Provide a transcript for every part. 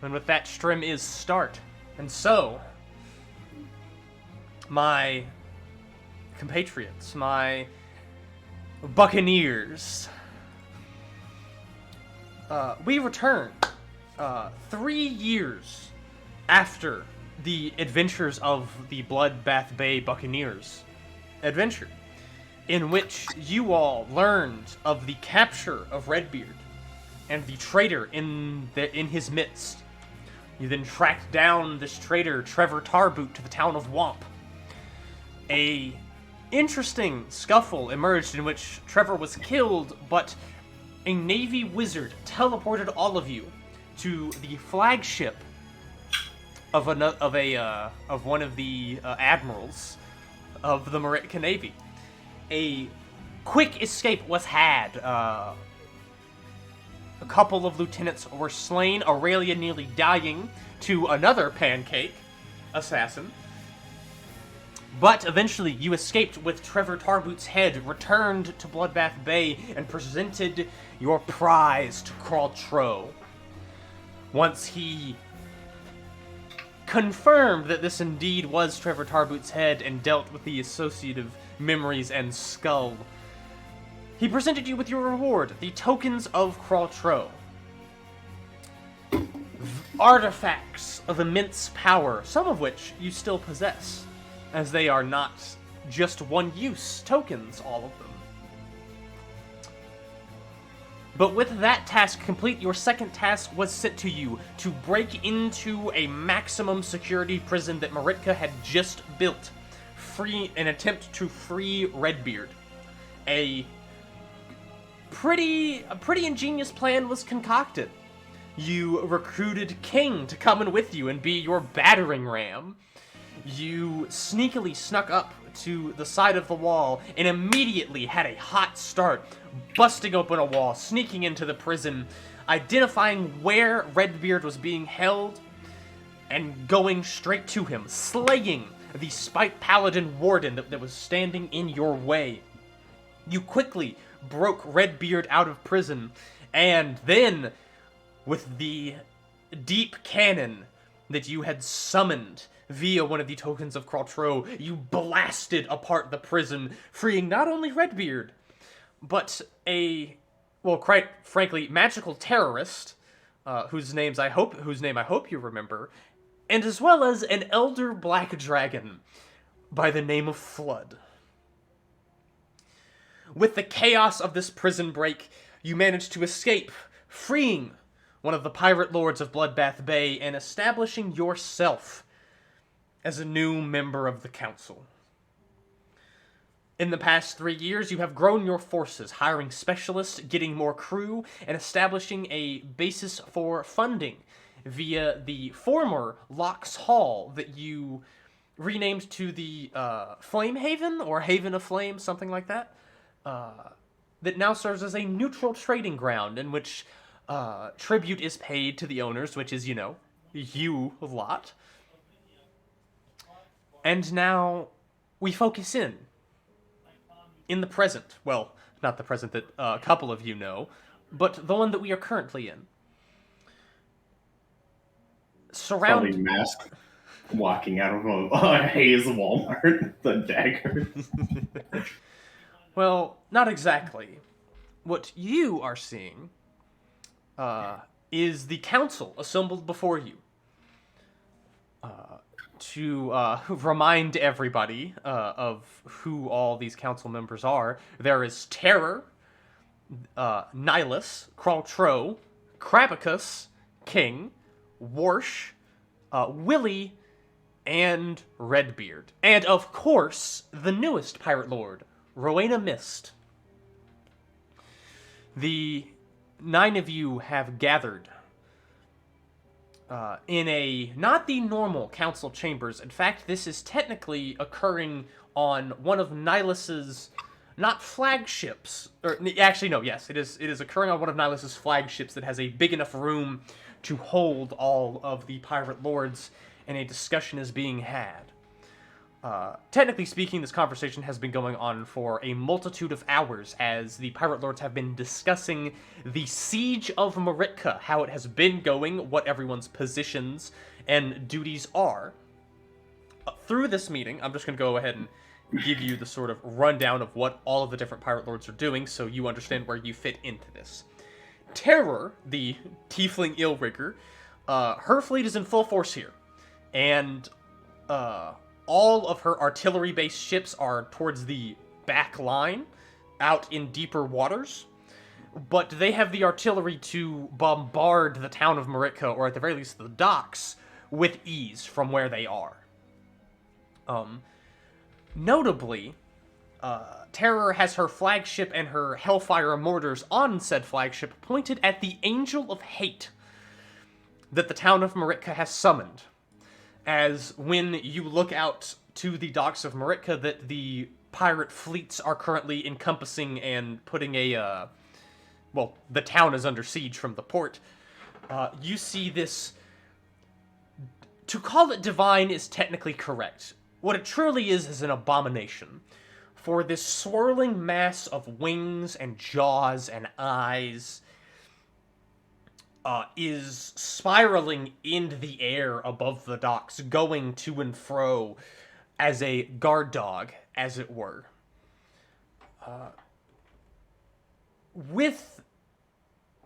And with that, Strim is start. And so, my compatriots, my buccaneers, we return 3 years after the adventures of the Bloodbath Bay Buccaneers adventure, in which you all learned of the capture of Redbeard and the traitor in his midst. You then tracked down this traitor, Trevor Tarboot, to the town of Womp. A interesting scuffle emerged in which Trevor was killed, but a Navy wizard teleported all of you to the flagship of one of the admirals of the Maritka Navy. A quick escape was had. A couple of lieutenants were slain, Aurelia nearly dying to another pancake assassin. But eventually you escaped with Trevor Tarboot's head, returned to Bloodbath Bay, and presented your prize to Qualtro. Once he confirmed that this indeed was Trevor Tarboot's head and dealt with the associative memories and skull, he presented you with your reward, the tokens of Qualtro. Artifacts of immense power, some of which you still possess, as they are not just one-use tokens, all of them. But with that task complete, your second task was sent to you to break into a maximum security prison that Maritka had just built, an attempt to free Redbeard. A pretty ingenious plan was concocted. You recruited King to come in with you and be your battering ram. You sneakily snuck up to the side of the wall and immediately had a hot start, busting open a wall, sneaking into the prison, identifying where Redbeard was being held, and going straight to him, slaying the Spite Paladin Warden that was standing in your way. You quickly broke Redbeard out of prison, and then, with the deep cannon that you had summoned via one of the tokens of Qualtro, you blasted apart the prison, freeing not only Redbeard, but quite frankly, magical terrorist, whose name I hope you remember, and as well as an elder black dragon by the name of Flood. With the chaos of this prison break, you managed to escape, freeing one of the pirate lords of Bloodbath Bay and establishing yourself as a new member of the council. In the past 3 years, you have grown your forces, hiring specialists, getting more crew, and establishing a basis for funding via the former Locks Hall that you renamed to the Flame Haven, or Haven of Flame, something like that, that now serves as a neutral trading ground in which tribute is paid to the owners, which is, you lot. And now we focus in the present. Well, not the present that a couple of you know, but the one that we are currently in. Probably Mask walking out of a Hayes Walmart, the dagger. Well, not exactly. What you are seeing is the council assembled before you. To remind everybody of who all these council members are, there is Terror, Nihilus, Qualtro, Crabacus, King, Warsh, Willie, and Redbeard. And, of course, the newest Pirate Lord, Rowena Mist. The 9 of you have gathered in not the normal council chambers. In fact, this is technically occurring on one of Nihilus's, not flagships, or actually no, yes, it is occurring on one of Nihilus's flagships that has a big enough room to hold all of the pirate lords, and a discussion is being had. Technically speaking, this conversation has been going on for a multitude of hours as the Pirate Lords have been discussing the siege of Maritka, how it has been going, what everyone's positions and duties are. Through this meeting, I'm just going to go ahead and give you the sort of rundown of what all of the different Pirate Lords are doing so you understand where you fit into this. Terror, the tiefling Illrigger, her fleet is in full force here. And, all of her artillery-based ships are towards the back line, out in deeper waters. But they have the artillery to bombard the town of Maritka, or at the very least the docks, with ease from where they are. Notably, Terror has her flagship and her Hellfire mortars on said flagship pointed at the Angel of Hate that the town of Maritka has summoned. As when you look out to the docks of Maritka that the pirate fleets are currently encompassing and putting a, well, the town is under siege from the port, you see this. To call it divine is technically correct. What it truly is an abomination. For this swirling mass of wings and jaws and eyes is spiraling into the air above the docks, going to and fro as a guard dog, as it were.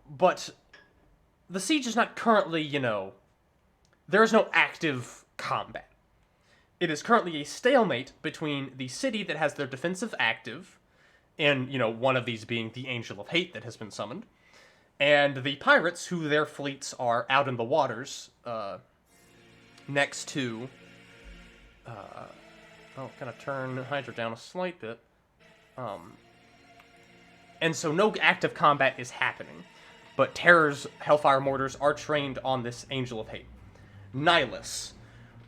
But the siege is not currently, there is no active combat. It is currently a stalemate between the city that has their defensive active, and, one of these being the Angel of Hate that has been summoned, and the pirates, who their fleets are out in the waters, next to, gonna turn Hydra down a slight bit, and so no active combat is happening, but Terror's Hellfire mortars are trained on this Angel of Hate. Nihilus,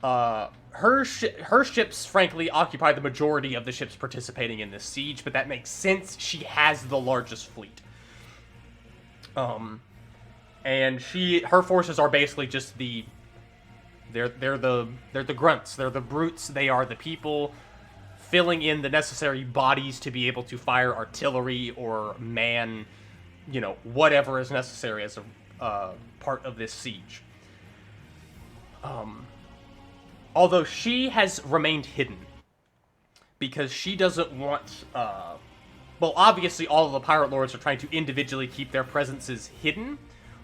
her ships, frankly, occupy the majority of the ships participating in this siege, but that makes sense. She has the largest fleet. And her forces are basically just they're the grunts, they're the brutes, they are the people filling in the necessary bodies to be able to fire artillery or man, whatever is necessary as a part of this siege. Although she has remained hidden because she doesn't want, well, obviously all of the Pirate Lords are trying to individually keep their presences hidden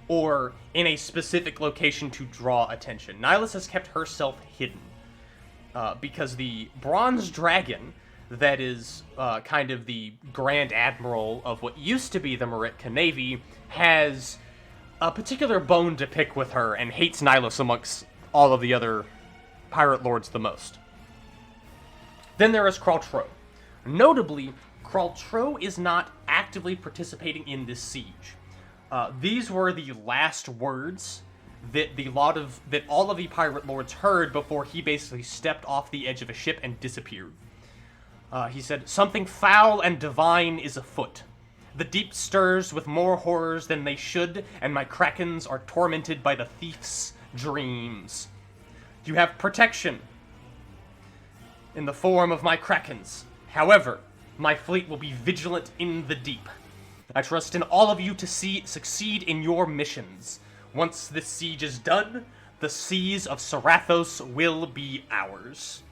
or in a specific location to draw attention. Nihilus has kept herself hidden because the Bronze Dragon, that is kind of the Grand Admiral of what used to be the Maritka Navy, has a particular bone to pick with her and hates Nihilus amongst all of the other Pirate Lords the most. Then there is Kraltro. Notably, Kraltro is not actively participating in this siege. These were the last words that all of the Pirate Lords heard before he basically stepped off the edge of a ship and disappeared. He said, "Something foul and divine is afoot. The deep stirs with more horrors than they should, and my krakens are tormented by the thief's dreams. You have protection in the form of my krakens. However, my fleet will be vigilant in the deep. I trust in all of you to succeed in your missions. Once this siege is done, the seas of Sarathos will be ours."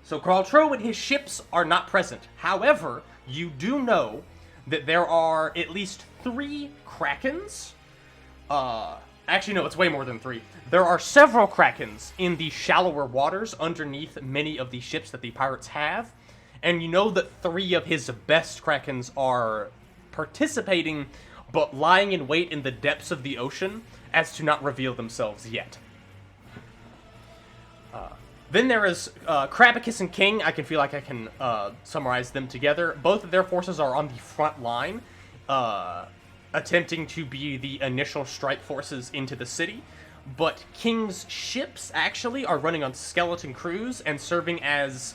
So Kraltro and his ships are not present. However, you do know that there are at least 3 krakens. Actually, no, it's way more than 3. There are several krakens in the shallower waters underneath many of the ships that the pirates have. And you know that 3 of his best krakens are participating, but lying in wait in the depths of the ocean as to not reveal themselves yet. Then there is Krabicus and King. I feel like I can summarize them together. Both of their forces are on the front line, attempting to be the initial strike forces into the city. But King's ships actually are running on skeleton crews and serving as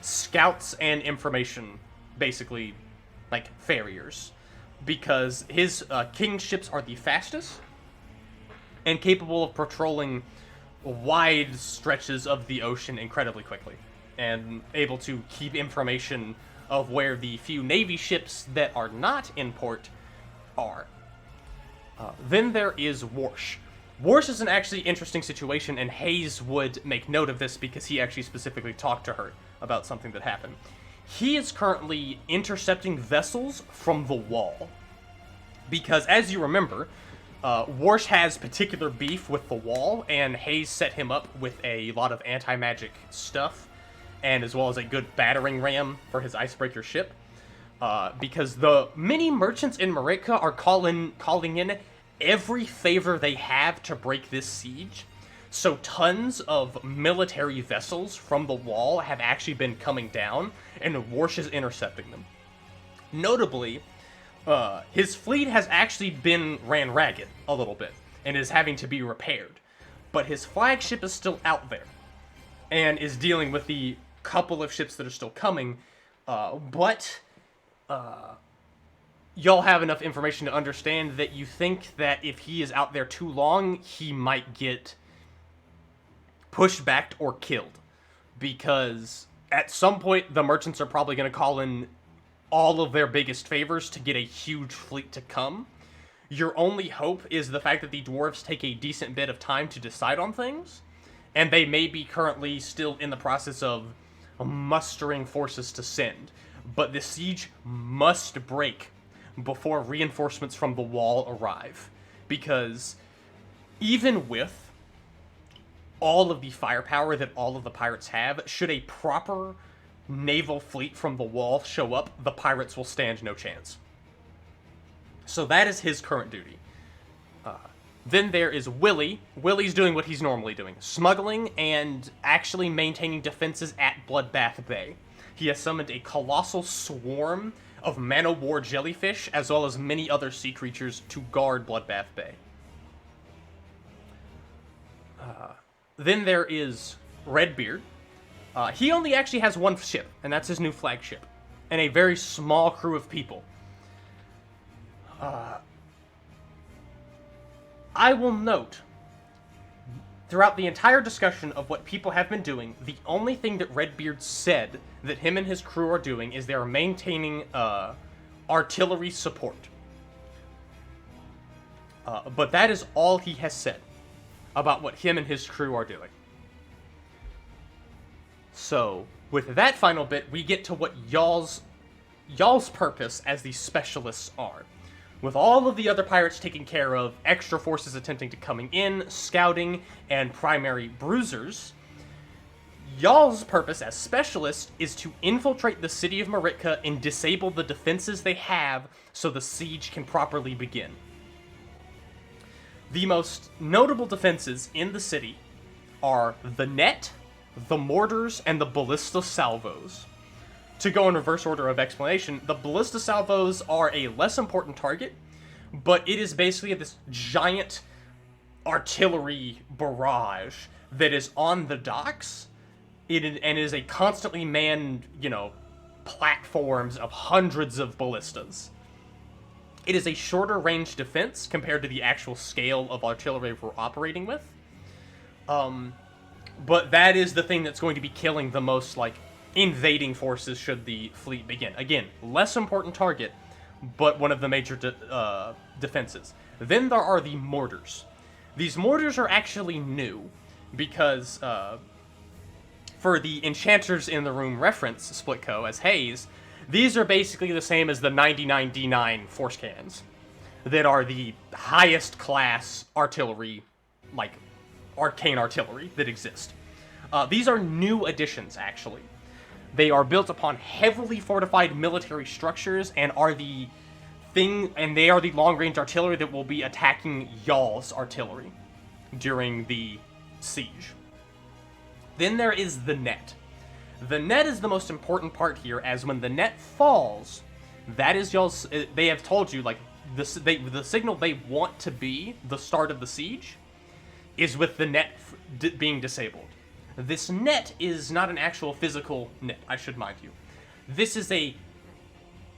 scouts and information, basically, like farriers. Because his King's ships are the fastest and capable of patrolling wide stretches of the ocean incredibly quickly. and able to keep information of where the few Navy ships that are not in port are. Then there is Warsh. Warsh is an actually interesting situation, and Hayes would make note of this because he actually specifically talked to her about something that happened. He is currently intercepting vessels from the wall. Because, as you remember, Warsh has particular beef with the wall, and Hayes set him up with a lot of anti-magic stuff, and as well as a good battering ram for his icebreaker ship. Because the many merchants in Maritka are calling in every favor they have to break this siege. So tons of military vessels from the wall have actually been coming down, and Warsh is intercepting them. Notably, his fleet has actually been ran ragged a little bit, and is having to be repaired. But his flagship is still out there, and is dealing with the couple of ships that are still coming, but y'all have enough information to understand that you think that if he is out there too long, he might get pushed back or killed. Because at some point, the merchants are probably going to call in all of their biggest favors to get a huge fleet to come. Your only hope is the fact that the dwarves take a decent bit of time to decide on things, and they may be currently still in the process of mustering forces to send. But the siege must break before reinforcements from the wall arrive. Because even with all of the firepower that all of the pirates have, should a proper naval fleet from the wall show up, the pirates will stand no chance. So that is his current duty. Then there is Willie. Willie's doing what he's normally doing. Smuggling and actually maintaining defenses at Bloodbath Bay. He has summoned a colossal swarm of man-o'-war jellyfish, as well as many other sea creatures, to guard Bloodbath Bay. Then there is Redbeard. He only actually has one ship, and that's his new flagship, and a very small crew of people. I will note, throughout the entire discussion of what people have been doing, the only thing that Redbeard said that him and his crew are doing is they are maintaining artillery support. But that is all he has said about what him and his crew are doing. So, with that final bit, we get to what y'all's purpose as the specialists are. With all of the other pirates taken care of, extra forces attempting to coming in, scouting, and primary bruisers, y'all's purpose as specialists is to infiltrate the city of Maritka and disable the defenses they have so the siege can properly begin. The most notable defenses in the city are the net, the mortars, and the ballista salvos. To go in reverse order of explanation, the ballista salvos are a less important target, but it is basically this giant artillery barrage that is on the docks, and is a constantly manned, platforms of hundreds of ballistas. It is a shorter range defense compared to the actual scale of artillery we're operating with. But that is the thing that's going to be killing the most, invading forces should the fleet begin. Again, less important target, but one of the major defenses. Then there are the mortars. These mortars are actually new, because for the enchanters in the room reference Splitco as Hayes, these are basically the same as the 99D9 force cannons that are the highest class artillery, arcane artillery that exist. These are new additions, actually. They are built upon heavily fortified military structures and they are the long-range artillery that will be attacking y'all's artillery during the siege. Then there is the net. The net is the most important part here, as when the net falls, that is y'all's. They have told you, the signal they want to be the start of the siege is with the net being disabled. This net is not an actual physical net, I should mind you. This is a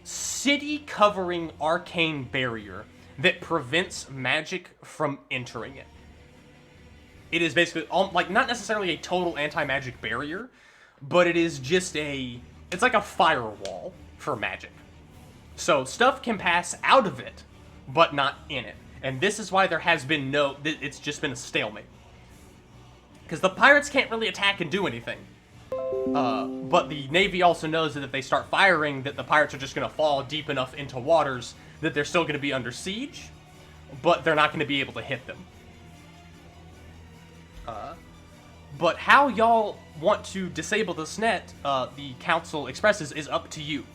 city-covering arcane barrier that prevents magic from entering it. It is basically, not necessarily a total anti-magic barrier, but it is just it's like a firewall for magic. So stuff can pass out of it, but not in it. And this is why there has been it's just been a stalemate. Because the pirates can't really attack and do anything. But the Navy also knows that if they start firing, that the pirates are just going to fall deep enough into waters that they're still going to be under siege, but they're not going to be able to hit them. But how y'all want to disable this net, the Council expresses, is up to you.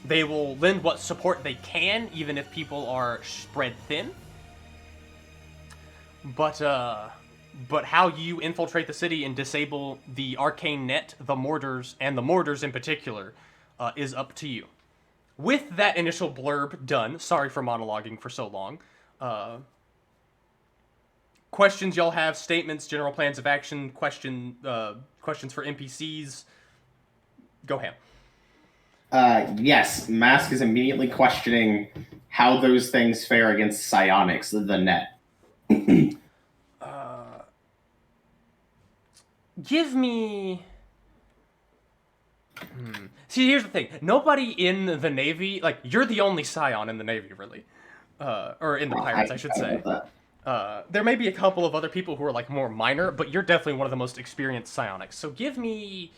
They will lend what support they can, even if people are spread thin. But how you infiltrate the city and disable the arcane net, the mortars in particular, is up to you. With that initial blurb done, sorry for monologuing for so long, questions y'all have, statements, general plans of action, questions for NPCs, go ham. Yes, Mask is immediately questioning how those things fare against psionics, the net. Give me... See, here's the thing. Nobody in the Navy, like, you're the only Scion in the Navy, really. Or in the Pirates, I should say. There may be a couple of other people who are, like, more minor, but you're definitely one of the most experienced psionics. So give me...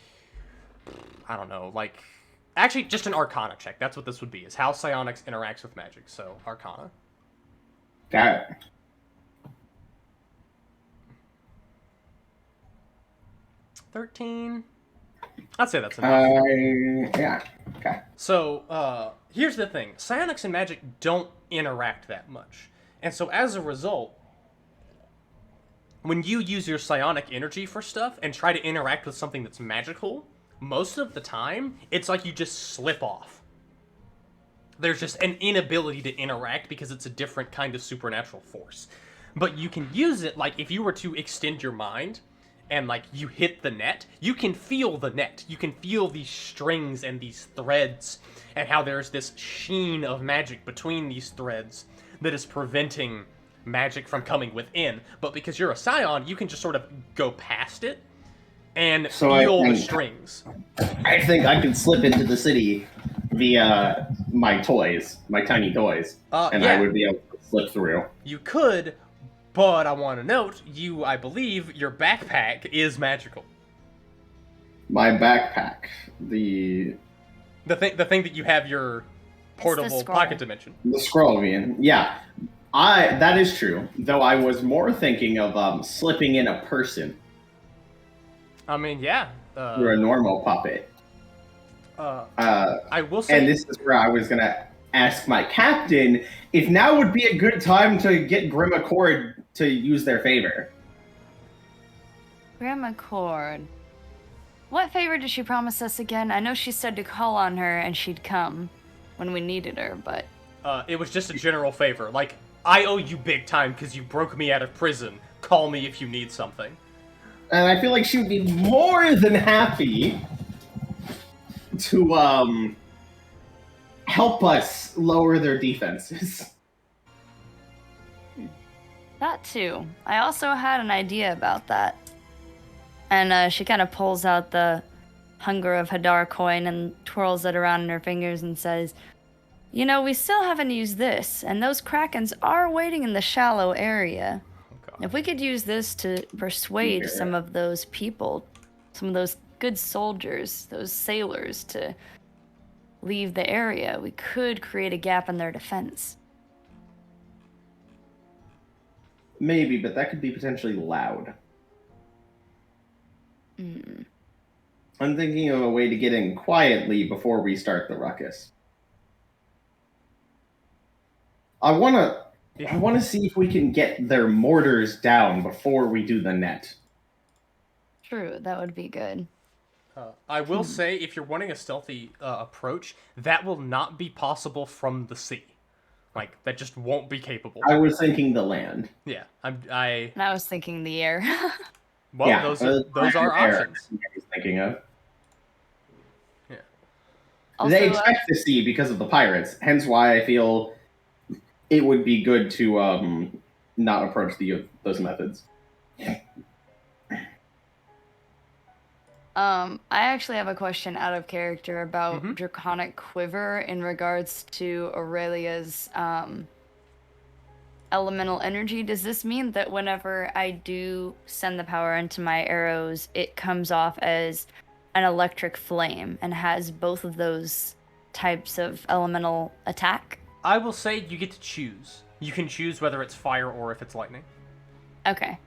I don't know, like... Actually, just an Arcana check. That's what this would be, is how psionics interacts with magic. So, Arcana. Got it. 13. I'd say that's enough. Yeah. Okay. So, here's the thing. Psionics and magic don't interact that much. And so, as a result, when you use your psionic energy for stuff and try to interact with something that's magical, most of the time, it's like you just slip off. There's just an inability to interact because it's a different kind of supernatural force. But you can use it, like, if you were to extend your mind and, like, you hit the net, you can feel the net. You can feel these strings and these threads and how there's this sheen of magic between these threads that is preventing magic from coming within. But because you're a Scion, you can just sort of go past it and feel the strings. I think I can slip into the city via my tiny toys, and I would be able to slip through. You could, but I want to note, I believe, your backpack is magical. My backpack, the thing that you have your portable pocket dimension. The scroll, I mean, yeah, that is true. Though I was more thinking of slipping in a person. I mean, yeah. You're a normal puppet. I will say... And this is where I was going to ask my captain if now would be a good time to get Grimaccord to use their favor. Grimaccord. What favor did she promise us again? I know she said to call on her and she'd come when we needed her, but... it was just a general favor. Like, I owe you big time because you broke me out of prison. Call me if you need something. And I feel like she would be more than happy to help us lower their defenses. That too. I also had an idea about that. And she kind of pulls out the Hunger of Hadar coin and twirls it around in her fingers and says, you know, we still haven't used this, and those Krakens are waiting in the shallow area. If we could use this to persuade some of those people, some of those good soldiers, those sailors, to leave the area, we could create a gap in their defense. Maybe, but that could be potentially loud. I'm thinking of a way to get in quietly before we start the ruckus. I want to see if we can get their mortars down before we do the net. True, that would be good. I will say, if you're wanting a stealthy approach, that will not be possible from the sea. Like, that just won't be capable. I was thinking the land. Yeah, And I was thinking the air. Well, yeah, those are options. I was thinking of. Yeah. Also, they expect the sea because of the pirates, hence why I feel it would be good to not approach those methods. I actually have a question out of character about Mm-hmm. Draconic Quiver in regards to Aurelia's elemental energy. Does this mean that whenever I do send the power into my arrows, it comes off as an electric flame and has both of those types of elemental attack? I will say you get to choose. You can choose whether it's fire or if it's lightning. Okay.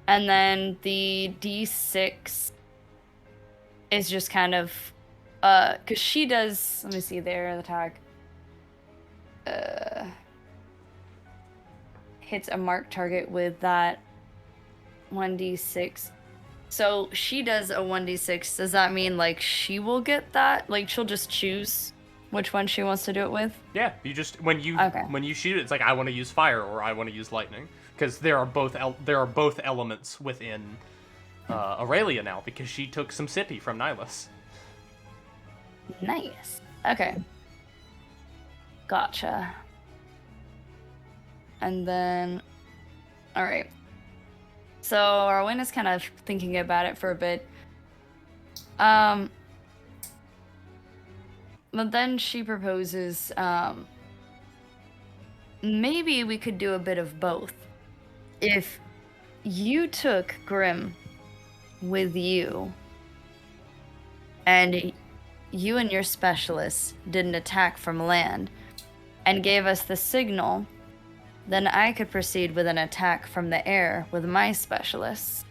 And then the D6 is just kind of, because she does, let me see there, the attack. Hits a marked target with that 1d6. So she does a 1d6. Does that mean like she will get that? Like she'll just choose which one she wants to do it with? Yeah, you just when you shoot it, it's like I want to use fire or I want to use lightning because there are both elements within Aurelia now because she took some sippy from Nihilus. Nice. Okay. Gotcha. And then, all right. So Arwen is kind of thinking about it for a bit. But then she proposes, maybe we could do a bit of both. If you took Grim with you, and you and your specialists did an attack from land, and gave us the signal, then I could proceed with an attack from the air with my specialists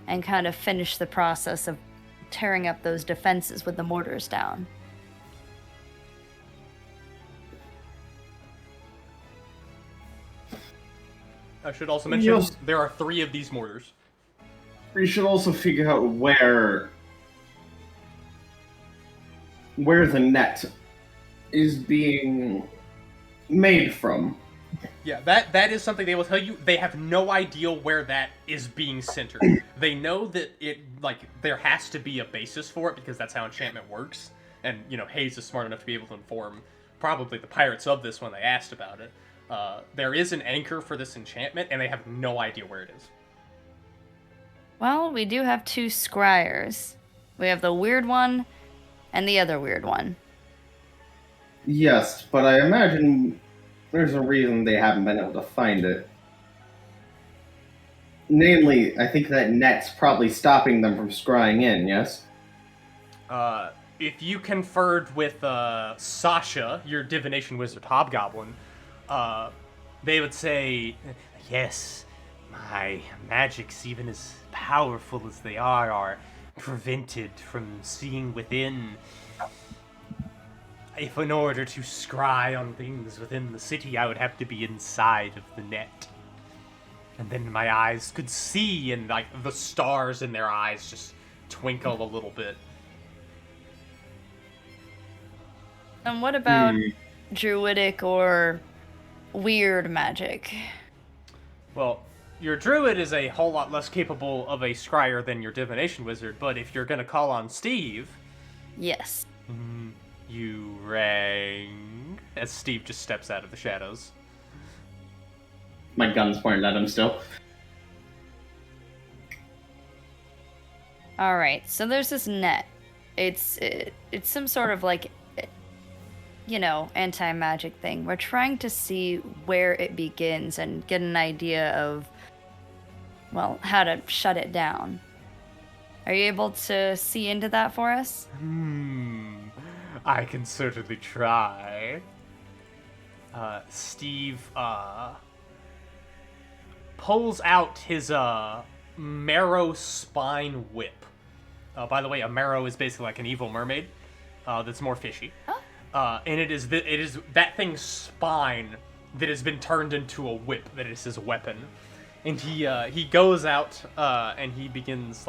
and kind of finish the process of tearing up those defenses with the mortars down. I should also mention there are 3 of these mortars. We should also figure out where the net is being made from. Yeah, that is something they will tell you. They have no idea where that is being centered. They know that there has to be a basis for it because that's how enchantment works. And, Hayes is smart enough to be able to inform probably the pirates of this when they asked about it. There is an anchor for this enchantment, and they have no idea where it is. Well, we do have 2 scryers. We have the weird one and the other weird one. Yes, but I imagine there's a reason they haven't been able to find it. Namely, I think that net's probably stopping them from scrying in, yes? If you conferred with Sasha, your divination wizard hobgoblin, they would say, yes, my magics, even as powerful as they are prevented from seeing within. If in order to scry on things within the city, I would have to be inside of the net. And then my eyes could see, and the stars in their eyes just twinkle a little bit. And what about druidic or weird magic? Well, your druid is a whole lot less capable of a scryer than your divination wizard, but if you're gonna call on Steve... Yes. You rang... As Steve just steps out of the shadows. My gun's pointed at him still. Alright, so there's this net. It's some sort of anti-magic thing. We're trying to see where it begins and get an idea of, how to shut it down. Are you able to see into that for us? I can certainly try. Steve, pulls out his, marrow spine whip. By the way, a marrow is basically like an evil mermaid, that's more fishy. And it is that thing's spine that has been turned into a whip that is his weapon. And he goes out, and he begins,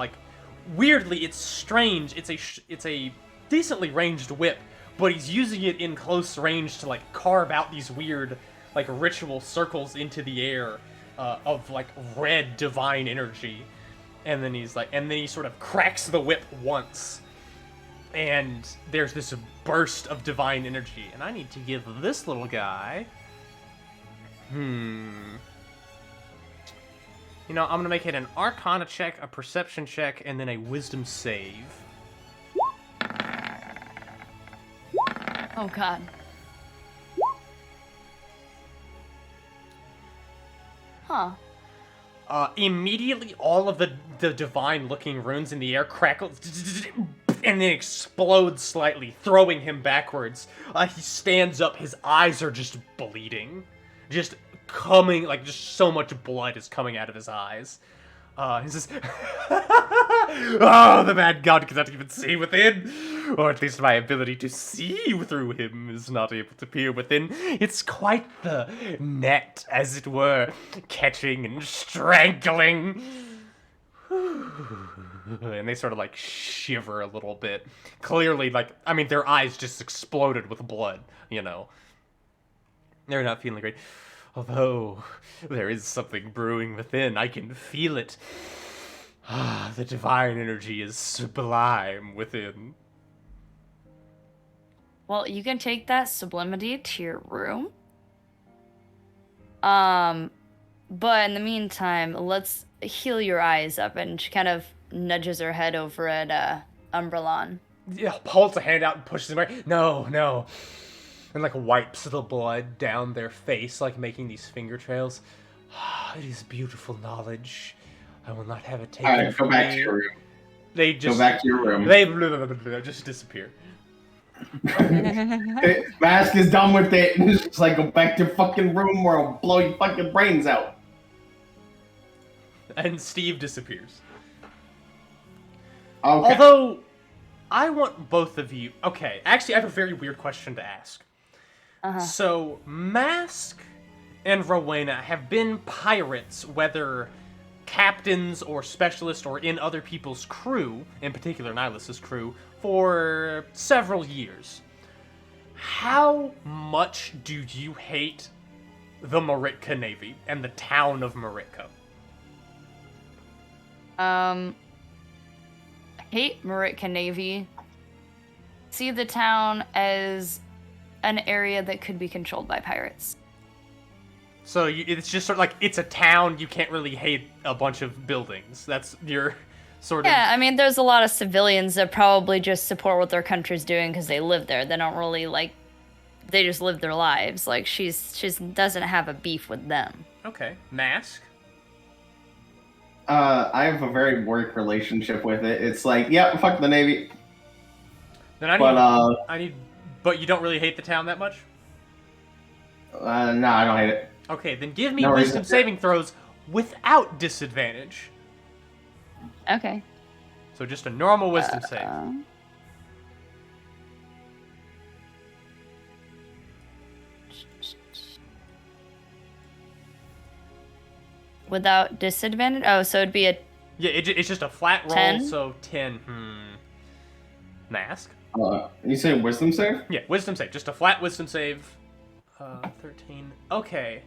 weirdly, it's strange, it's a decently ranged whip, but he's using it in close range to, carve out these weird, ritual circles into the air, of, red divine energy. And then he sort of cracks the whip once. And there's this burst of divine energy. And I need to give this little guy... You know, I'm gonna make it an Arcana check, a Perception check, and then a Wisdom save. Oh god. Huh. Immediately, all of the divine-looking runes in the air crackle, and then explode slightly, throwing him backwards. He stands up, his eyes are just bleeding. Just coming, like, just so much blood is coming out of his eyes. He says, oh, the mad god cannot even see within. Or at least my ability to see through him is not able to peer within. It's quite the net, as it were, catching and strangling. And they sort of, like, shiver a little bit. Clearly, like, I mean, their eyes just exploded with blood, you know. They're not feeling great. Although, there is something brewing within. I can feel it. The divine energy is sublime within. Well, you can take that sublimity to your room. But in the meantime, let's heal your eyes up. And she kind of nudges her head over at Umbrelon. Yeah, holds a hand out and pushes him away. No. And, like, wipes the blood down their face, like, making these finger trails. It is beautiful knowledge. I will not have it taken Alright, from go back me. to your room. They just... Go back to your room. They just disappear. Mask is done with it. It's like, go back to your fucking room or I'll blow your fucking brains out. And Steve disappears. Okay. Although, I want both of you... Okay, actually, I have a very weird question to ask. So, Mask and Rowena have been pirates, whether captains or specialists or in other people's crew, in particular Nihilus' crew, for several years. How much do you hate the Maritka Navy and the town of Maritka? Hate Maritka Navy. See the town as an area that could be controlled by pirates. So it's just sort of like, it's a town, you can't really hate a bunch of buildings. That's your sort of... Yeah, I mean, there's a lot of civilians that probably just support what their country's doing because they live there. They don't really, like, they just live their lives. Like, she doesn't have a beef with them. Okay. Mask? I have a very work relationship with it. It's like, yep, fuck the Navy. Then but you don't really hate the town that much? No, I don't hate it. Okay, then give me No wisdom reason. saving throws without disadvantage. Okay. So just a normal wisdom save. Without disadvantage? Oh, so it'd be a... Yeah, it's just a flat roll, 10? so 10. Mask? You say wisdom save? Yeah, wisdom save. Just a flat wisdom save. 13. Okay.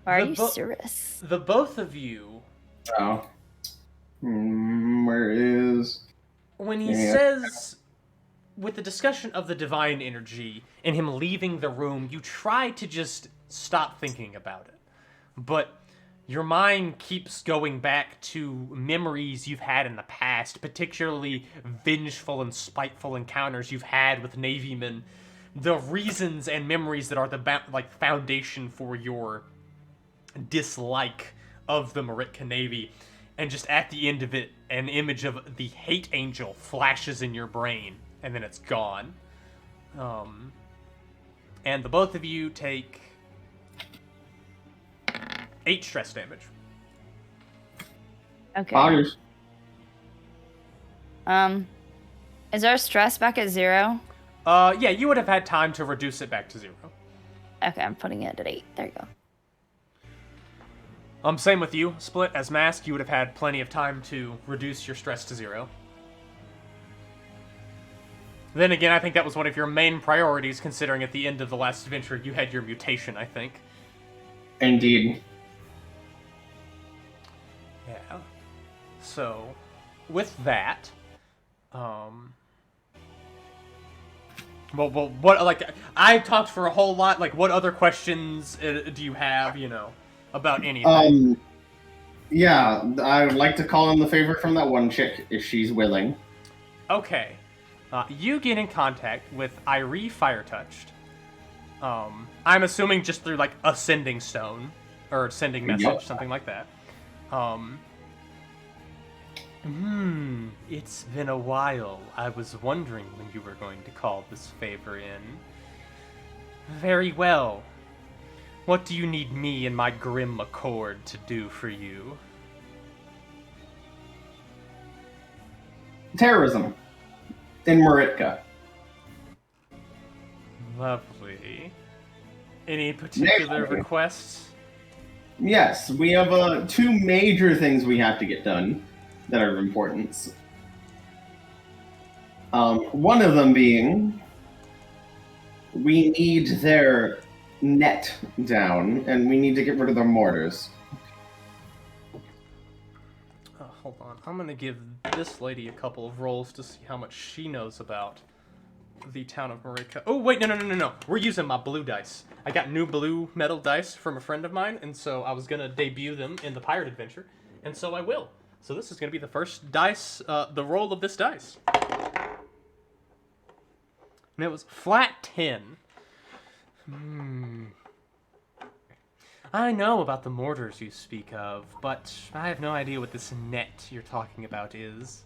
Why are you serious? The both of you... Oh. Where is... When he says... With the discussion of the divine energy and him leaving the room, you try to just stop thinking about it. But your mind keeps going back to memories you've had in the past, particularly vengeful and spiteful encounters you've had with Navymen. The reasons and memories that are the foundation for your dislike of the Maritka Navy. And just at the end of it, an image of the hate angel flashes in your brain. And then it's gone. And the both of you take 8 stress damage. Okay. Poggers. Is our stress back at 0? Yeah, you would have had time to reduce it back to 0. Okay, I'm putting it at 8. There you go. Same with you, Split. As Mask, you would have had plenty of time to reduce your stress to 0. Then again, I think that was one of your main priorities, considering at the end of the last adventure you had your mutation, I think. Indeed. Yeah. So, with that, Well, what, like, I've talked for a whole lot, like, what other questions do you have, about anything? Yeah, I would like to call in the favor from that one chick, if she's willing. Okay. You get in contact with Irie Firetouched. I'm assuming just through, like, a sending stone, or sending message, something like that. It's been a while. I was wondering when you were going to call this favor in. Very well. What do you need me and my grim accord to do for you? Terrorism. In Maritka. Lovely. Any particular requests? Yes, we have 2 major things we have to get done that are of importance. One of them being, we need their net down, and we need to get rid of their mortars. Hold on. I'm gonna give this lady a couple of rolls to see how much she knows about the town of Maritka. Oh, wait, no. We're using my blue dice. I got new blue metal dice from a friend of mine, and so I was gonna debut them in the pirate adventure, and so I will. So this is gonna be the first dice, the roll of this dice. And it was flat 10. I know about the mortars you speak of, but I have no idea what this net you're talking about is.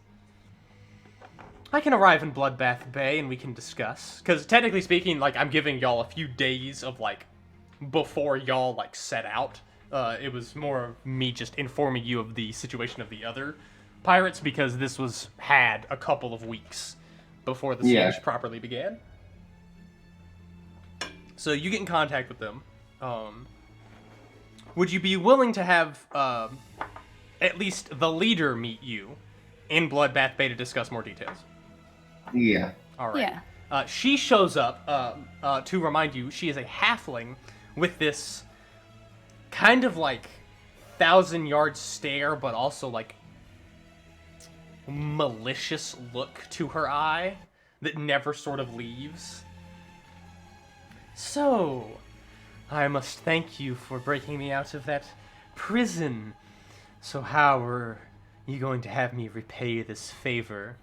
I can arrive in Bloodbath Bay and we can discuss. Because technically speaking, like, I'm giving y'all a few days of, like, before y'all, like, set out. It was more of me just informing you of the situation of the other pirates, because this had a couple of weeks before the siege properly began. So you get in contact with them. Would you be willing to have at least the leader meet you in Bloodbath Bay to discuss more details? Yeah. All right. Yeah. She shows up, to remind you, she is a halfling with this kind of like 1,000-yard stare, but also like malicious look to her eye that never sort of leaves. So, I must thank you for breaking me out of that prison. So how are you going to have me repay this favor?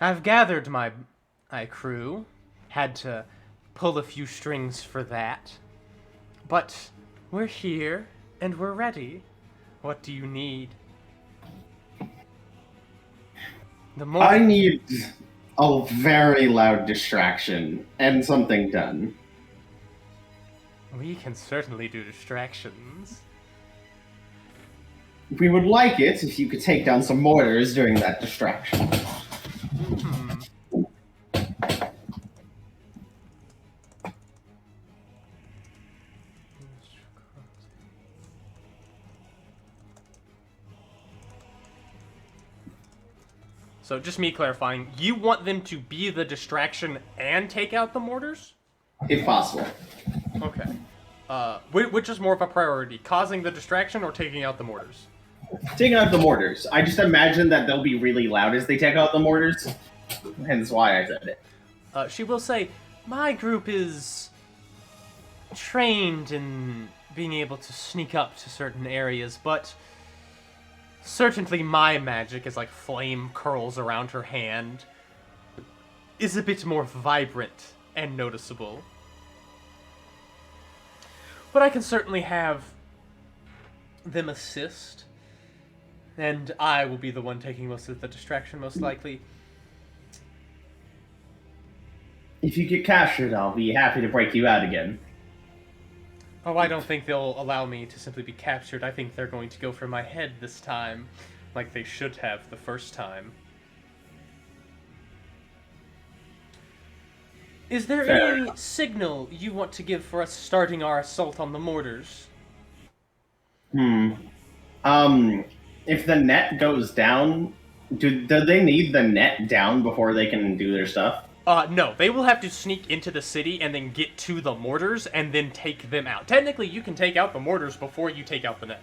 I've gathered my crew, had to pull a few strings for that, but we're here and we're ready. What do you need? I need a very loud distraction and something done. We can certainly do distractions. We would like it if you could take down some mortars during that distraction. So just me clarifying, you want them to be the distraction and take out the mortars? If possible. Okay. Which is more of a priority, causing the distraction or taking out the mortars? Taking out the mortars. I just imagine that they'll be really loud as they take out the mortars. Hence why I said it. She will say, my group is trained in being able to sneak up to certain areas, but certainly my magic, as like flame curls around her hand, is a bit more vibrant and noticeable. But I can certainly have them assist, and I will be the one taking most of the distraction, most likely. If you get captured, I'll be happy to break you out again. Oh, I don't think they'll allow me to simply be captured. I think they're going to go for my head this time, like they should have the first time. Is there any signal you want to give for us starting our assault on the mortars? If the net goes down, do they need the net down before they can do their stuff? No, they will have to sneak into the city and then get to the mortars and then take them out. Technically, you can take out the mortars before you take out the net.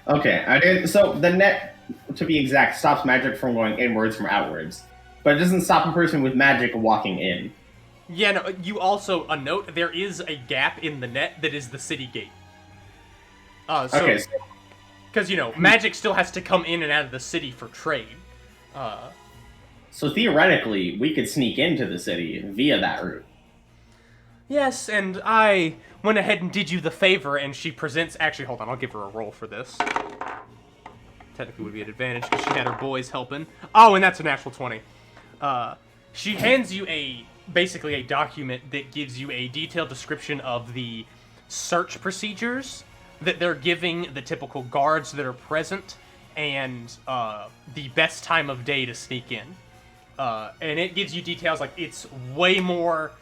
Okay, so the net, to be exact, stops magic from going inwards from outwards. but it doesn't stop a person with magic walking in. Yeah, no, you also, a note, there is a gap in the net that is the city gate. Okay, so because, magic still has to come in and out of the city for trade. So theoretically, we could sneak into the city via that route. Yes, and I went ahead and did you the favor, and she presents... Actually, hold on, I'll give her a roll for this. Technically would be an advantage, because she had her boys helping. Oh, and that's a natural 20. She hands you basically a document that gives you a detailed description of the search procedures that they're giving the typical guards that are present, and the best time of day to sneak in. And it gives you details like it's way more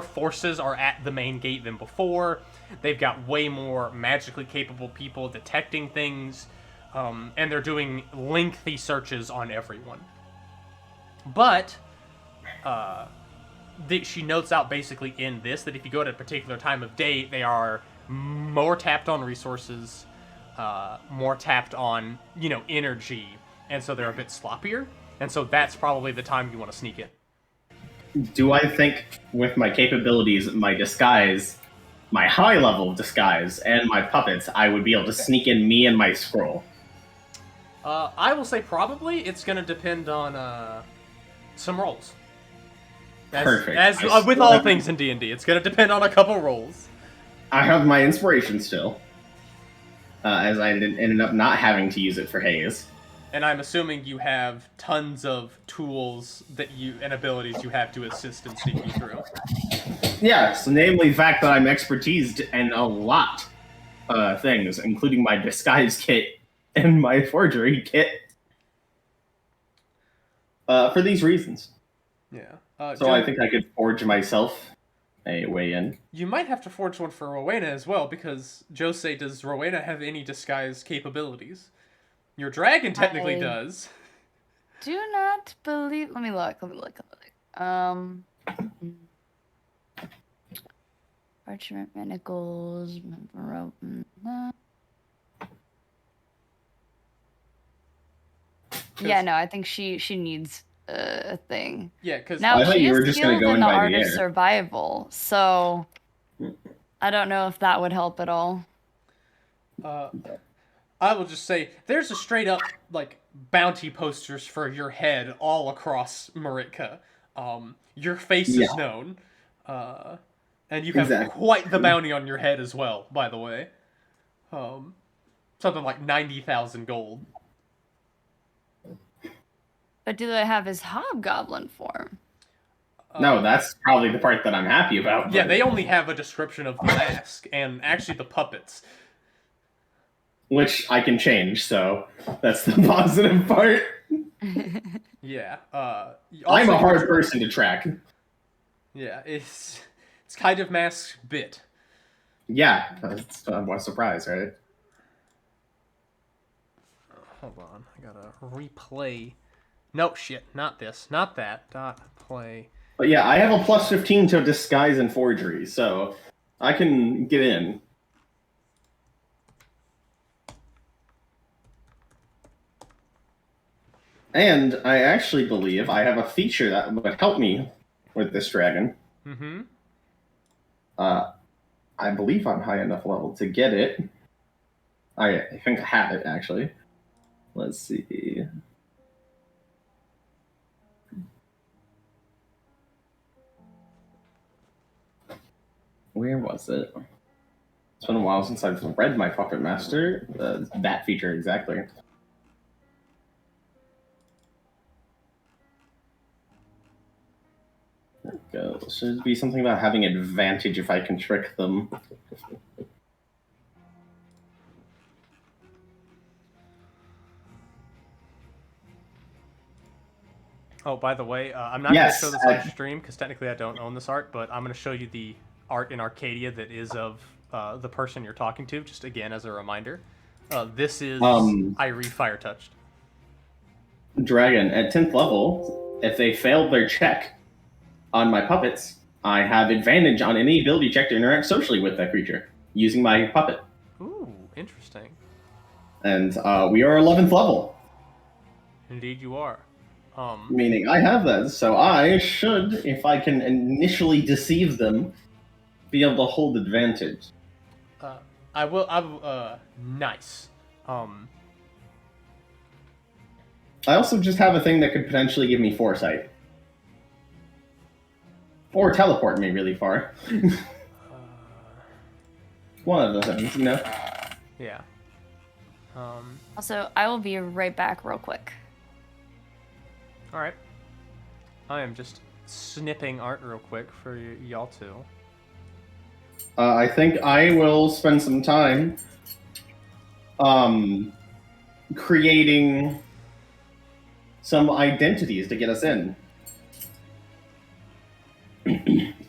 forces are at the main gate than before. They've got way more magically capable people detecting things, and they're doing lengthy searches on everyone. But she notes out basically in this that if you go at a particular time of day, they are more tapped on resources, more tapped on, energy, and so they're a bit sloppier. And so that's probably the time you want to sneak in. Do I think with my capabilities, my disguise, my high level disguise, and my puppets, I would be able to sneak in me and my scroll? I will say probably. It's going to depend on some rolls. Perfect. As with all things in D&D, it's going to depend on a couple rolls. I have my inspiration still, as I ended up not having to use it for haze. And I'm assuming you have tons of tools and abilities you have to assist in sneaking through. Yes, namely the fact that I'm expertised in a lot of things, including my disguise kit and my forgery kit. For these reasons. Yeah. So I think I could forge myself a way in. You might have to forge one for Rowena as well, because Jose, does Rowena have any disguise capabilities? Your dragon technically does. Do not believe... Let me look. Parchment manacles... Yeah, no, I think she needs a thing. Yeah, because now I thought she you were is just going skilled to go in in the by art the of air. survival, so I don't know if that would help at all. I will just say there's a straight up bounty posters for your head all across Maritka. Your face is known, and you have quite the bounty on your head as well. By the way, something like 90,000 gold. But do they have his hobgoblin form? No, that's probably the part that I'm happy about. Yeah, they only have a description of the mask and actually the puppets. Which I can change, so that's the positive part. Yeah. I'm a hard person to track. Yeah, it's kind of mask bit. Yeah, that's a surprise, right? Hold on, I gotta replay. No, shit, not this, not that. Play. But yeah, I have a plus 15 to disguise and forgery, so I can get in. And I actually believe I have a feature that would help me with this dragon. Mm-hmm. I believe I'm high enough level to get it. I think I have it, actually. Let's see. Where was it? It's been a while since I've read my Puppet Master. That feature exactly. There we go. Should be something about having advantage if I can trick them. Oh, by the way, I'm not going to show this on stream because technically I don't own this art, but I'm going to show you the art in Arcadia that is of the person you're talking to, just again as a reminder. This is Irie Fire-Touched. Dragon, at 10th level, if they failed their check on my puppets, I have advantage on any ability check to interact socially with that creature, using my puppet. Ooh, interesting. And we are 11th level. Indeed you are. Meaning I have that, so I should, if I can initially deceive them, be able to hold advantage. I will. Nice. I also just have a thing that could potentially give me foresight. Or teleport me really far. One of the things, you know? Yeah. Also, I will be right back real quick. All right. I am just snipping art real quick for y'all two. I think I will spend some time creating some identities to get us in.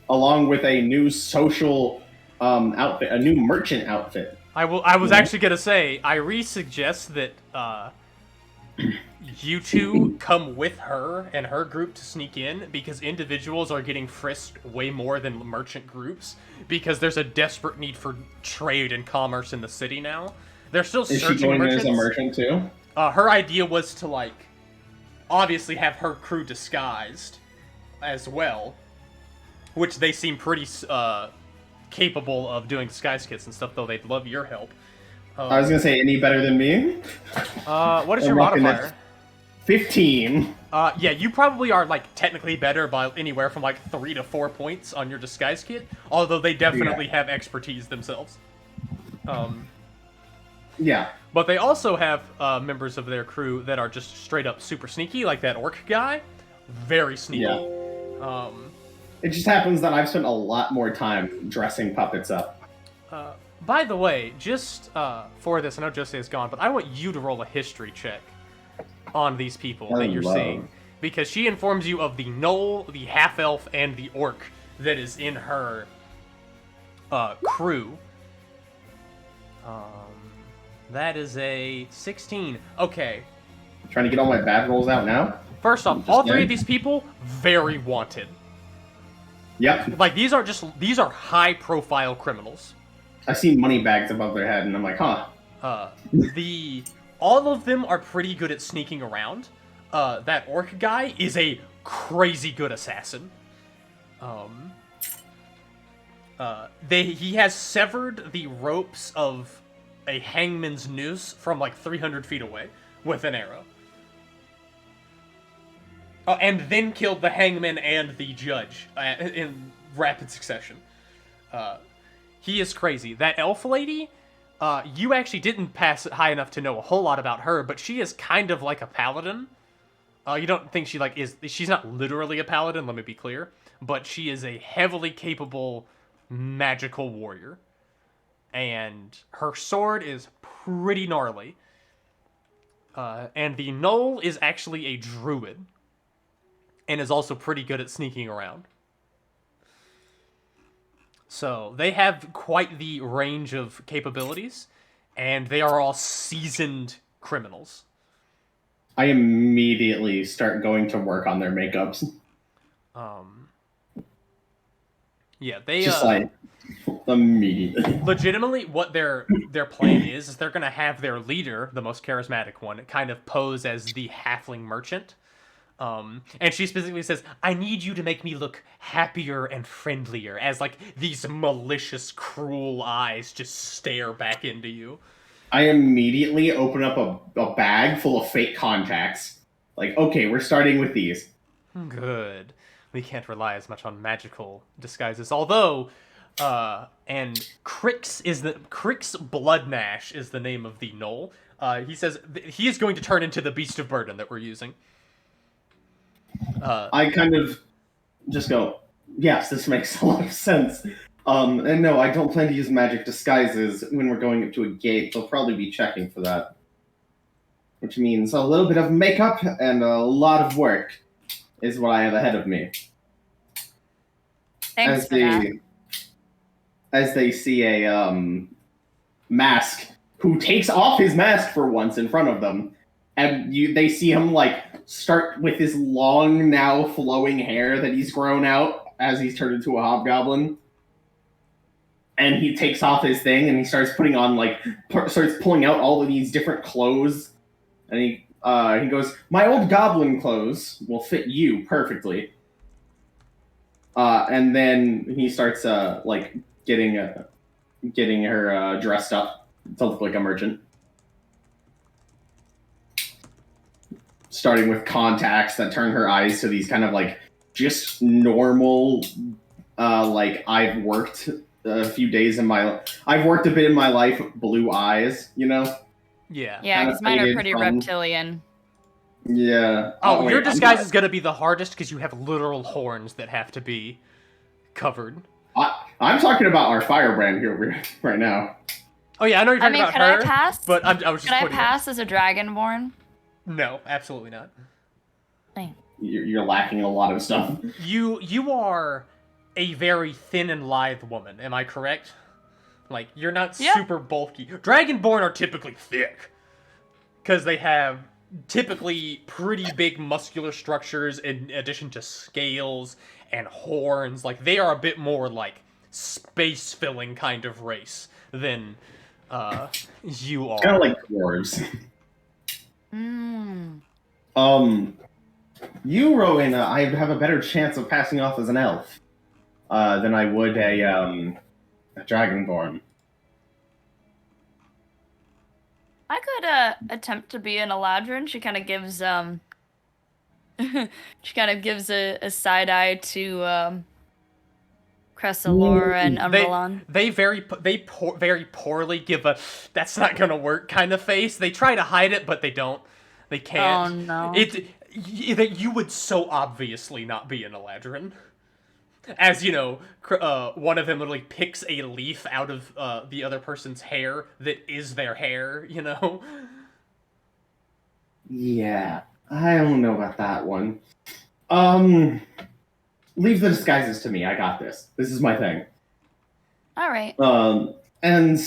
Along with a new social outfit, a new merchant outfit. I was actually gonna say, I suggest that you two come with her and her group to sneak in, because individuals are getting frisked way more than merchant groups, because there's a desperate need for trade and commerce in the city now. They're still Is searching she going in merchants. as a merchant too? Her idea was to, like, obviously have her crew disguised as well, which they seem pretty capable of doing disguise kits and stuff, though they'd love your help. I was gonna say, any better than me? What is I'm your rocking modifier? that 15. Yeah, you probably are, like, technically better by anywhere from, like, 3 to 4 points on your disguise kit, although they definitely have expertise themselves. Yeah. But they also have members of their crew that are just straight up super sneaky, like that orc guy. Very sneaky. Yeah. It just happens that I've spent a lot more time dressing puppets up. By the way, just for this, I know Jose is gone, but I want you to roll a history check on these people that you're seeing. Because she informs you of the gnoll, the half-elf, and the orc that is in her crew. That is a 16. Okay. Trying to get all my bad rolls out now? First off, all three of these people, very wanted. Yep. Like, these are high-profile criminals. I see money bags above their head, and I'm like, huh. All of them are pretty good at sneaking around. That orc guy is a crazy good assassin. He has severed the ropes of a hangman's noose from like 300 feet away with an arrow. And then killed the hangman and the judge in rapid succession. He is crazy. That elf lady, you actually didn't pass it high enough to know a whole lot about her, but she is kind of like a paladin. You don't think she like is? She's not literally a paladin. Let me be clear, but she is a heavily capable magical warrior, and her sword is pretty gnarly. And the gnoll is actually a druid, and is also pretty good at sneaking around. So they have quite the range of capabilities, and they are all seasoned criminals. I immediately start going to work on their makeups. Yeah, they just like immediately. Legitimately, what their plan is they're gonna have their leader, the most charismatic one, kind of pose as the halfling merchant. And she specifically says, I need you to make me look happier and friendlier, as like these malicious, cruel eyes just stare back into you. I immediately open up a bag full of fake contacts. Like, okay, we're starting with these. Good. We can't rely as much on magical disguises. Although, and Crix Bloodgnash is the name of the gnoll. He says he is going to turn into the Beast of Burden that we're using. I kind of just go, yes, this makes a lot of sense. And no, I don't plan to use magic disguises when we're going up to a gate. They'll probably be checking for that. Which means a little bit of makeup and a lot of work is what I have ahead of me. Thanks for that. As they see a mask, who takes off his mask for once in front of them, and they see him like start with his long, now flowing hair that he's grown out as he's turned into a hobgoblin. And he takes off his thing and he starts putting on starts pulling out all of these different clothes. And he He goes, "My old goblin clothes will fit you perfectly." And then he starts like getting her dressed up to look like a merchant. Starting with contacts that turn her eyes to these kind of like just normal, like I've worked I've worked a bit in my life, blue eyes, you know? Yeah. Yeah, because mine are pretty reptilian. Yeah. Oh, your disguise is going to be the hardest because you have literal horns that have to be covered. I'm talking about our firebrand here right now. Oh yeah, I know you're talking about her. Can I pass? But I was just. Can I pass as a dragonborn? No, absolutely not. Dang. You're lacking a lot of stuff. You are a very thin and lithe woman. Am I correct? Like you're not super bulky. Dragonborn are typically thick because they have typically pretty big muscular structures in addition to scales and horns. Like they are a bit more like space filling kind of race than you are. Kind of like dwarves. You, Rowena, I have a better chance of passing off as an elf than I would a dragonborn. I could attempt to be an Eladrin. She kind of gives a side eye to Cressalor and Umbrelon. They very poorly give a "that's not gonna work" kind of face. They try to hide it, but they don't. They can't. Oh no! You would so obviously not be an Eladrin. As you know, one of them literally picks a leaf out of the other person's hair that is their hair. You know. Yeah, I don't know about that one. Leave the disguises to me. I got this. This is my thing. All right. And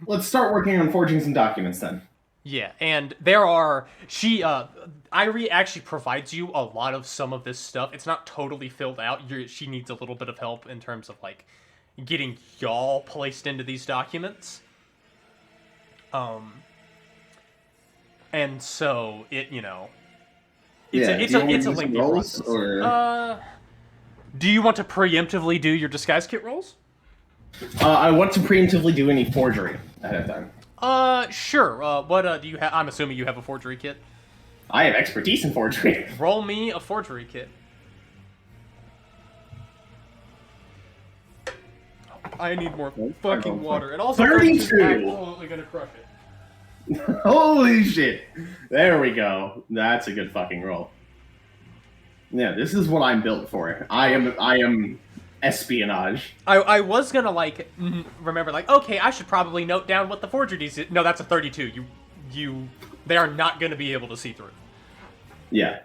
let's start working on forging some documents then. Yeah, and there are Irie actually provides you a lot of some of this stuff. It's not totally filled out. She needs a little bit of help in terms of like getting y'all placed into these documents. And so it's a lengthy process. Or... do you want to preemptively do your disguise kit rolls? I want to preemptively do any forgery ahead of time. Sure. What do you have? I'm assuming you have a forgery kit. I have expertise in forgery. Roll me a forgery kit. I need more fucking water. And also, 32. Is absolutely gonna crush it. Holy shit! There we go. That's a good fucking roll. Yeah, this is what I'm built for. I am espionage. I was gonna remember okay, I should probably note down what the forgery is. No, that's a 32. They are not gonna be able to see through. Yeah.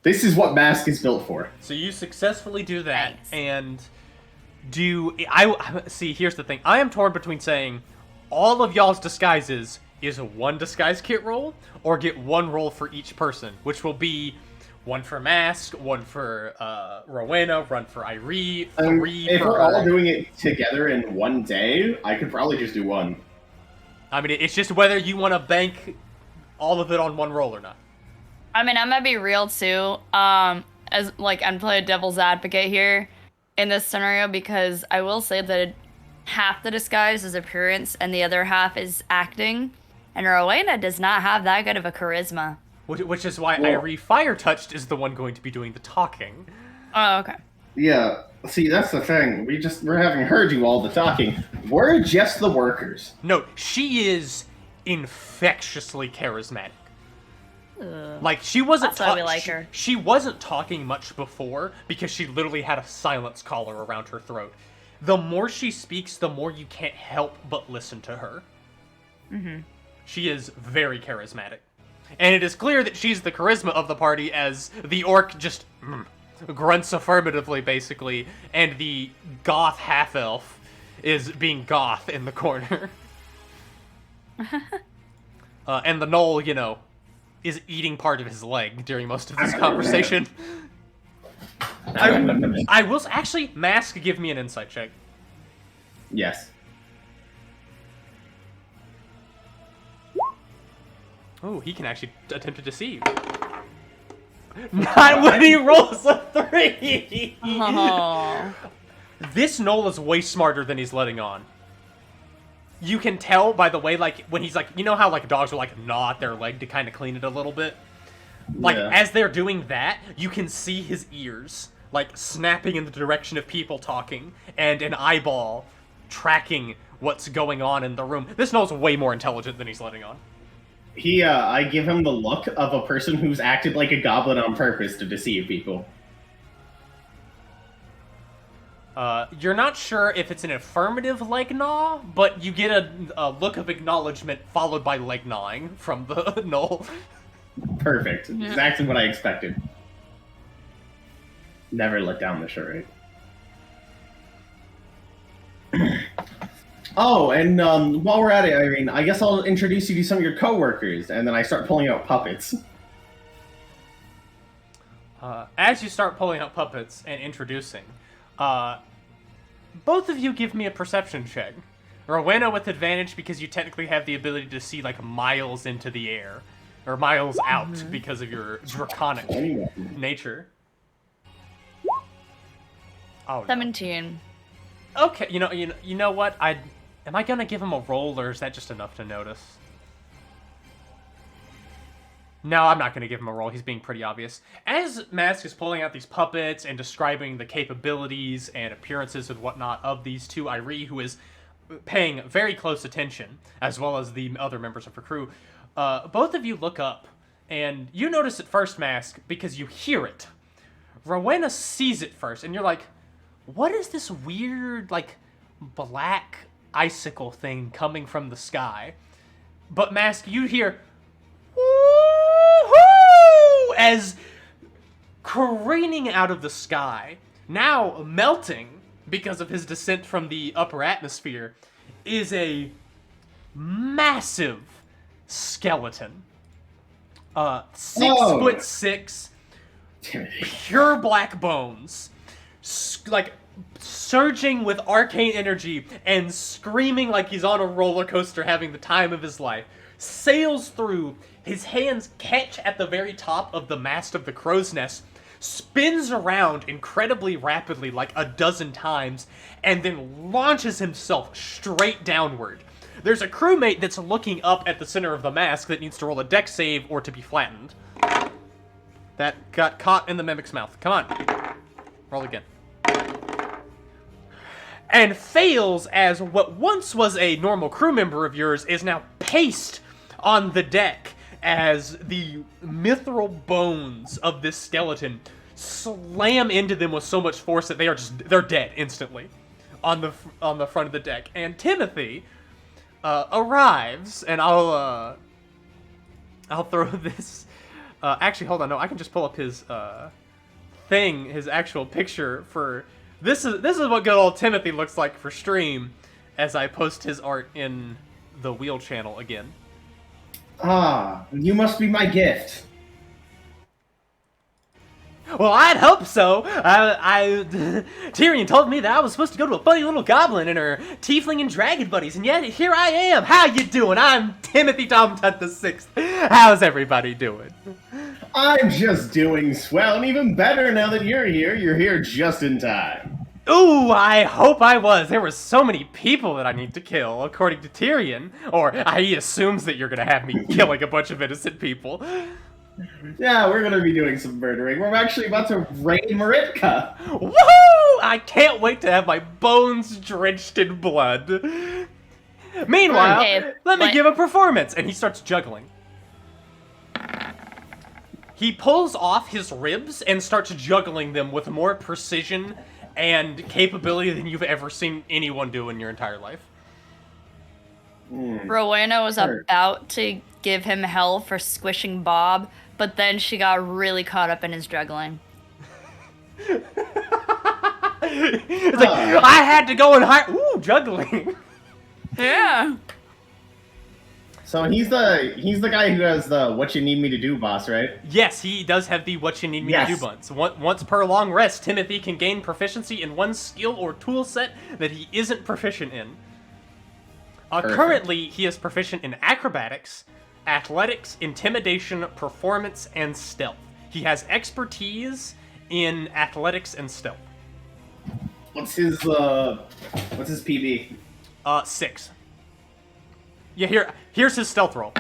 This is what Mask is built for. So you successfully do that, Thanks. and see, here's the thing. I am torn between saying all of y'all's disguises is one disguise kit roll, or get one roll for each person, which will be one for Mask, one for Rowena, one for Irie, three if for... we're all doing it together in one day, I could probably just do one. I mean, it's just whether you want to bank all of it on one roll or not. I mean, I'm gonna be real too. I'm play a devil's advocate here in this scenario, because I will say that half the disguise is appearance and the other half is acting, and Rowena does not have that good of a charisma. Which is why Irie Fire Touched is the one going to be doing the talking. Oh, okay. Yeah, see, that's the thing. We're having heard you all the talking. We're just the workers. No, she is infectiously charismatic. She wasn't. That's why we like her. She wasn't talking much before because she literally had a silence collar around her throat. The more she speaks, the more you can't help but listen to her. Mm-hmm. She is very charismatic, and it is clear that she's the charisma of the party, as the orc just grunts affirmatively, basically, and the goth half elf is being goth in the corner. And the gnoll, is eating part of his leg during most of this conversation. I will actually, Mask, give me an insight check. Yes. Oh, he can actually attempt to deceive. Not when he rolls a 3! Oh. This Knoll is way smarter than he's letting on. You can tell by the way, like, when he's like, you know how, like, dogs will, like, gnaw at their leg to kind of clean it a little bit? Like, as they're doing that, you can see his ears, like, snapping in the direction of people talking, and an eyeball tracking what's going on in the room. This Knoll's way more intelligent than he's letting on. I give him the look of a person who's acted like a goblin on purpose to deceive people. You're not sure if it's an affirmative leg gnaw, but you get a look of acknowledgement followed by leg gnawing from the Knoll. Perfect. Exactly what I expected. Never let down the charade. Oh, and while we're at it, Irene, I guess I'll introduce you to some of your coworkers, and then I start pulling out puppets. As you start pulling out puppets and introducing, both of you give me a perception check. Rowena with advantage because you technically have the ability to see like miles into the air. Or miles out because of your draconic nature. Oh, 17. No. Okay, you know what? Am I gonna give him a roll, or is that just enough to notice? No, I'm not gonna give him a roll. He's being pretty obvious. As Mask is pulling out these puppets and describing the capabilities and appearances and whatnot of these two, Irie, who is paying very close attention, as well as the other members of her crew, both of you look up, and you notice it first, Mask, because you hear it. Rowena sees it first, and you're like, what is this weird, like, black icicle thing coming from the sky? But Mask, you hear, woo-hoo! As careening out of the sky, now melting because of his descent from the upper atmosphere, is a massive skeleton. 6'6", pure black bones, like surging with arcane energy and screaming like he's on a roller coaster having the time of his life. Sails through, his hands catch at the very top of the mast of the crow's nest, spins around incredibly rapidly like a dozen times, and then launches himself straight downward. There's a crewmate that's looking up at the center of the mask that needs to roll a dex save or to be flattened. That got caught in the mimic's mouth. Come on. Roll again. And fails, as what once was a normal crew member of yours is now paced on the deck as the mithril bones of this skeleton slam into them with so much force that they're dead instantly on the front of the deck. And Timothy arrives, and I'll throw this. Actually, hold on. No, I can just pull up his thing, his actual picture for this is what good old Timothy looks like for stream, as I post his art in the Wheel channel again. Ah, you must be my gift. Well, I'd hope so. Tyrion told me that I was supposed to go to a funny little goblin and her tiefling and dragon buddies, and yet here I am. How you doing? I'm Timothy Tomtut the Sixth. How's everybody doing? I'm just doing swell, and even better now that you're here. You're here just in time. Ooh, I hope I was. There were so many people that I need to kill, according to Tyrion. Or he assumes that you're gonna have me killing a bunch of innocent people. Yeah, we're gonna be doing some murdering. We're actually about to raid Maritka. Woohoo! I can't wait to have my bones drenched in blood. Meanwhile, let me give a performance. And he starts juggling. He pulls off his ribs and starts juggling them with more precision and capability than you've ever seen anyone do in your entire life. Rowena was about to give him hell for squishing Bob, but then she got really caught up in his juggling. It's like, I had to go and hire... Ooh, juggling. Yeah. So he's the guy who has the what you need me to do boss, right? Yes, he does have the what you need me to do buttons. Once per long rest, Timothy can gain proficiency in one skill or tool set that he isn't proficient in. Currently, he is proficient in acrobatics, athletics, intimidation, performance, and stealth. He has expertise in athletics and stealth. What's his PB? 6. Yeah, here's his stealth roll.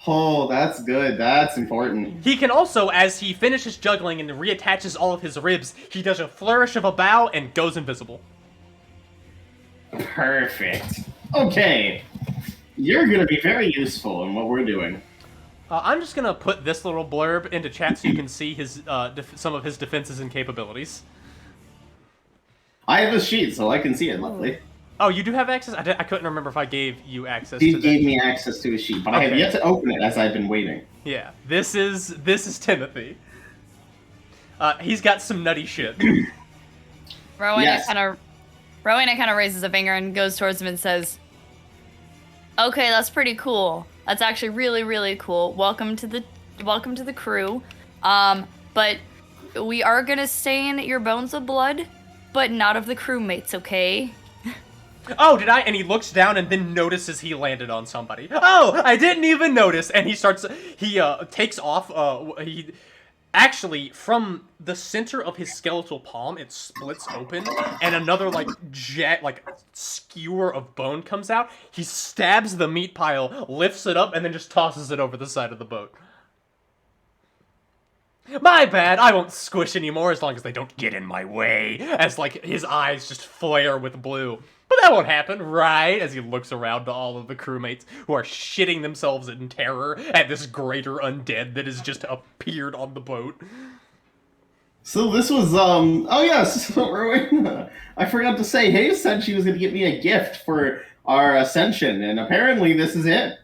Oh, that's good. That's important. He can also, as he finishes juggling and reattaches all of his ribs, he does a flourish of a bow and goes invisible. Perfect. Okay. You're going to be very useful in what we're doing. I'm just going to put this little blurb into chat so you can see his some of his defenses and capabilities. I have a sheet, so I can see it, lovely. Oh, you do have access? I couldn't remember if I gave you access He to that. gave me access to a sheet, but I have yet to open it as I've been waiting. Yeah, this is Timothy. He's got some nutty shit. Rowena kind of raises a finger and goes towards him and says, "Okay, that's pretty cool. That's actually really, really cool. Welcome to the crew. But we are gonna stain your bones of blood, but not of the crewmates, okay?" Oh, did I? And he looks down and then notices he landed on somebody. Oh, I didn't even notice. And he takes off, actually, from the center of his skeletal palm, it splits open, and another, skewer of bone comes out. He stabs the meat pile, lifts it up, and then just tosses it over the side of the boat. My bad, I won't squish anymore as long as they don't get in my way. As, his eyes just flare with blue. But that won't happen, right? As he looks around to all of the crewmates who are shitting themselves in terror at this greater undead that has just appeared on the boat. So this was, oh yes, I forgot to say, Hayes said she was going to get me a gift for our ascension, and apparently this is it.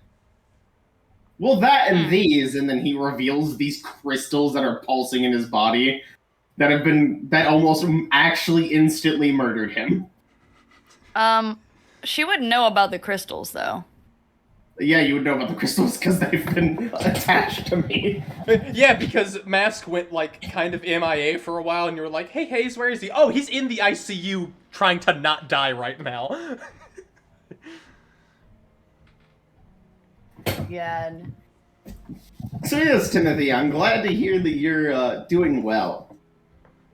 Well, that and these, and then he reveals these crystals that are pulsing in his body that almost actually instantly murdered him. She wouldn't know about the crystals, though. Yeah, you would know about the crystals because they've been attached to me. Yeah, because Mask went, kind of MIA for a while, and you were like, "Hey, Hayes, where is he?" Oh, he's in the ICU trying to not die right now. Yeah. So yes, Timothy, I'm glad to hear that you're doing well.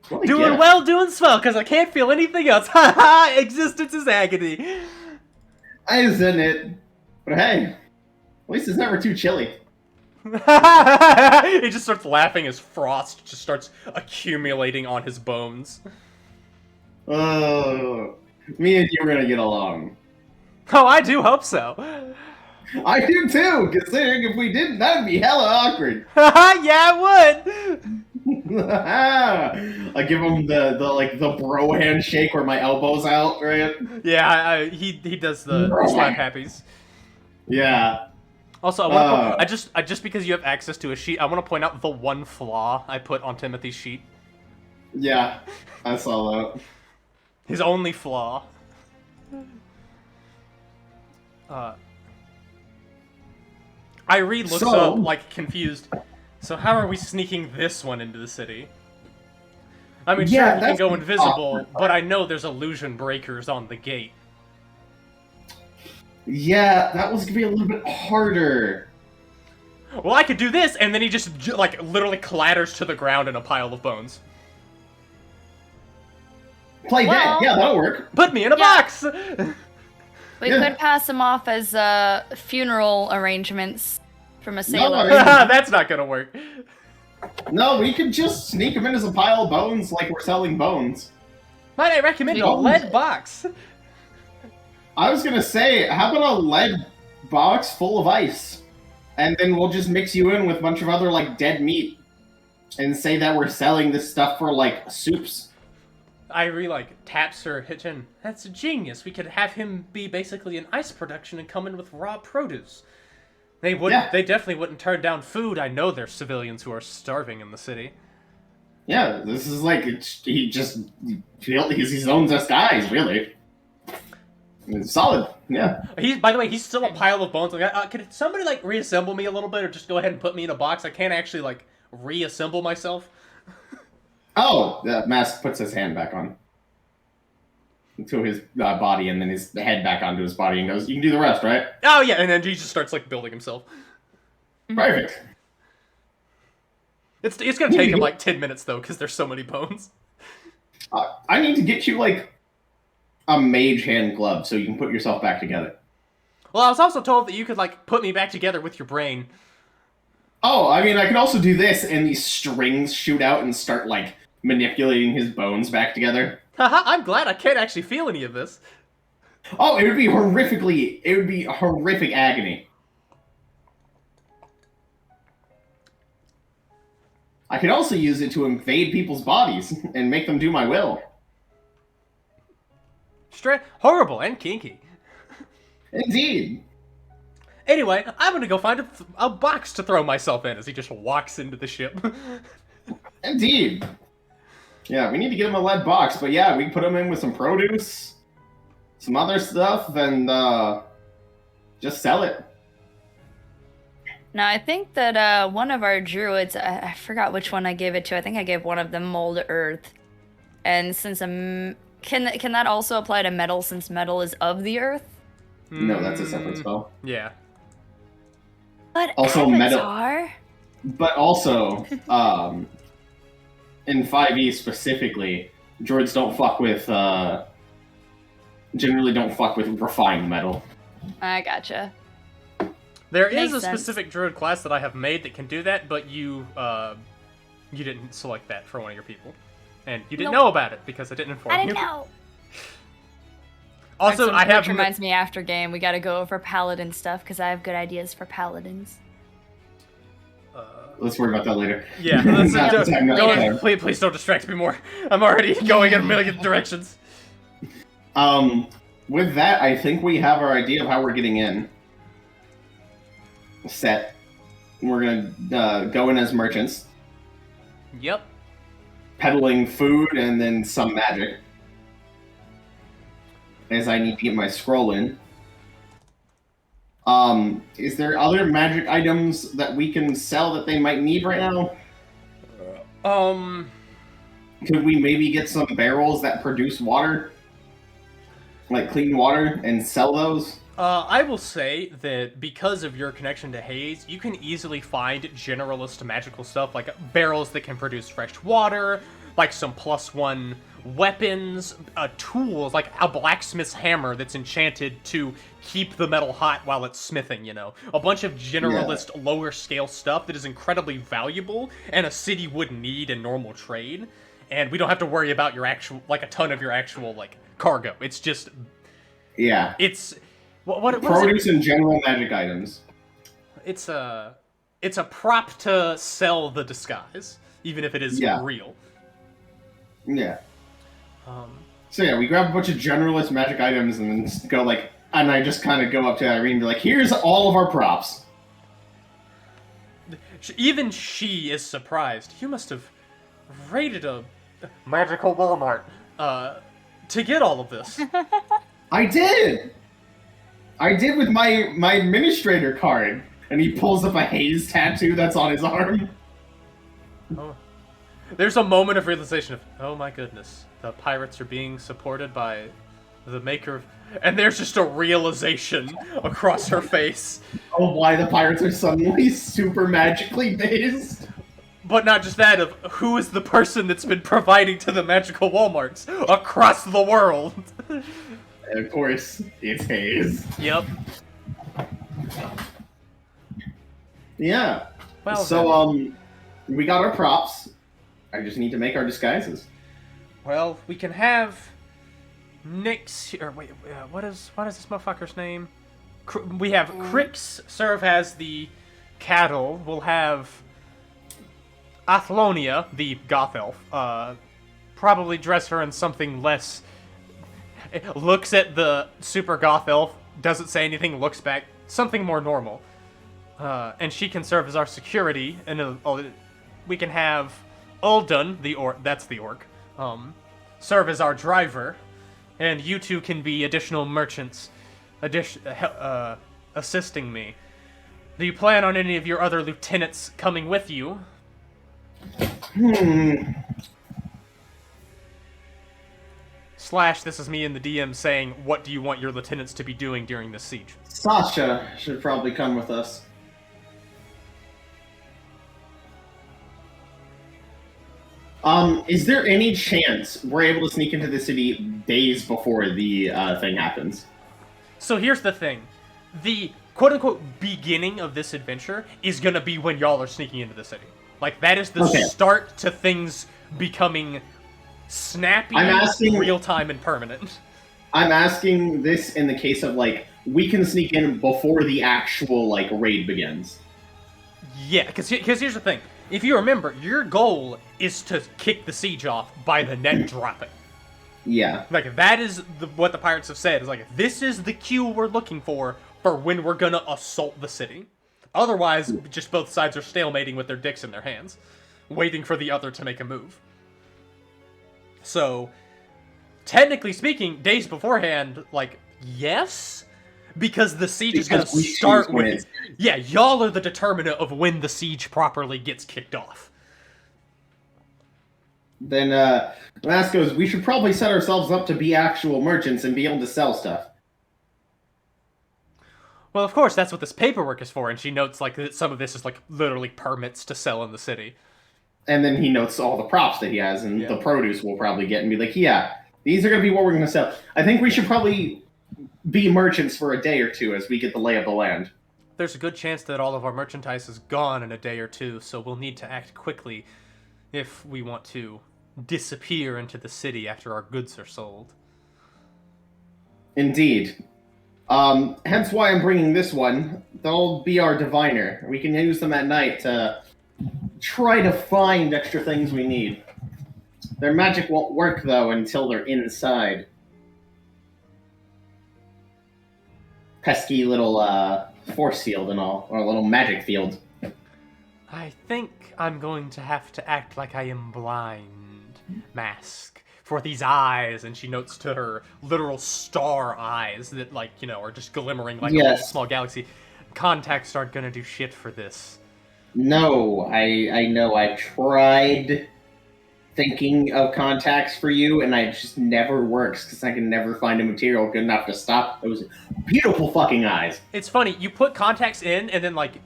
Doing well, doing swell, because I can't feel anything else. Ha ha! Existence is agony. Isn't it? But hey, at least it's never too chilly. He just starts laughing as frost just starts accumulating on his bones. Oh, me and you are gonna get along. Oh, I do hope so. I do too, considering if we didn't, that'd be hella awkward. Yeah, it would. I give him the bro handshake where my elbow's out, right? Yeah, he does the slap happies. Yeah. Also, I just because you have access to a sheet, I want to point out the one flaw I put on Timothy's sheet. Yeah, I saw that. His only flaw. Irene looks up, confused. So how are we sneaking this one into the city? I mean, sure, you can go invisible, but I know there's illusion breakers on the gate. Yeah, that was gonna be a little bit harder. Well, I could do this, and then he just, literally clatters to the ground in a pile of bones. Play dead. Yeah, that'll work. Put me in a box! We could pass him off as funeral arrangements from a sailor. That's not gonna work. No, we could just sneak him in as a pile of bones like we're selling bones. Might I recommend a lead box? I was gonna say, how about a lead box full of ice? And then we'll just mix you in with a bunch of other, dead meat. And say that we're selling this stuff for, soups. Irie, taps her kitchen. That's a genius. We could have him be basically an ice production and come in with raw produce. They definitely wouldn't turn down food. I know there's civilians who are starving in the city. Yeah, this is he owns us guys, really. It's solid, yeah. By the way, he's still a pile of bones. Could somebody, reassemble me a little bit or just go ahead and put me in a box? I can't actually, reassemble myself. Oh, the Mask puts his hand back on. to his body, and then his head back onto his body, and goes, "You can do the rest, right?" Oh yeah, and then he just starts like building himself. Perfect. It's gonna take him like 10 minutes though, because there's so many bones. I need to get you like a mage hand glove so you can put yourself back together. Well, I was also told that you could like put me back together with your brain. Oh, I mean, I can also do this, and these strings shoot out and start like manipulating his bones back together. Haha, I'm glad I can't actually feel any of this. Oh, it would be horrific agony. I could also use it to invade people's bodies and make them do my will. Horrible and kinky. Indeed. Anyway, I'm gonna go find a box to throw myself in as he just walks into the ship. Indeed. Yeah, we need to get him a lead box, but yeah, we can put him in with some produce, some other stuff, and just sell it. Now, I think that one of our druids, I forgot which one I gave it to. I think I gave one of them mold earth. And since can that also apply to metal since metal is of the earth? No, that's a separate spell. Yeah. But Also metal. Avatar? But also, in 5e specifically, druids don't fuck with, generally don't fuck with refined metal. I gotcha. There is Makes a sense. specific druid class that I have made that can do that, but you didn't select that for one of your people. And you didn't Nope. know about it because I didn't inform I you. didn't know. Also, I have Which reminds me, after game, we gotta go over paladin stuff, because I have good ideas for paladins. Let's worry about that later. Yeah, please don't distract me more. I'm already going in a million directions. With that, I think we have our idea of how we're getting in. Set. We're gonna go in as merchants, Yep. peddling food and then some magic. As I need to get my scroll in. Is there other magic items that we can sell that they might need right now? Could we maybe get some barrels that produce water? Like clean water, and sell those? I will say that because of your connection to Haze, you can easily find generalist magical stuff, like barrels that can produce fresh water, like some +1 weapons, tools, like a blacksmith's hammer that's enchanted to keep the metal hot while it's smithing, you know? A bunch of generalist, lower scale stuff that is incredibly valuable and a city would need in normal trade. And we don't have to worry about your actual, like a ton of your actual, like, cargo. It's just... Yeah. It's... What is Produce it? and general magic items. It's a prop to sell the disguise, even if it is real. Yeah. So yeah, we grab a bunch of generalist magic items and then go like, and I just kind of go up to Irene and be like, "Here's all of our props." Even she is surprised. You must have raided a magical Walmart to get all of this. I did with my administrator card, and he pulls up a Haze tattoo that's on his arm. Oh. There's a moment of realization of, oh my goodness, the pirates are being supported by the maker of... And there's just a realization across her face. Oh, why the pirates are suddenly super magically based. But not just that, of who is the person that's been providing to the magical Walmarts across the world. And of course, it's Haze. Yep. Yeah. Well, so, we got our props. I just need to make our disguises. Well, we can have Nyx, or wait, what is this motherfucker's name? We have Crix serve as the cattle. We'll have Athlonia, the goth elf, probably dress her in something less... Looks at the super goth elf, doesn't say anything, looks back, something more normal. And she can serve as our security, and we can have Uldun, the orc, that's the orc, serve as our driver, and you two can be additional merchants, assisting me. Do you plan on any of your other lieutenants coming with you? Slash, this is me in the DM saying, what do you want your lieutenants to be doing during this siege? Sasha should probably come with us. Is there any chance we're able to sneak into the city days before the thing happens? So here's the thing. The quote-unquote beginning of this adventure is gonna be when y'all are sneaking into the city. Like, that is the start to things becoming snappy, real-time, and permanent. I'm asking this in the case of, like, we can sneak in before the actual, like, raid begins. Yeah, because here's the thing. If you remember, your goal is to kick the siege off by the net dropping. Yeah. Like, that is what the pirates have said. Is like, this is the cue we're looking for when we're gonna assault the city. Otherwise, just both sides are stalemating with their dicks in their hands, waiting for the other to make a move. So, technically speaking, days beforehand, like, yes? Because the siege is gonna start with... Yeah, y'all are the determinant of when the siege properly gets kicked off. Then, last goes, we should probably set ourselves up to be actual merchants and be able to sell stuff. Well, of course, that's what this paperwork is for, and she notes, like, that some of this is, like, literally permits to sell in the city. And then he notes all the props that he has, and the produce we'll probably get, and be like, yeah, these are going to be what we're going to sell. I think we should probably be merchants for a day or two as we get the lay of the land. There's a good chance that all of our merchandise is gone in a day or two, so we'll need to act quickly if we want to disappear into the city after our goods are sold. Indeed. Hence why I'm bringing this one. They'll be our diviner. We can use them at night to try to find extra things we need. Their magic won't work, though, until they're inside. Pesky little, force field and all, or a little magic field. I think I'm going to have to act like I am blind. Mask. For these eyes, and she notes to her literal star eyes that, like, you know, are just glimmering like a small galaxy. Contacts aren't gonna do shit for this. No, I know. I tried thinking of contacts for you, and it just never works, because I can never find a material good enough to stop those beautiful fucking eyes. It's funny, you put contacts in, and then, like,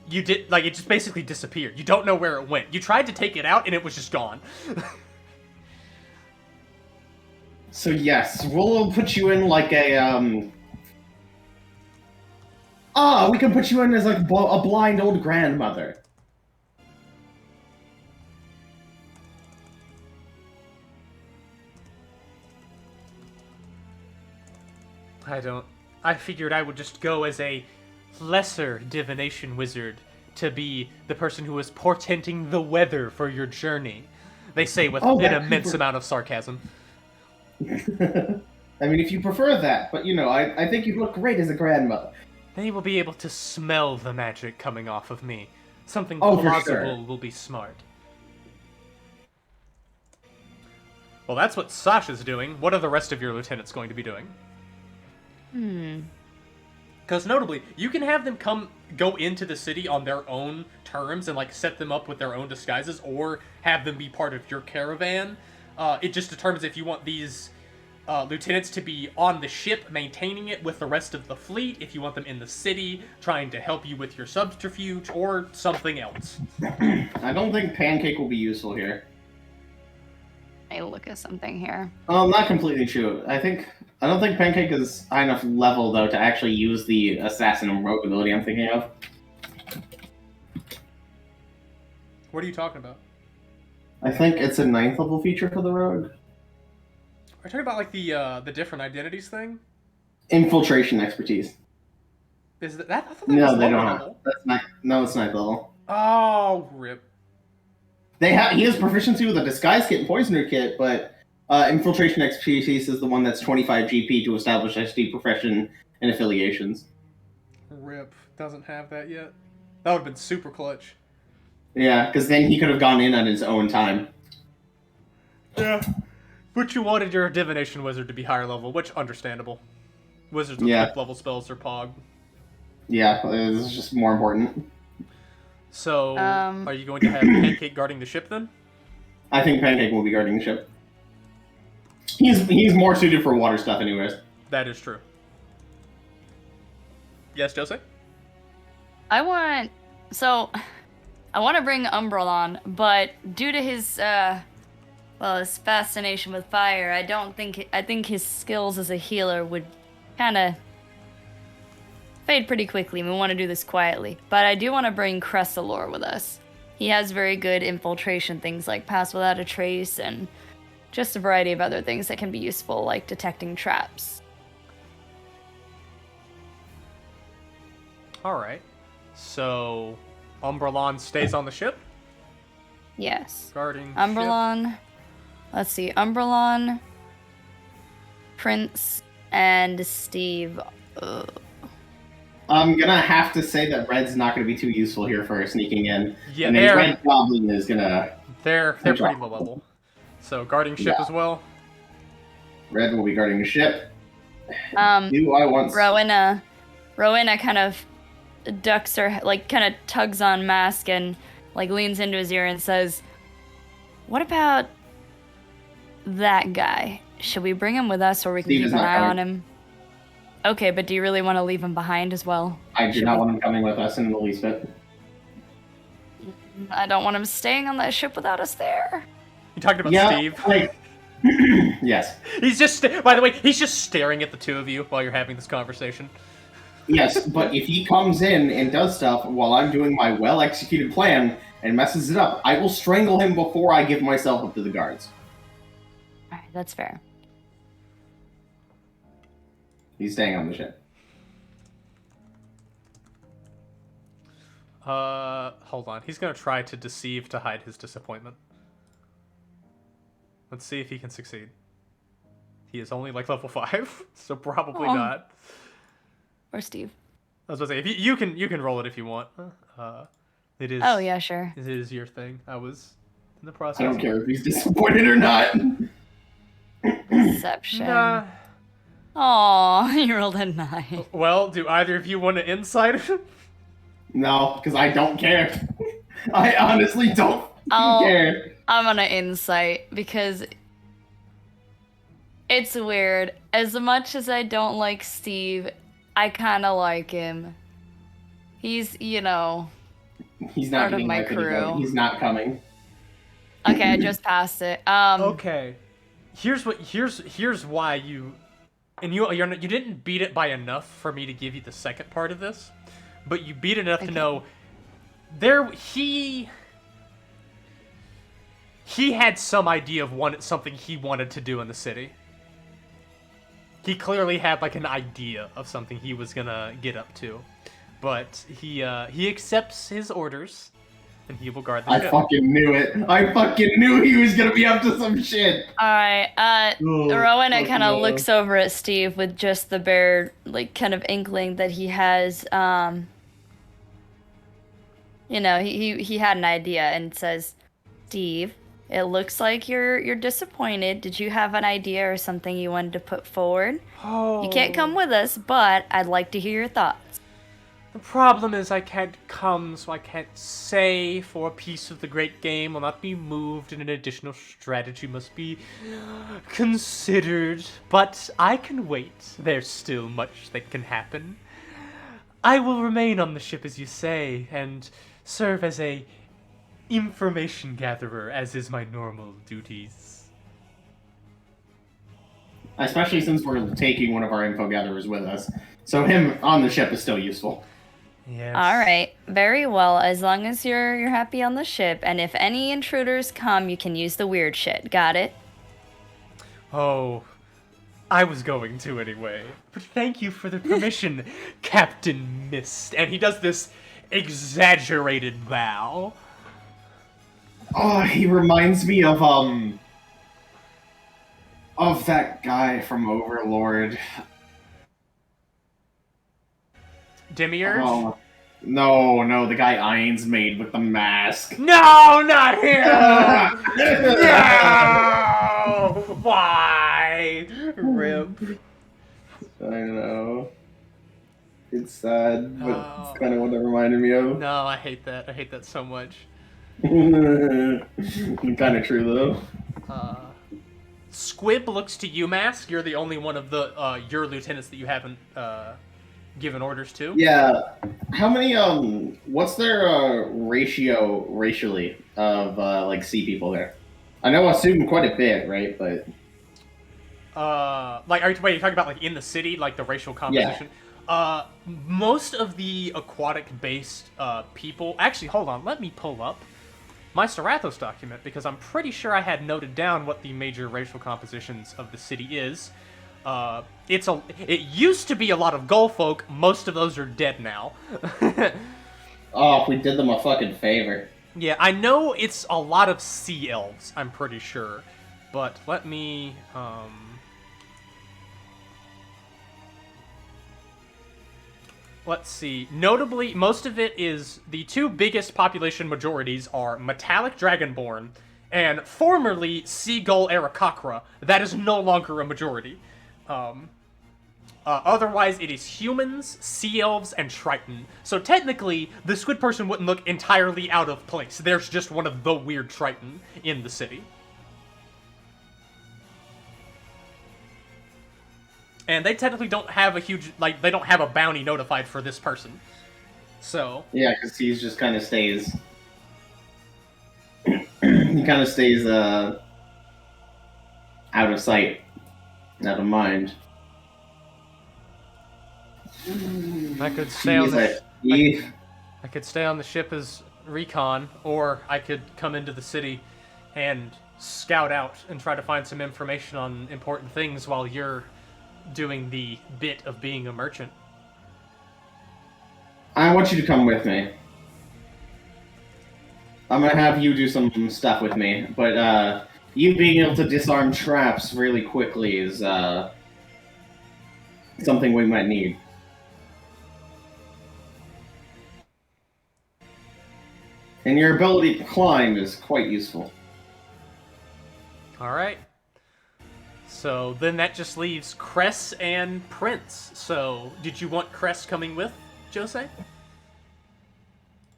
you did, like, it just basically disappeared. You don't know where it went. You tried to take it out, and it was just gone. So yes, we'll put you in like a, we can put you in as like a blind old grandmother. I figured I would just go as a lesser divination wizard to be the person who is portenting the weather for your journey. They say with an immense amount of sarcasm. I mean, if you prefer that, but you know, I think you look great as a grandmother. They will be able to smell the magic coming off of me. Something plausible will be smart. Well, that's what Sasha's doing. What are the rest of your lieutenants going to be doing? Because notably, you can have them go into the city on their own terms and, like, set them up with their own disguises, or have them be part of your caravan. It just determines if you want these lieutenants to be on the ship, maintaining it with the rest of the fleet, if you want them in the city, trying to help you with your subterfuge, or something else. I don't think Pancake will be useful here. I look at something here. Not completely true. I don't think Pancake is high enough level, though, to actually use the assassin and rogue ability I'm thinking of. What are you talking about? I think it's a 9th level feature for the rogue. Are you talking about, like, the different identities thing? Infiltration expertise. Is that? I thought that No, was they lower don't level. have. That's not. No, it's 9th level. Oh, rip. He has proficiency with a disguise kit and poisoner kit, but infiltration expertise is the one that's 25 GP to establish SD profession and affiliations. Rip. Doesn't have that yet. That would have been super clutch. Yeah, because then he could have gone in on his own time. Yeah. But you wanted your divination wizard to be higher level, which, understandable. Wizards with fifth level spells are pog. Yeah, it's just more important. So, are you going to have Pancake guarding the ship then? I think Pancake will be guarding the ship. He's more suited for water stuff, anyways. That is true. Yes, Jose? I want to bring Umbrelon, but due to his his fascination with fire, I think his skills as a healer would kind of fade pretty quickly. We want to do this quietly, but I do want to bring Cressalor with us. He has very good infiltration things like Pass Without a Trace and just a variety of other things that can be useful, like detecting traps. All right. So, Umbrelon stays on the ship? Yes. Guarding Umbrelon. Let's see. Umbrelon, Prince, and Steve. I'm gonna have to say that Red's not gonna be too useful here for sneaking in. Yeah, and then Red Goblin is gonna. They're pretty low level. So, guarding ship as well? Red will be guarding the ship. Do I want... Rowena kind of ducks her, like, kind of tugs on Mask and, like, leans into his ear and says, "What about that guy? Should we bring him with us or we can keep an eye on him?" Okay, but do you really want to leave him behind as well? I do not want him coming with us in the least bit. I don't want him staying on that ship without us there. You talking about Steve? Like, yes. He's just, by the way, he's just staring at the two of you while you're having this conversation. Yes, but if he comes in and does stuff while I'm doing my well-executed plan and messes it up, I will strangle him before I give myself up to the guards. Alright, that's fair. He's staying on the ship. Hold on. He's gonna try to deceive to hide his disappointment. Let's see if he can succeed. He is only like level 5, so probably not. Or Steve. I was gonna say, if you can roll it if you want. It is. Oh yeah, sure. It is your thing. I was in the process. I don't care if he's disappointed or not. Deception. Nah. Aw, you rolled a 9. Well, do either of you want to insight him? No, because I don't care. I honestly don't care. I'm gonna insight because it's weird. As much as I don't like Steve, I kind of like him. He's, He's not part of my crew. crew. He's not coming. Okay, I just passed it. Okay. Here's why you didn't beat it by enough for me to give you the second part of this, but you beat it enough to know he had some idea of something he wanted to do in the city. He clearly had like an idea of something he was gonna get up to, but he accepts his orders, and he will guard the ship. I fucking knew it. I fucking knew he was gonna be up to some shit. All right. Rowena kind of looks over at Steve with just the bare, like, kind of inkling that he has. He had an idea and says, "Steve, it looks like you're disappointed. Did you have an idea or something you wanted to put forward? Oh. You can't come with us, but I'd like to hear your thoughts." The problem is I can't come, so I can't say, for a piece of the great game will not be moved, and an additional strategy must be considered. But I can wait. There's still much that can happen. I will remain on the ship, as you say, and serve as a information gatherer, as is my normal duties. Especially since we're taking one of our info gatherers with us. So him on the ship is still useful. Yes. All right, very well. As long as you're happy on the ship, and if any intruders come, you can use the weird shit. Got it? Oh, I was going to anyway. But thank you for the permission, Captain Mist. And he does this exaggerated bow. Oh, he reminds me of that guy from Overlord. Demiurge? Oh, no, the guy Ainz made with the mask. No, not him! No! Why? Rip. I know. It's sad, but it's kind of what it reminded me of. No, I hate that. I hate that so much. Kind of true, though. Squib looks to you, Mask. You're the only one of the your lieutenants that you haven't given orders to. Yeah. How many? What's their ratio racially of like sea people there? I know I assume quite a bit, right? But Like, are you talking about like in the city, like the racial composition? Yeah. Most of the aquatic-based people. Actually, hold on. Let me pull up my Serathos document because I'm pretty sure I had noted down what the major racial compositions of the city is. It used to be a lot of Gull folk. Most of those are dead now. Oh, if we did them a fucking favor. Yeah, I know it's a lot of sea elves. I'm pretty sure, but let me Let's see. Notably, most of it is the two biggest population majorities are metallic dragonborn and formerly seagull Aarakocra. That is no longer a majority. Otherwise, it is humans, sea elves, and Triton. So technically, the squid person wouldn't look entirely out of place. There's just one of the weird Triton in the city. And they technically don't have a huge, like, they don't have a bounty notified for this person. So. Yeah, because he just kind of stays. He kind of stays out of sight, out of mind. I could stay on the. I could stay on the ship as recon, or I could come into the city and scout out and try to find some information on important things while you're doing the bit of being a merchant. I want you to come with me. I'm gonna have you do some stuff with me, but you being able to disarm traps really quickly is something we might need. And your ability to climb is quite useful. Alright. So then that just leaves Cress and Prince. So did you want Cress coming with, Jose?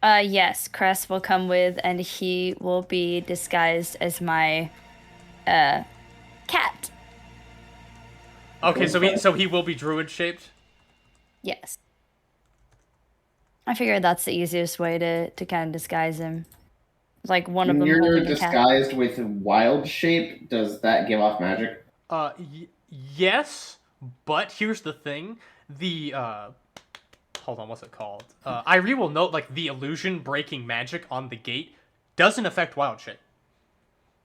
Yes, Cress will come with, and he will be disguised as my cat. Okay, so he will be druid shaped? Yes. I figured that's the easiest way to kind of disguise him. Like one of them. You're disguised with wild shape. Does that give off magic? Yes, but here's the thing. The hold on, what's it called? Irie will note like the illusion breaking magic on the gate doesn't affect wild shape.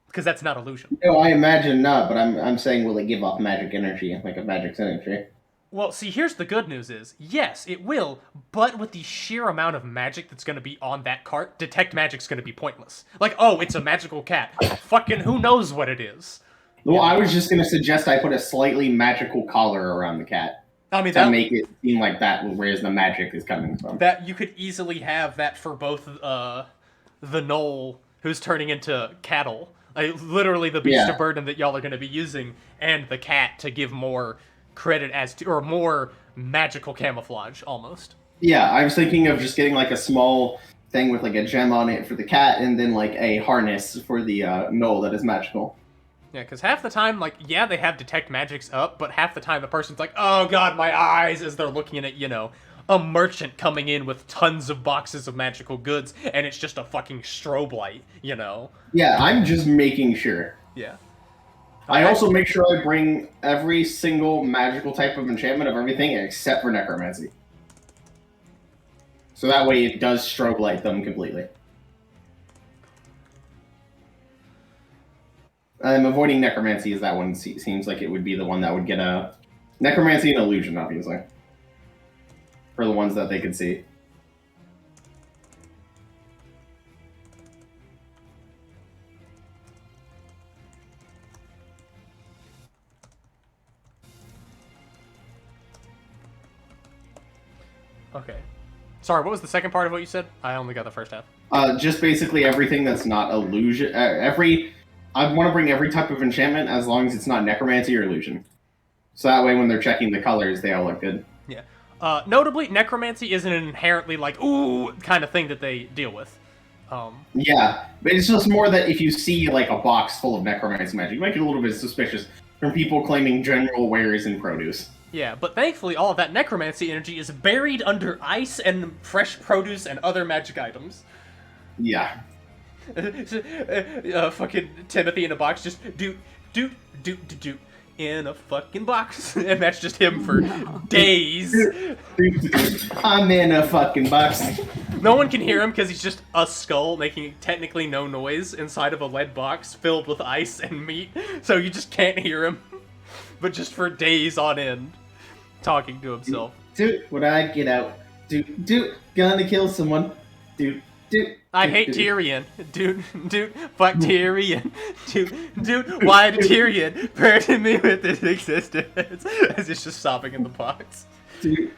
Because that's not illusion. No, I imagine not, but I'm saying will it give off magic energy, like a magic energy? Well, see, here's the good news is, yes, it will, but with the sheer amount of magic that's going to be on that cart, detect magic's going to be pointless. Like, oh, it's a magical cat. Fucking who knows what it is. Well, I was just going to suggest I put a slightly magical collar around the cat. I mean, to make it seem like that, whereas the magic is coming from. That you could easily have that for both the knoll who's turning into cattle, literally the beast of burden that y'all are going to be using, and the cat to give more credit as to, or more magical camouflage almost. Yeah, I was thinking of just getting like a small thing with like a gem on it for the cat, and then like a harness for the knoll that is magical. Yeah, because half the time, like, yeah, they have detect magics up, but half the time the person's like, oh god, my eyes, as they're looking at, you know, a merchant coming in with tons of boxes of magical goods, and it's just a fucking strobe light, you know? Yeah, I'm just making sure. Yeah. I also make sure I bring every single magical type of enchantment of everything except for necromancy. So that way it does strobe light them completely. I'm avoiding necromancy as that one seems like it would be the one that would get a... Necromancy and illusion, obviously. For the ones that they could see. Okay. Sorry, what was the second part of what you said? I only got the first half. Just basically everything that's not illusion... I want to bring every type of enchantment as long as it's not necromancy or illusion. So that way when they're checking the colors, they all look good. Yeah. Notably, necromancy isn't an inherently like, ooh, kind of thing that they deal with. Yeah, but it's just more that if you see like a box full of necromancy magic, you might get a little bit suspicious from people claiming general wares and produce. Yeah, but thankfully all of that necromancy energy is buried under ice and fresh produce and other magic items. Yeah. Fucking Timothy in a box, just doot in a fucking box, and that's just him for days. I'm in a fucking box. No one can hear him because he's just a skull making technically no noise inside of a lead box filled with ice and meat, so you just can't hear him. But just for days on end, talking to himself. Dude, when I get out, dude, gonna kill someone. Dude. I hate Tyrion. Dude, fuck Tyrion. Dude, why did Tyrion burden me with his existence? As he's just sobbing in the box. Dude,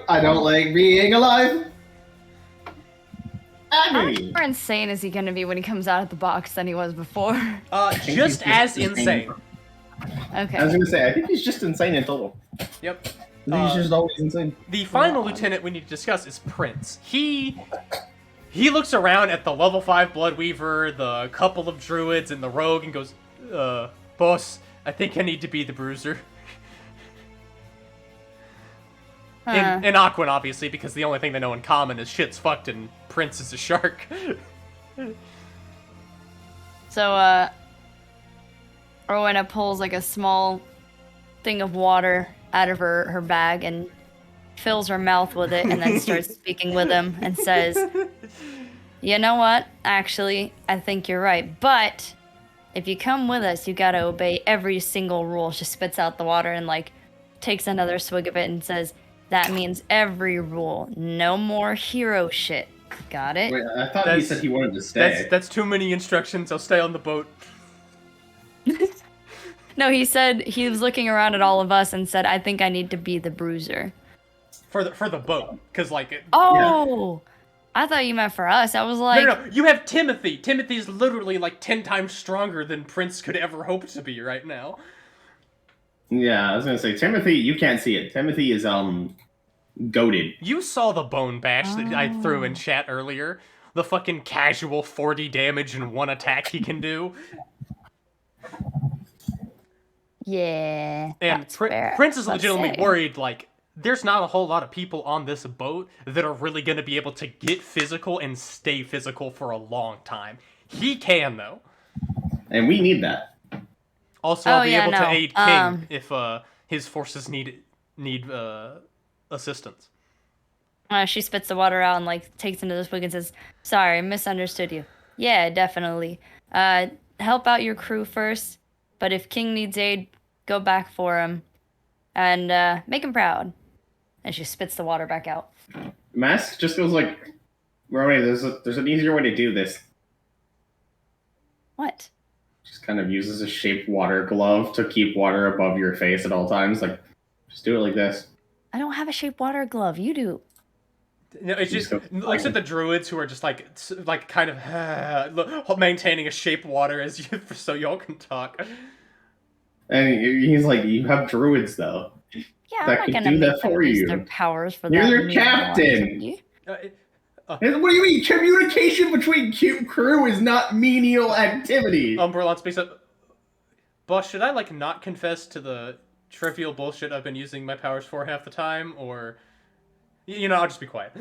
I don't like being alive. How much more insane is he gonna be when he comes out of the box than he was before? Just as insane. Okay. I was gonna say, I think he's just insane in total. Yep. I think he's just always insane. The final lieutenant we need to discuss is Prince. He looks around at the level 5 Bloodweaver, the couple of druids, and the rogue, and goes, boss, I think I need to be the bruiser. And Aquan, obviously, because the only thing they know in common is shit's fucked and Prince is a shark. So, Rowena pulls like a small thing of water out of her bag and fills her mouth with it and then starts speaking with him and says, you know what? Actually, I think you're right. But if you come with us, you gotta obey every single rule. She spits out the water and like takes another swig of it and says, that means every rule. No more hero shit. Got it? Wait, I thought he said he wanted to stay. That's too many instructions. I'll stay on the boat. No, he said he was looking around at all of us and said, I think I need to be the bruiser. For the boat, because like Oh, yeah. I thought you meant for us. I was like, no, you have Timothy. Timothy's literally like 10 times stronger than Prince could ever hope to be right now. Yeah, I was gonna say Timothy. You can't see it. Timothy is goated. You saw the bone bash that I threw in chat earlier. The fucking casual 40 damage in one attack he can do. Yeah. And Prince is legitimately worried, like, there's not a whole lot of people on this boat that are really going to be able to get physical and stay physical for a long time. He can, though. And we need that. Also, I'll be able to aid King if his forces need assistance. She spits the water out and, like, takes into the swig and says, sorry, I misunderstood you. Yeah, definitely. Help out your crew first, but if King needs aid, go back for him and make him proud. And she spits the water back out. Mask just goes like, Romy, there's an easier way to do this. What? Just kind of uses a shaped water glove to keep water above your face at all times. Like, just do it like this. I don't have a shaped water glove. You do. No, it's just looks at the druids who are just like kind of maintaining a shaped water as you so y'all can talk. And he's like, you have druids though. Yeah, that I'm not can do that for you. Their powers for You're that. their captain. What do you mean? Communication between crew is not menial activity. Umberlon speaks up. Boss, should I like not confess to the trivial bullshit I've been using my powers for half the time, or I'll just be quiet.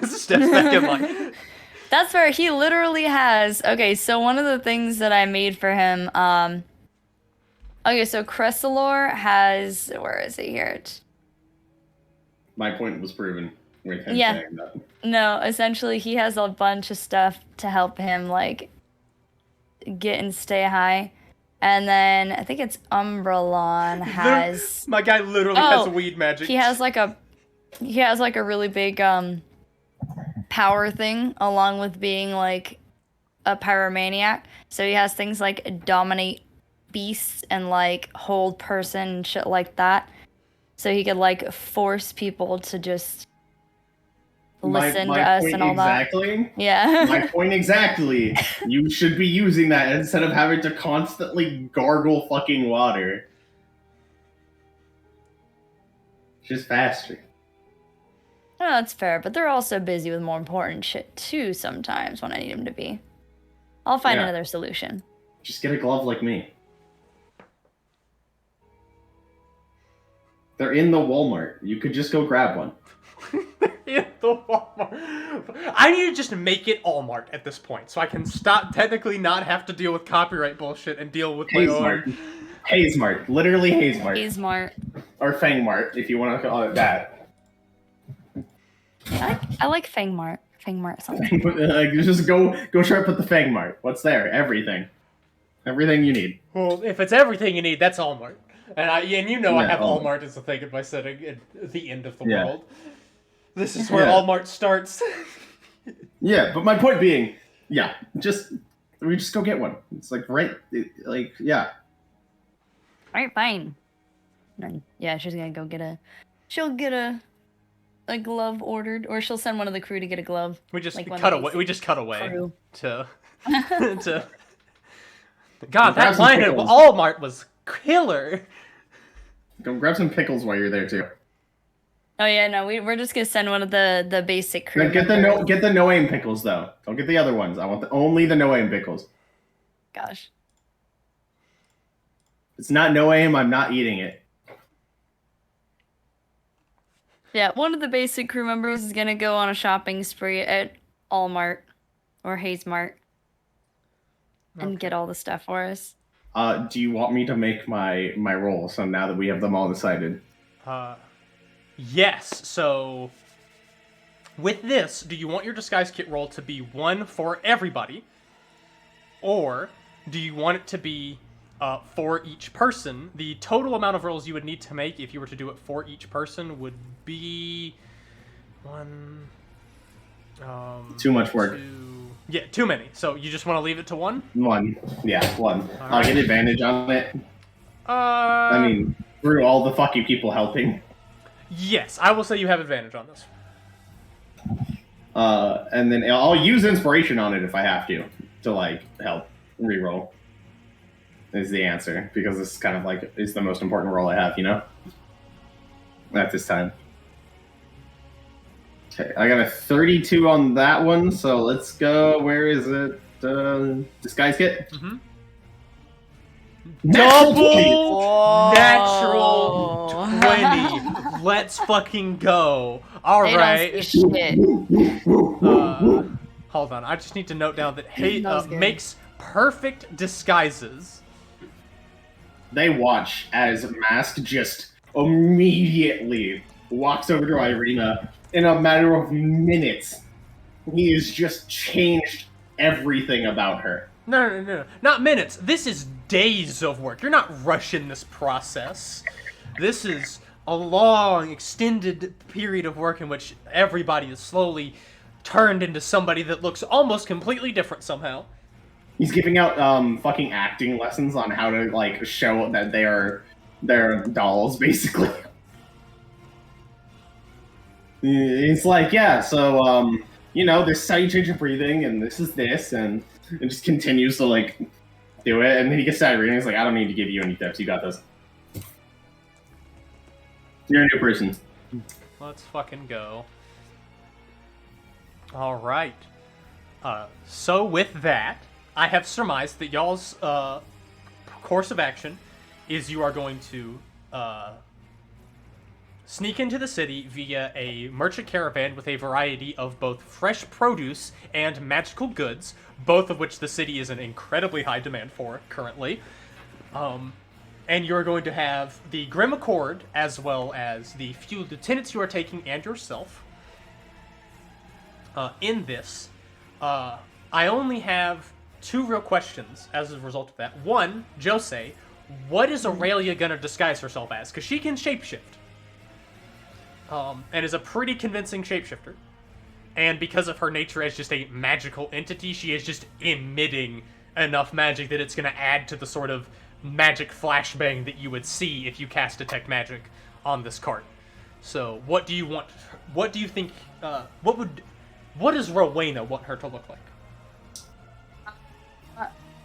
Just steps back in line. That's where he literally has. Okay, so one of the things that I made for him. Okay, so Cressalor has. Where is he here? My point was proven with him saying that. No, essentially he has a bunch of stuff to help him like get and stay high. And then I think it's Umbrelon has my guy literally has weed magic. He has like a really big power thing along with being like a pyromaniac. So he has things like dominate beasts and like hold person and shit like that. So he could like force people to just listen to us and all that. Yeah. My point exactly. You should be using that instead of having to constantly gargle fucking water. Just faster. Oh, that's fair, but they're also busy with more important shit too sometimes when I need them to be. I'll find Yeah. another solution. Just get a glove like me. They're in the Walmart. You could just go grab one. In the Walmart. I need to just make it Allmart at this point, so I can stop technically not have to deal with copyright bullshit and deal with my own. Hazemart. Literally Hazemart. Hazemart. Or Fangmart, if you want to call it that. I like Fangmart. Fangmart sounds Just go try to put the Fangmart. What's there? Everything. Everything you need. Well, if it's everything you need, that's Allmart. And you know I have Allmart. Allmart as a thing in my setting at the end of the Yeah. world. This is where Yeah. Allmart starts. Yeah, but my point being, yeah, we just go get one. It's like yeah. Alright, fine. And yeah, she's gonna go she'll get a glove ordered, or she'll send one of the crew to get a glove. We just Like one cut of away. these We just cut away crew. to to. God, Grab that some line at pickles. Allmart was killer. Go grab some pickles while you're there too. Oh yeah, no, we're just gonna send one of the basic crew. Get the members. get the no aim pickles though. Don't get the other ones. I want only the no aim pickles. Gosh. If it's not no aim, I'm not eating it. Yeah, one of the basic crew members is gonna go on a shopping spree at Allmart or Hazemart and get all the stuff for us. Do you want me to make my roll? So now that we have them all decided. Yes. So with this, do you want your disguise kit roll to be one for everybody, or do you want it to be for each person? The total amount of rolls you would need to make if you were to do it for each person would be one. Too much work. Yeah, too many. So you just want to leave it to one? One. Yeah, one. All I'll right. get advantage on it. I mean, through all the fucking people helping. Yes, I will say you have advantage on this. And then I'll use inspiration on it if I have to like help reroll. Is the answer, because this is kind of like is the most important roll I have, you know? At this time. Okay, I got a 32 on that one, so let's go. Where is it? Disguise kit? Mm-hmm. Natural Double 20! natural 20. Let's fucking go. All They right. don't see shit. Hold on. I just need to note down that That was good. makes perfect disguises. They watch as Mask just immediately walks over to Irina in a matter of minutes. He has just changed everything about her. No. Not minutes. This is days of work. You're not rushing this process. This is a long, extended period of work in which everybody is slowly turned into somebody that looks almost completely different somehow. He's giving out fucking acting lessons on how to like show that they're dolls, basically. It's like, yeah, so this is how you change your breathing, and this is this, and it just continues to like do it, and then he gets tired reading. He's like, I don't need to give you any tips. You got this. You're a new person. Let's fucking go. All right. So with that, I have surmised that y'all's course of action is you are going to sneak into the city via a merchant caravan with a variety of both fresh produce and magical goods, both of which the city is in incredibly high demand for currently. And you're going to have the Grim Accord, as well as the few lieutenants you are taking and yourself. In this, I only have 2 real questions as a result of that. One, Jose, what is Aurelia gonna disguise herself as? Because she can shapeshift. And is a pretty convincing shapeshifter. And because of her nature as just a magical entity, she is just emitting enough magic that it's gonna add to the sort of magic flashbang that you would see if you cast Detect Magic on this card. So, what do you want? What do you think? What does Rowena want her to look like?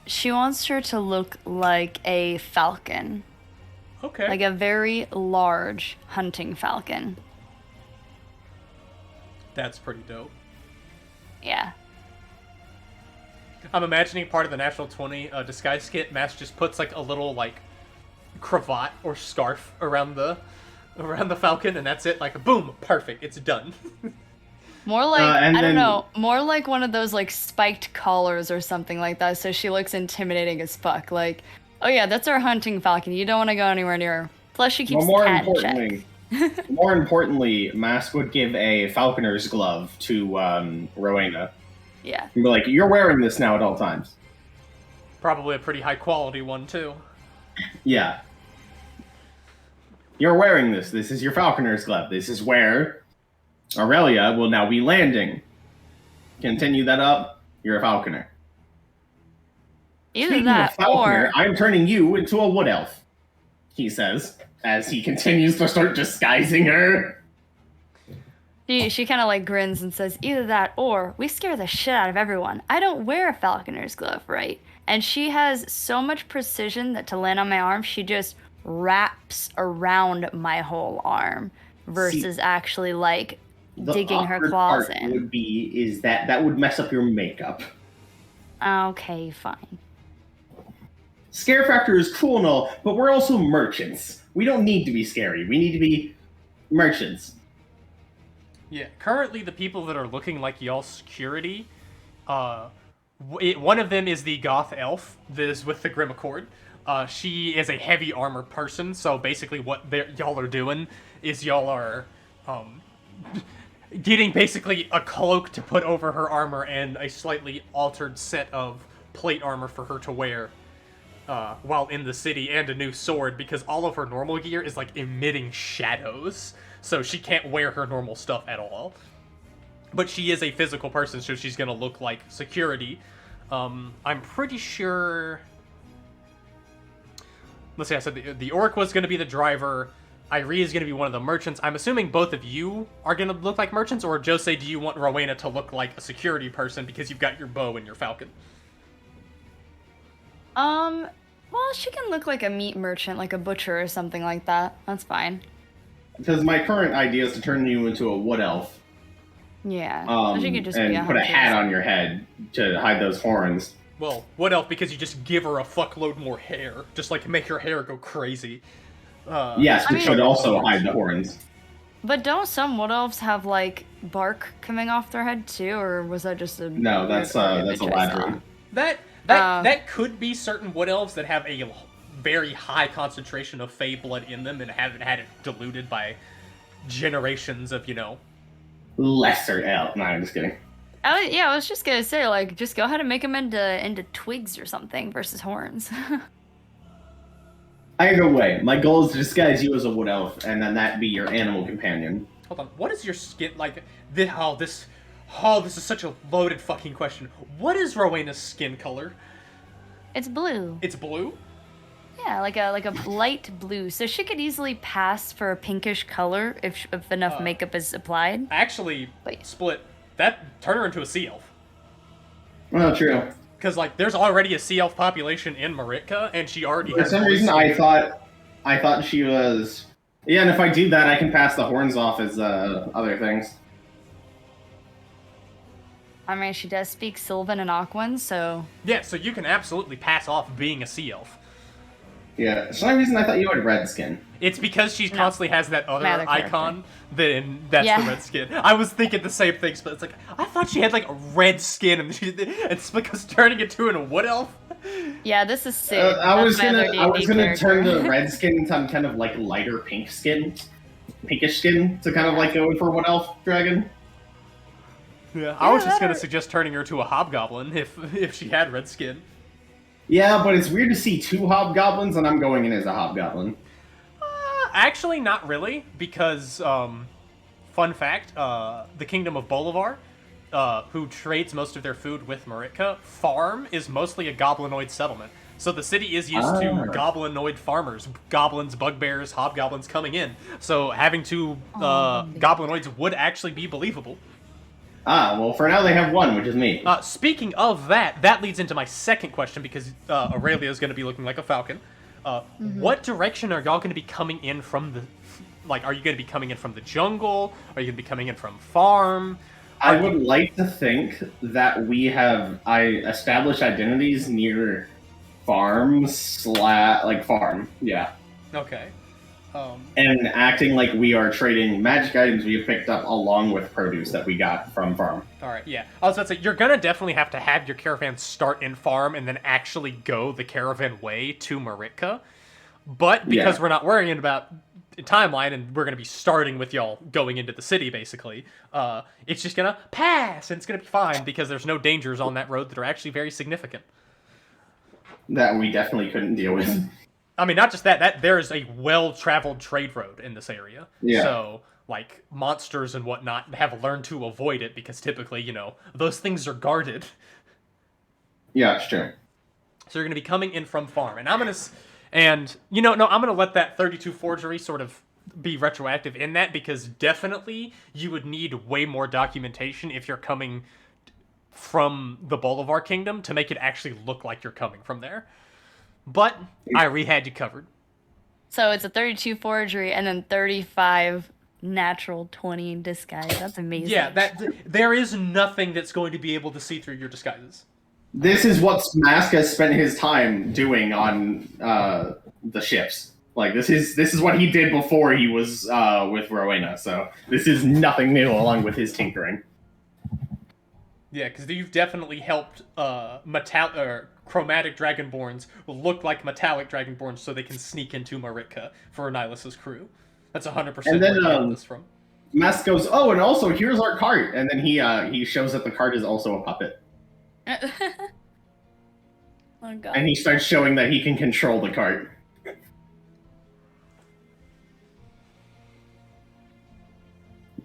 She wants her to look like a falcon. Okay. Like a very large hunting falcon. That's pretty dope. Yeah. I'm imagining part of the National 20 disguise kit. Mass just puts like a little like cravat or scarf around the Falcon, and that's it. Like boom, perfect. It's done. More like, I don't then- know, more like one of those like spiked collars or something like that, so she looks intimidating as fuck. Like, oh yeah, that's our hunting falcon. You don't want to go anywhere near her. Plus, she keeps Well, the cat in check. more importantly, Mask would give a falconer's glove to Rowena. Yeah. And be like, "You're wearing this now at all times." Probably a pretty high quality one too. Yeah. You're wearing this. This is your falconer's glove. This is where Aurelia will now be landing. Continue that up. You're a falconer. Either Speaking that of falconer, or I'm turning you into a wood elf. He says as he continues to start disguising her. she kind of like grins and says, either that or we scare the shit out of everyone. I don't wear a falconer's glove, right? And she has so much precision that to land on my arm, she just wraps around my whole arm versus actually like The digging her awkward claws part in. would be is that would mess up your makeup. Okay, fine. Scare factor is cool and all, but we're also merchants. We don't need to be scary. We need to be merchants. Yeah, currently the people that are looking like y'all's security, one of them is the goth elf that is with the Grim Accord. She is a heavy armor person, so basically what y'all are doing is y'all are getting basically a cloak to put over her armor and a slightly altered set of plate armor for her to wear while in the city, and a new sword, because all of her normal gear is like emitting shadows, so she can't wear her normal stuff at all. But she is a physical person, so she's gonna look like security. I'm pretty sure... Let's see, I said the orc was gonna be the driver, Irie is gonna be one of the merchants. I'm assuming both of you are gonna look like merchants, or Jose, do you want Rowena to look like a security person because you've got your bow and your falcon? Well, she can look like a meat merchant, like a butcher or something like that. That's fine. Because my current idea is to turn you into a wood elf. Yeah. So she could just and be a put a huntress. hat on your head to hide those horns. Well, what elf? Because you just give her a fuckload more hair. Just like make her hair go crazy. Yes, I which mean- would also hide the horns. But don't some wood elves have like bark coming off their head too, or was that just a No, that's a image I saw? ladder. That could be certain wood elves that have a very high concentration of fey blood in them and haven't had it diluted by generations of, Lesser elf. No, I'm just kidding. I was just gonna say, like, just go ahead and make them into twigs or something versus horns. Either way, my goal is to disguise you as a wood elf, and then that be your animal companion. Hold on, what is your skin like? This is such a loaded fucking question. What is Rowena's skin color? It's blue. It's blue? Yeah, like a light blue. So she could easily pass for a pinkish color if enough makeup is applied. Actually, Wait. Split, turn her into a sea elf. Oh, true. Because, like, there's already a sea elf population in Maritka, and she already For has... some blue reason, skin. I thought she was. Yeah, and if I do that, I can pass the horns off as other things. I mean, she does speak Sylvan and Aquan, so... Yeah, so you can absolutely pass off being a sea elf. Yeah, for some reason I thought you had red skin. It's because she No. constantly has that other Matter character. icon, then that's Yeah. the red skin. I was thinking the same thing, but it's like, I thought she had, like, a red skin, and it's because turning it to a wood elf? Yeah, this is sick. I was That's my other gonna D&D turn the character. red skin to kind of like lighter pink skin, pinkish skin, to kind of like go for wood elf dragon. Yeah, I was just that gonna or- suggest turning her to a hobgoblin if she had red skin. Yeah, but it's weird to see two hobgoblins, and I'm going in as a hobgoblin. Actually, not really, because, fun fact, the Kingdom of Bolivar, who trades most of their food with Maritka, farm is mostly a goblinoid settlement. So the city is used to goblinoid farmers, goblins, bugbears, hobgoblins coming in. So having two goblinoids would actually be believable. Ah, well, for now they have one, which is me. Speaking of that leads into my second question, because Aurelia is going to be looking like a falcon. What direction are y'all going to be coming in from like, are you going to be coming in from the jungle? Are you going to be coming in from farm? I would like to think that I established identities near farms, farm, yeah. Okay. And acting like we are trading magic items we have picked up along with produce that we got from farm. All right, yeah. I was about to say, you're going to definitely have to have your caravan start in farm and then actually go the caravan way to Maritka. But because we're not worrying about timeline and we're going to be starting with y'all going into the city, basically, it's just going to pass and it's going to be fine because there's no dangers on that road that are actually very significant. That we definitely couldn't deal with. I mean, not just that there is a well-traveled trade road in this area. Yeah. So, like, monsters and whatnot have learned to avoid it because typically, you know, those things are guarded. Yeah, it's true. So you're going to be coming in from farm. And I'm going to... And, you know, no, I'm going to let that 32 forgery sort of be retroactive in that because definitely you would need way more documentation if you're coming from the Bolivar Kingdom to make it actually look like you're coming from there. But I had you covered. So it's a 32 forgery and then 35 natural 20 disguise. That's amazing. Yeah, there is nothing that's going to be able to see through your disguises. This is what Mask has spent his time doing on the ships. Like this is what he did before he was with Rowena. So this is nothing new, along with his tinkering. Yeah, because you've definitely helped chromatic dragonborns look like metallic dragonborns, so they can sneak into Maritka for Nilus's crew. That's 100% and then, where you got this from. Mask goes, "Oh, and also here's our cart," and then he shows that the cart is also a puppet. Oh god. And he starts showing that he can control the cart.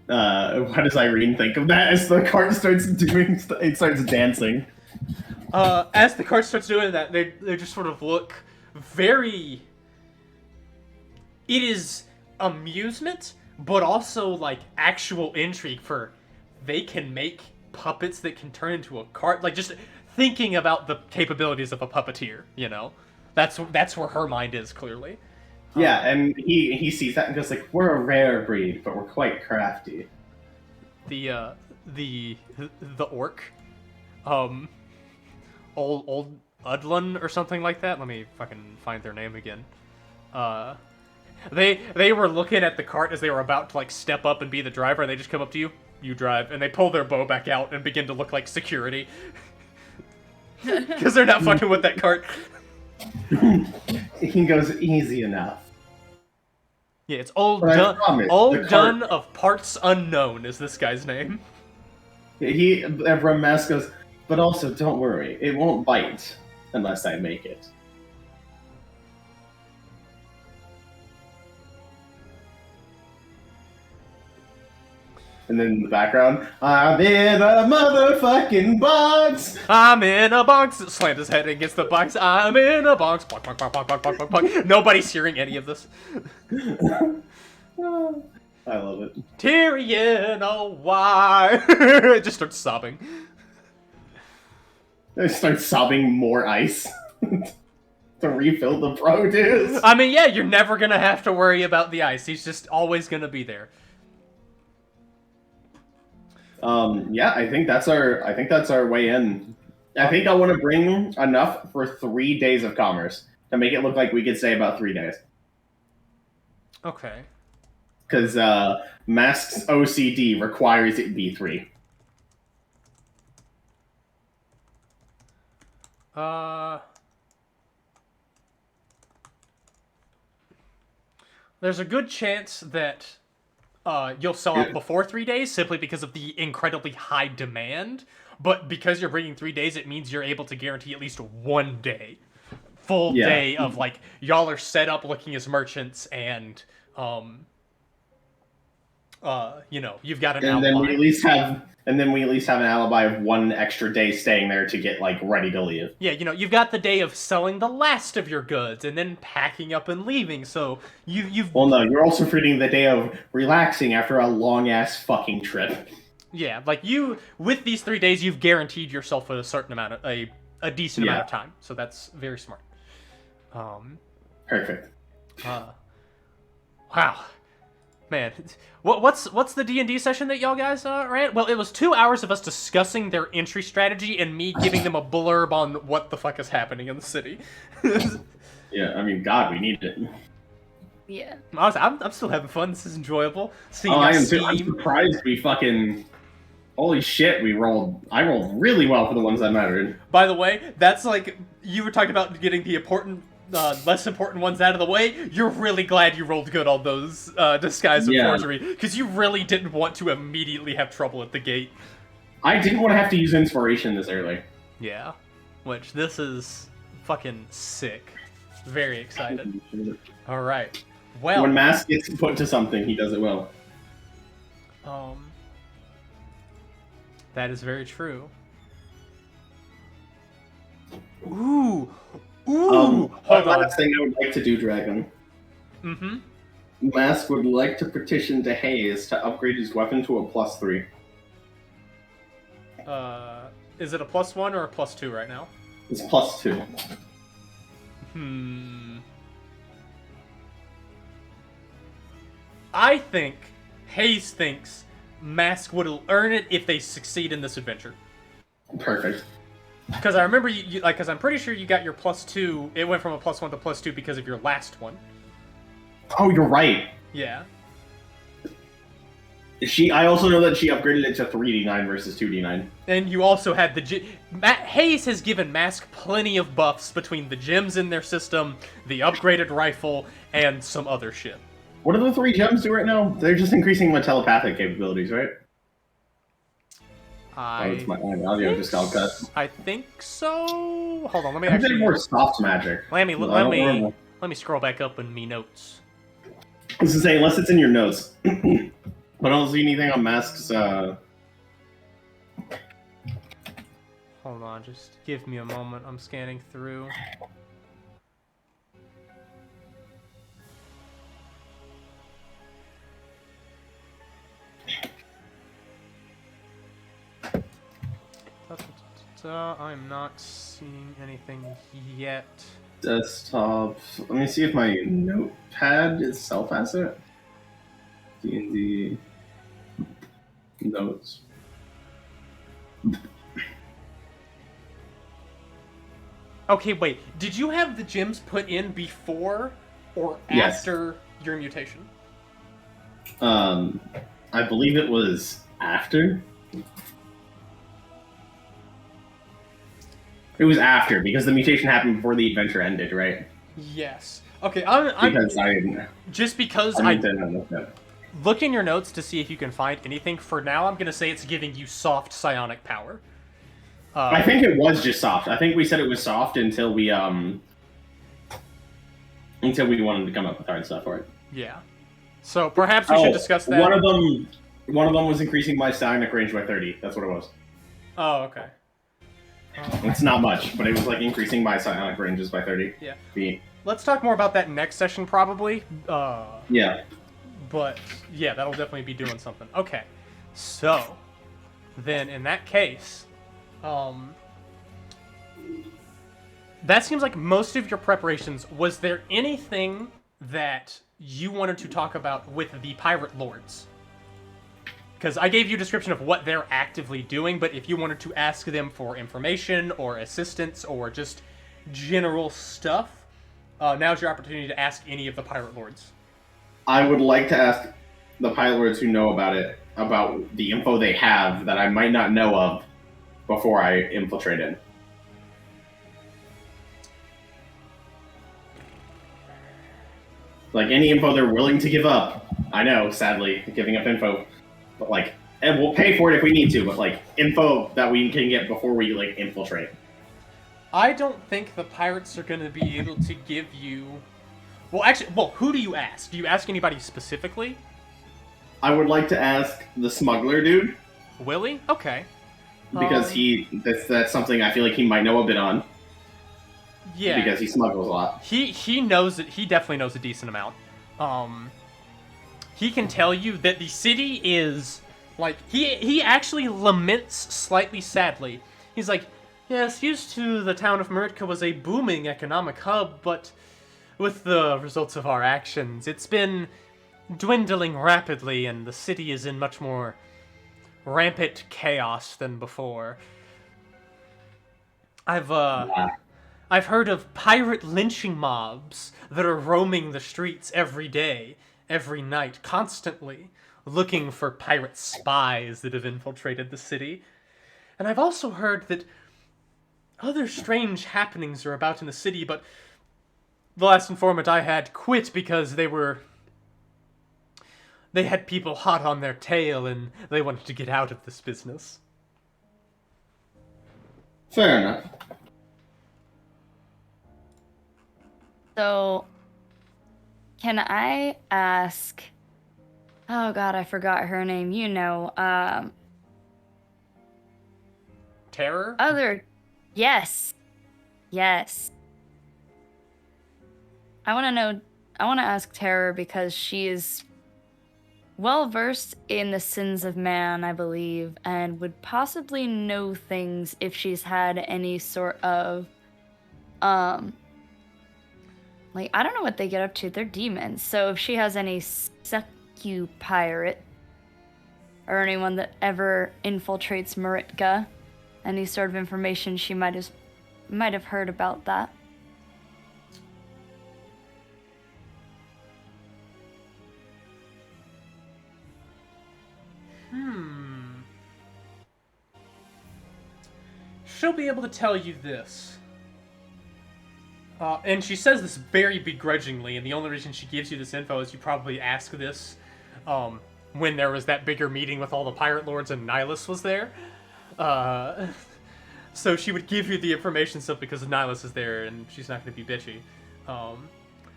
What does Irene think of that as the cart starts dancing? As the cart starts doing that, they just sort of look very... It is amusement, but also, like, actual intrigue for they can make puppets that can turn into a cart. Like, just thinking about the capabilities of a puppeteer, you know? That's where her mind is, clearly. Yeah, and he sees that and goes like, "We're a rare breed, but we're quite crafty." The orc, old Udlin or something like that. Let me fucking find their name again. They were looking at the cart as they were about to like step up and be the driver, and they just come up to you. You drive, and they pull their bow back out and begin to look like security. Because they're not fucking with that cart. He goes, "Easy enough." Yeah, it's Old Dun of Parts Unknown is this guy's name. Mask goes, "But also, don't worry, it won't bite unless I make it." And then in the background, "I'm in a motherfucking box." I'm in a box. Slammed his head against the box. I'm in a box. Bonk, bonk, bonk, bonk, bonk, bonk, bonk, bonk. Nobody's hearing any of this. I love it. Tyrion, oh why? It just starts sobbing. I start sobbing more ice to refill the produce. I mean, yeah, you're never gonna have to worry about the ice. He's just always gonna be there. Yeah, I think that's our way in. I think I want to bring enough for 3 days of commerce to make it look like we could say about 3 days. Okay. Because Mask's OCD requires it be 3. There's a good chance that you'll sell out before 3 days simply because of the incredibly high demand. But because you're bringing 3 days, it means you're able to guarantee at least 1 day. Full day of, like, y'all are set up looking as merchants and, you know, you've got an alibi. And then we at least have an alibi of 1 extra day staying there to get, like, ready to leave. Yeah, you know, you've got the day of selling the last of your goods and then packing up and leaving, so you've... Well, no, you're also treating the day of relaxing after a long-ass fucking trip. Yeah, like, with these 3 days, you've guaranteed yourself a certain amount of, a decent amount of time, so that's very smart. Perfect. Wow. Man, what's the D&D session that y'all guys ran? Well, it was 2 hours of us discussing their entry strategy and me giving them a blurb on what the fuck is happening in the city. Yeah, I mean, God, we need it. Yeah. Honestly, I'm still having fun. This is enjoyable. Seeing I am us too. I'm scheme. surprised we fucking... Holy shit, I rolled really well for the ones that mattered. By the way, that's like, you were talking about getting the important, less important ones out of the way. You're really glad you rolled good on those disguise of forgery, because you really didn't want to immediately have trouble at the gate. I didn't want to have to use inspiration this early. Yeah, which this is fucking sick. Very excited. All right. Well, when Mask gets put to something, he does it well. That is very true. Ooh! Hold on. Last thing I would like to do, Dragon. Mm-hmm. Mask would like to petition to Hayes to upgrade his weapon to a +3. Is it a +1 or a +2 right now? It's +2. I think Hayes thinks Mask would earn it if they succeed in this adventure. Perfect. Because I remember because I'm pretty sure you got your +2. It went from a +1 to +2 because of your last one. Oh, you're right. Yeah. I also know that she upgraded it to 3d9 versus 2d9. And you also had Hayes has given Mask plenty of buffs between the gems in their system, the upgraded rifle, and some other shit. What do the 3 gems do right now? They're just increasing my telepathic capabilities, right? It's my audio just got cut. I think so. Hold on, let me I think actually. they're more soft magic. Let me scroll back up in me notes. I was to say, unless it's in your notes. But I don't see anything on Mask's. Hold on, just give me a moment. I'm scanning through. I'm not seeing anything yet. Desktop. Let me see if my notepad itself has it. D&D notes. Okay, wait. Did you have the gems put in before or Yes. after your mutation? I believe it was after. It was after, because the mutation happened before the adventure ended, right? Yes. Okay, Because look in your notes to see if you can find anything. For now, I'm going to say it's giving you soft psionic power. I think it was just soft. I think we said it was soft until we wanted to come up with hard stuff for it. Yeah. So perhaps we should discuss that. One of them was increasing my psionic range by 30. That's what it was. Oh, okay. It's not much, but it was like increasing my psionic ranges by 30. Yeah. Feet. Let's talk more about that next session, probably. Yeah. But, yeah, that'll definitely be doing something. Okay. So, then in that case, that seems like most of your preparations. Was there anything that you wanted to talk about with the Pirate Lords? Because I gave you a description of what they're actively doing, but if you wanted to ask them for information or assistance or just general stuff, now's your opportunity to ask any of the Pirate Lords. I would like to ask the Pirate Lords who know about it, about the info they have that I might not know of before I infiltrate in. Like, any info they're willing to give up. I know, sadly, giving up info. But, like, and we'll pay for it if we need to, but, like, info that we can get before we, like, infiltrate. I don't think the pirates are going to be able to give you... Well, who do you ask? Do you ask anybody specifically? I would like to ask the smuggler dude. Willie? Okay. Because that's something I feel like he might know a bit on. Yeah. Because he smuggles a lot. He knows it. He definitely knows a decent amount. He can tell you that the city is like he actually laments slightly sadly. He's like, yes, used to the town of Maritka was a booming economic hub, but with the results of our actions, it's been dwindling rapidly, and the city is in much more rampant chaos than before. I've heard of pirate lynching mobs that are roaming the streets every day, every night, constantly looking for pirate spies that have infiltrated the city. And I've also heard that other strange happenings are about in the city, but the last informant I had quit because they had people hot on their tail and they wanted to get out of this business. Fair enough. So, can I ask? Oh God, I forgot her name. You know, Terror? Yes. I want to know. I want to ask Terror because she is well versed in the sins of man, I believe, and would possibly know things if she's had any sort of like, I don't know what they get up to. They're demons. So if she has any pirate or anyone that ever infiltrates Maritka, any sort of information she might have heard about that. She'll be able to tell you this. And she says this very begrudgingly, and the only reason she gives you this info is you probably ask this when there was that bigger meeting with all the pirate lords and Nihilus was there. So she would give you the information simply because Nihilus is there and she's not going to be bitchy.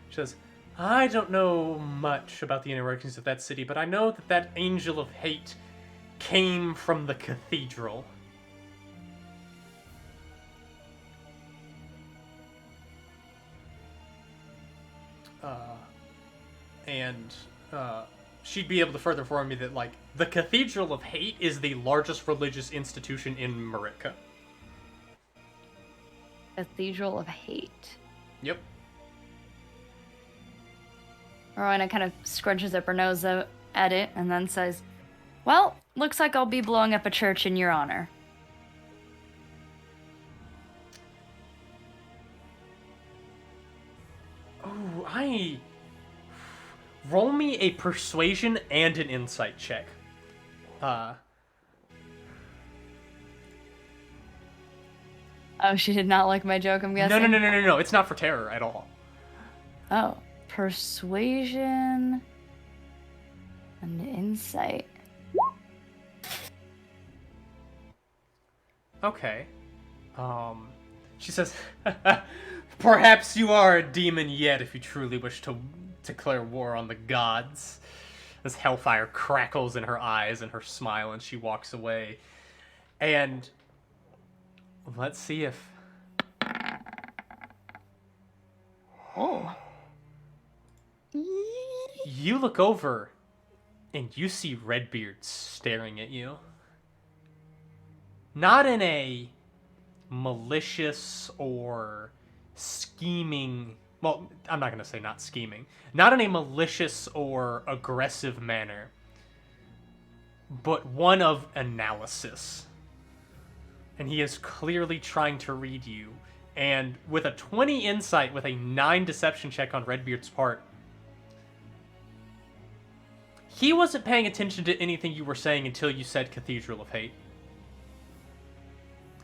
She says, I don't know much about the inner workings of that city, but I know that that angel of hate came from the cathedral. And she'd be able to further inform me that, like, the Cathedral of Hate is the largest religious institution in Maritka. Cathedral of Hate. Yep. Rowena kind of scrunches up her nose at it and then says, well, looks like I'll be blowing up a church in your honor. Oh, roll me a persuasion and an insight check. Oh, she did not like my joke, I'm guessing? No. It's not for terror at all. Oh, persuasion and insight. Okay. She says, perhaps you are a demon yet if you truly wish to declare war on the gods. As hellfire crackles in her eyes and her smile, and she walks away. And let's see if... Oh. You look over, and you see Redbeard staring at you. Not in a malicious or scheming... Well, I'm not going to say not scheming. Not in a malicious or aggressive manner, but one of analysis. And he is clearly trying to read you. And with a 20 insight with a 9 deception check on Redbeard's part, he wasn't paying attention to anything you were saying until you said Cathedral of Hate.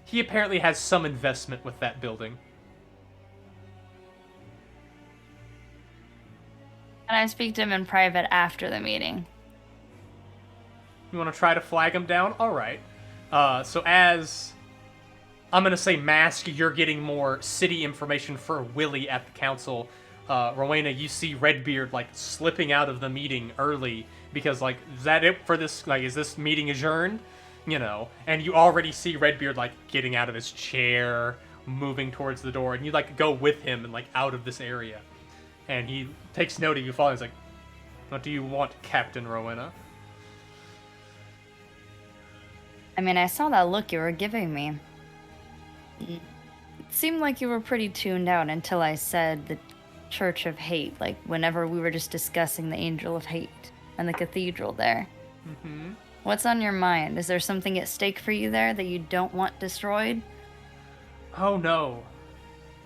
He apparently has some investment with that building. Can I speak to him in private after the meeting? You want to try to flag him down? Alright. So as... I'm going to say Mask, you're getting more city information for Willie at the council. Rowena, you see Redbeard, like, slipping out of the meeting early because, like, is that it for this? Like, is this meeting adjourned? You know, and you already see Redbeard, like, getting out of his chair, moving towards the door, and you, like, go with him and, like, out of this area. And he takes note of you falling. He's like, what do you want, Captain Rowena? I mean, I saw that look you were giving me. It seemed like you were pretty tuned out until I said the Church of Hate, like whenever we were just discussing the Angel of Hate and the cathedral there. Mm-hmm. What's on your mind? Is there something at stake for you there that you don't want destroyed? Oh no.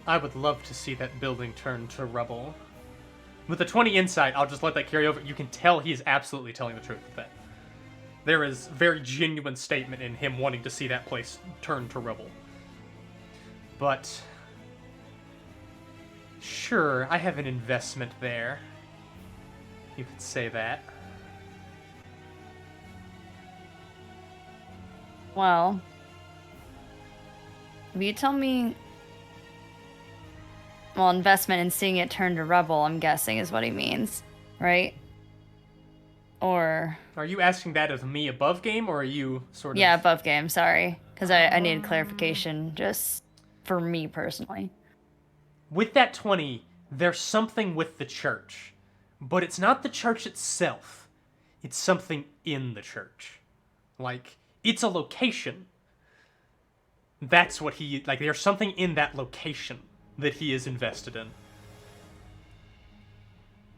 I would love to see that building turn to rubble. With the 20 insight, I'll just let that carry over. You can tell he's absolutely telling the truth with that. There is very genuine statement in him wanting to see that place turn to rubble. But sure, I have an investment there. You could say that. Well, if you tell me... Well, investment in seeing it turn to rubble, I'm guessing, is what he means, right? Or... Are you asking that of me above game, or are you sort of... Yeah, above game, sorry. Because I needed clarification just for me personally. With that 20, there's something with the church. But it's not the church itself. It's something in the church. Like, it's a location. That's what he... Like, there's something in that location that he is invested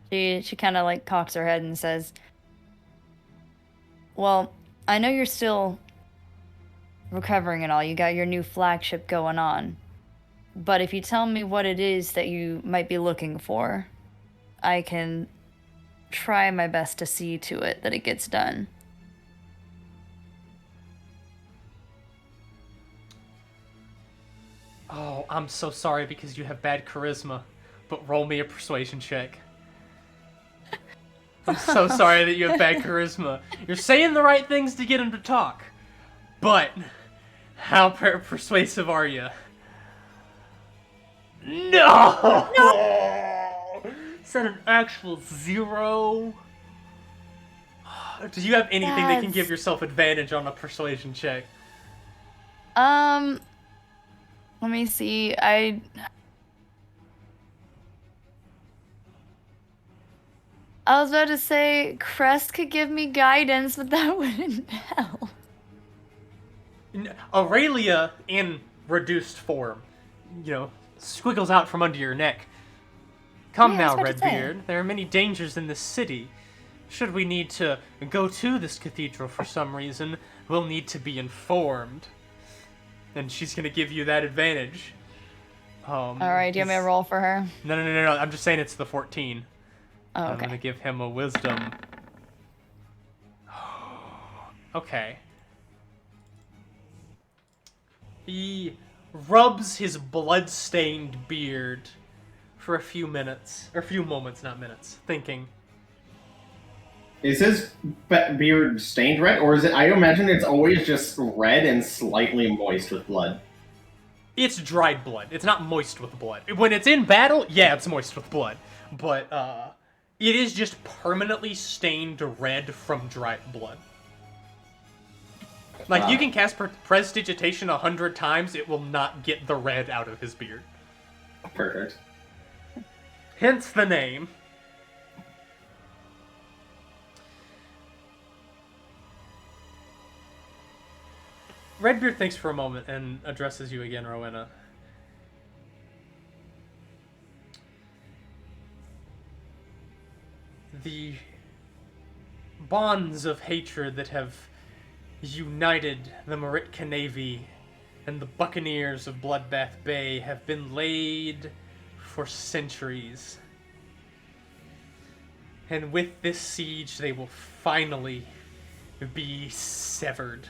in. She kind of, like, cocks her head and says, well, I know you're still recovering and all. You got your new flagship going on. But if you tell me what it is that you might be looking for, I can try my best to see to it that it gets done. Oh, I'm so sorry because you have bad charisma, but roll me a persuasion check. I'm so sorry that you have bad charisma. You're saying the right things to get him to talk, but how persuasive are you? No! Is that an actual 0? Do you have anything that can give yourself advantage on a persuasion check? Let me see. I was about to say Crest could give me guidance, but that wouldn't help. Aurelia, in reduced form, squiggles out from under your neck. Come now, Redbeard. There are many dangers in this city. Should we need to go to this cathedral for some reason, we'll need to be informed. And she's gonna give you that advantage. Alright, do you want me to roll for her? No. I'm just saying it's the 14. Oh, okay. I'm gonna give him a wisdom. Okay. He rubs his blood-stained beard for a few minutes. Or a few moments, not minutes. Thinking. Is his beard stained red, or is it? I imagine it's always just red and slightly moist with blood. It's dried blood. It's not moist with blood. When it's in battle, yeah, it's moist with blood. But it is just permanently stained red from dried blood. Like, you can cast Prestidigitation 100 times, it will not get the red out of his beard. Perfect. Hence the name. Redbeard thinks for a moment and addresses you again, Rowena. The bonds of hatred that have united the Maritka Navy and the Buccaneers of Bloodbath Bay have been laid for centuries. And with this siege, they will finally be severed.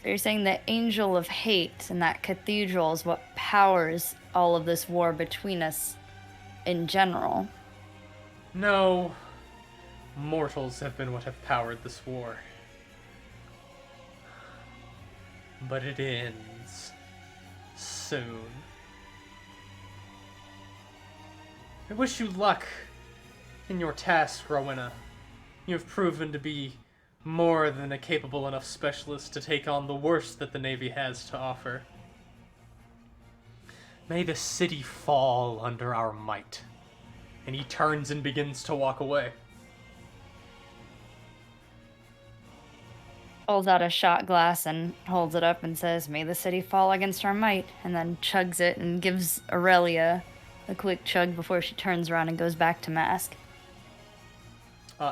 So you're saying the Angel of Hate and that cathedral is what powers all of this war between us in general? No. Mortals have been what have powered this war. But it ends soon. I wish you luck in your task, Rowena. You have proven to be more than a capable enough specialist to take on the worst that the Navy has to offer. May the city fall under our might. And he turns and begins to walk away. pulls out a shot glass and holds it up and says, "May the city fall against our might," and then chugs it and gives Aurelia a quick chug before she turns around and goes back to Mask.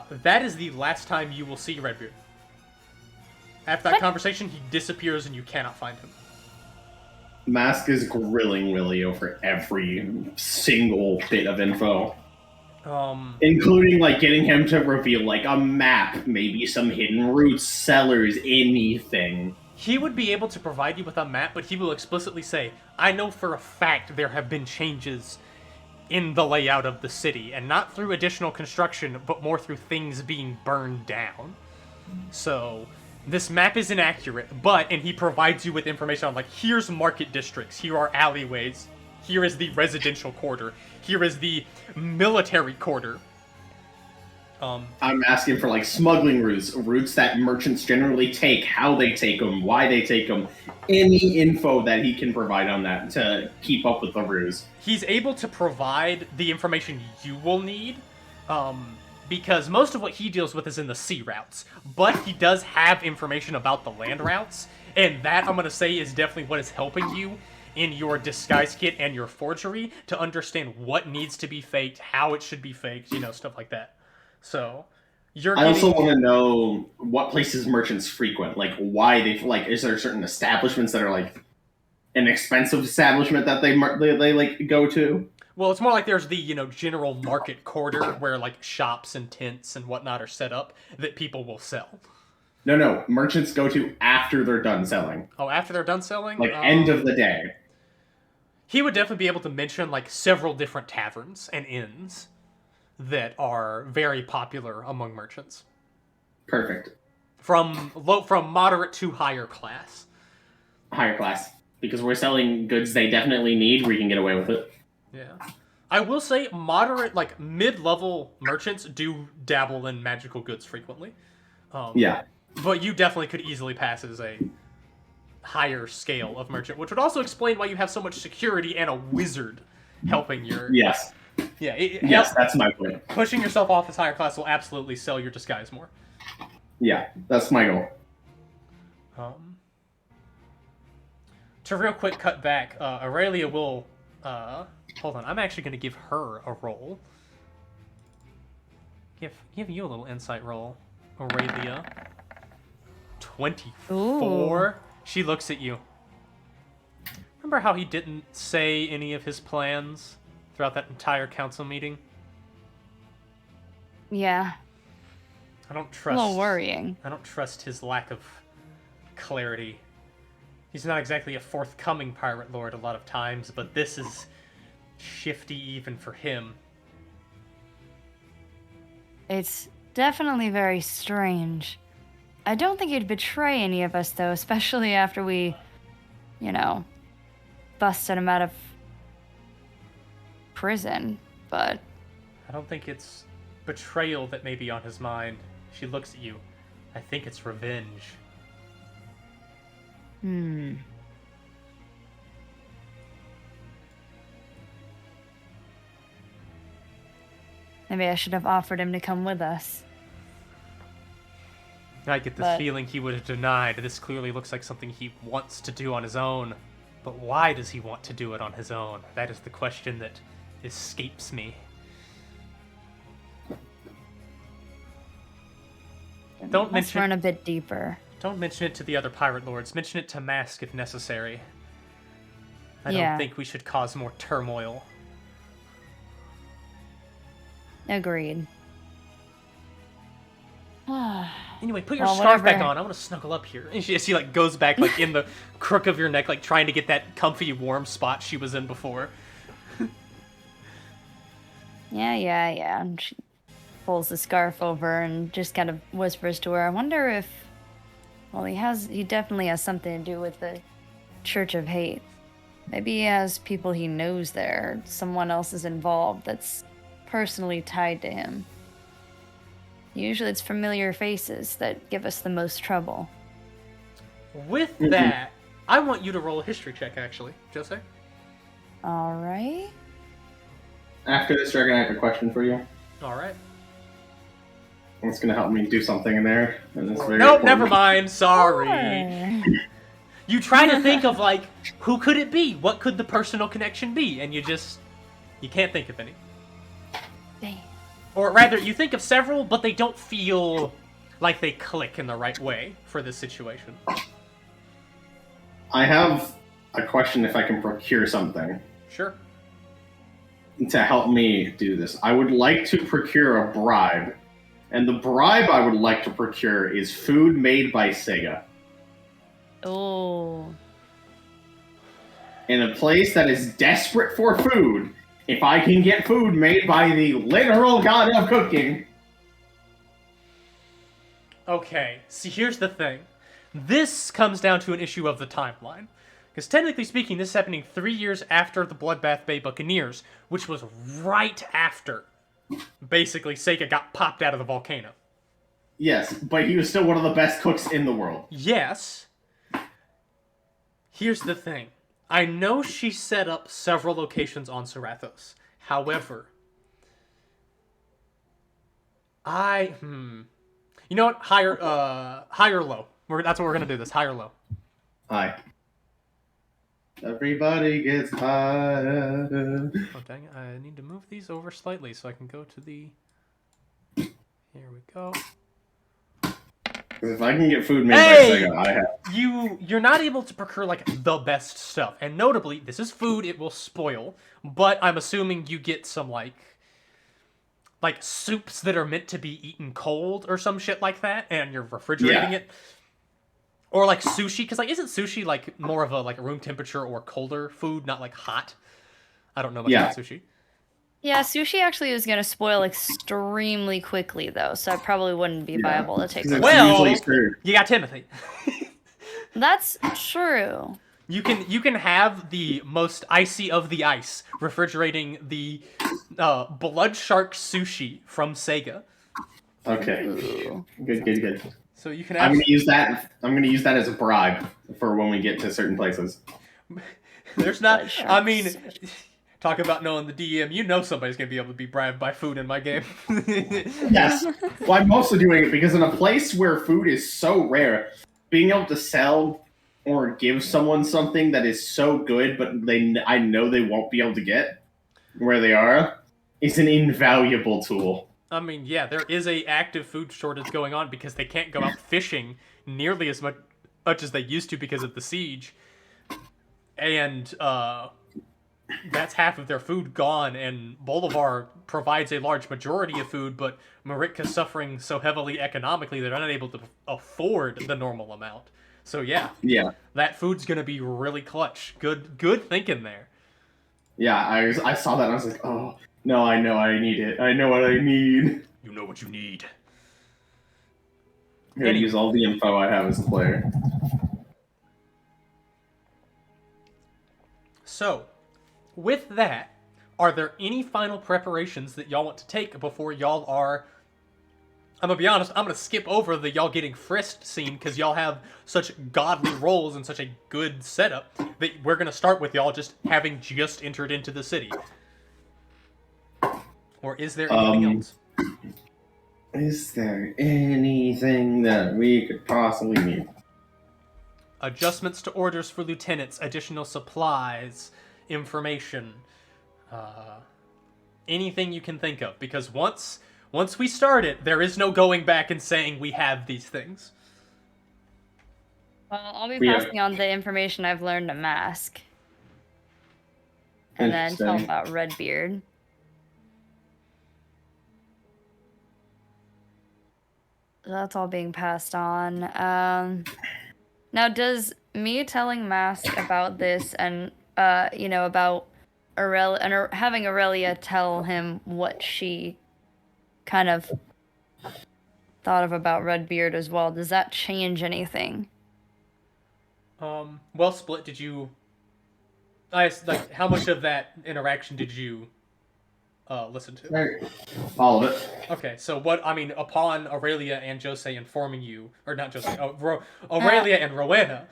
That is the last time you will see Redbeard. After that conversation, he disappears and you cannot find him. Mask is grilling Willie over every single bit of info. Including, like, getting him to reveal, like, a map, maybe some hidden routes, cellars, anything. He would be able to provide you with a map, but he will explicitly say, I know for a fact there have been changes in the layout of the city, and not through additional construction, but more through things being burned down. So, this map is inaccurate, and he provides you with information on, like, here's market districts, here are alleyways, here is the residential quarter, here is the military quarter. I'm asking for, like, smuggling routes that merchants generally take, how they take them, why they take them, any info that he can provide on that to keep up with the ruse. He's able to provide the information you will need, because most of what he deals with is in the sea routes, but he does have information about the land routes, and that, I'm going to say, is definitely what is helping you in your disguise kit and your forgery to understand what needs to be faked, how it should be faked, stuff like that. So, I also want to know what places merchants frequent, like why they, like, is there certain establishments that are like an expensive establishment that they like go to? Well, it's more like there's the, general market quarter where like shops and tents and whatnot are set up that people will sell. No, merchants go to after they're done selling. Oh, after they're done selling? Like end of the day. He would definitely be able to mention like several different taverns and inns that are very popular among merchants. Perfect. From moderate to higher class. Higher class. Because we're selling goods they definitely need, we can get away with it. Yeah. I will say moderate, like mid-level merchants do dabble in magical goods frequently. Yeah. But you definitely could easily pass as a higher scale of merchant, which would also explain why you have so much security and a wizard helping your... Yes. Yeah. Yes, that's my point. Pushing yourself off as higher class will absolutely sell your disguise more. Yeah, that's my goal. To real quick cut back, Aurelia will... hold on, I'm actually going to give her a roll. Give you a little insight roll, Aurelia. 24. Ooh. She looks at you. Remember how he didn't say any of his plans throughout that entire council meeting? Yeah. I don't trust... A little worrying. I don't trust his lack of clarity. He's not exactly a forthcoming pirate lord a lot of times, but this is shifty even for him. It's definitely very strange. I don't think he'd betray any of us, though, especially after we, busted him out of prison, but... I don't think it's betrayal that may be on his mind. She looks at you. I think it's revenge. Maybe I should have offered him to come with us. I get the feeling he would have denied. This clearly looks like something he wants to do on his own. But why does he want to do it on his own? That is the question that escapes me. Let's run a bit deeper. Don't mention it to the other pirate lords. Mention it to Mask if necessary. I don't think we should cause more turmoil. Agreed. Anyway, put your scarf back on. I want to snuggle up here. And she like goes back like in the crook of your neck, like trying to get that comfy warm spot she was in before. Yeah. And she pulls the scarf over and just kind of whispers to her, I wonder if... Well, he definitely has something to do with the Church of Hate. Maybe he has people he knows there. Someone else is involved that's personally tied to him. Usually it's familiar faces that give us the most trouble. With that, I want you to roll a history check, actually, Jose. Alright. After this, Dragon, I have a question for you. Alright. It's gonna help me do something in there. And it's very Nope, important. never mind. Sorry. Sure. You try to think of, like, who could it be? What could the personal connection be? And you can't think of any. Damn. Or rather, you think of several, but they don't feel like they click in the right way for this situation. I have a question if I can procure something Sure. to help me do this. I would like to procure a bribe. And the bribe I would like to procure is food made by Sega. Oh. In a place that is desperate for food, if I can get food made by the literal god of cooking. Okay, see, here's the thing. This comes down to an issue of the timeline. Because technically speaking, this is happening 3 years after the Bloodbath Bay Buccaneers, which was right after, basically, Sega got popped out of the volcano. Yes, but he was still one of the best cooks in the world. Yes. Here's the thing. I know she set up several locations on Serathos. However, you know what? High or low. That's what we're gonna do. This high or low. Hi. Everybody gets high. Oh dang it! I need to move these over slightly so I can go to the. Here we go. If I can get food made Hey! by Sega, I have. You're not able to procure like the best stuff, and notably, this is food. It will spoil, but I'm assuming you get some like soups that are meant to be eaten cold or some shit like that, and you're refrigerating it. Or like sushi, because like isn't sushi like more of a like room temperature or colder food, not like hot? I don't know much about sushi. Yeah, sushi actually is going to spoil extremely quickly, though, so it probably wouldn't be viable to take. Well, you got Timothy. That's true. You can have the most icy of the ice, refrigerating the blood shark sushi from Sega. Okay. Ooh. Good. So you can. I'm gonna use that. I'm gonna use that as a bribe for when we get to certain places. There's not. I mean, talk about knowing the DM. You know somebody's gonna be able to be bribed by food in my game. Yes. Well, I'm mostly doing it because in a place where food is so rare, being able to sell or give someone something that is so good, but I know they won't be able to get where they are, is an invaluable tool. I mean, yeah, there is a active food shortage going on because they can't go out fishing nearly as much as they used to because of the siege, and that's half of their food gone. And Bolivar provides a large majority of food, but Maritka's suffering so heavily economically they're not able to afford the normal amount. So yeah, that food's gonna be really clutch. Good thinking there. Yeah, I saw that and I was like, oh. No, I know I need it. I know what I need. You know what you need. I'm gonna use all the info I have as a player. So, with that, are there any final preparations that y'all want to take before y'all are... I'm gonna be honest, I'm gonna skip over the y'all getting frisked scene because y'all have such godly roles and such a good setup that we're gonna start with y'all having just entered into the city. Or is there anything else? Is there anything that we could possibly need? Adjustments to orders for lieutenants, additional supplies, information, anything you can think of. Because once we start it, there is no going back and saying we have these things. Well, I'll be passing on the information I've learned to Mask. And then tell him about Redbeard. That's all being passed on. Now, does me telling Mask about this and, about Aurelia, and having Aurelia tell him what she kind of thought of about Redbeard as well, does that change anything? Well split, did you... how much of that interaction did you listen to? All of it. Okay, so upon Aurelia and Jose informing you, or not Jose, Aurelia and Rowena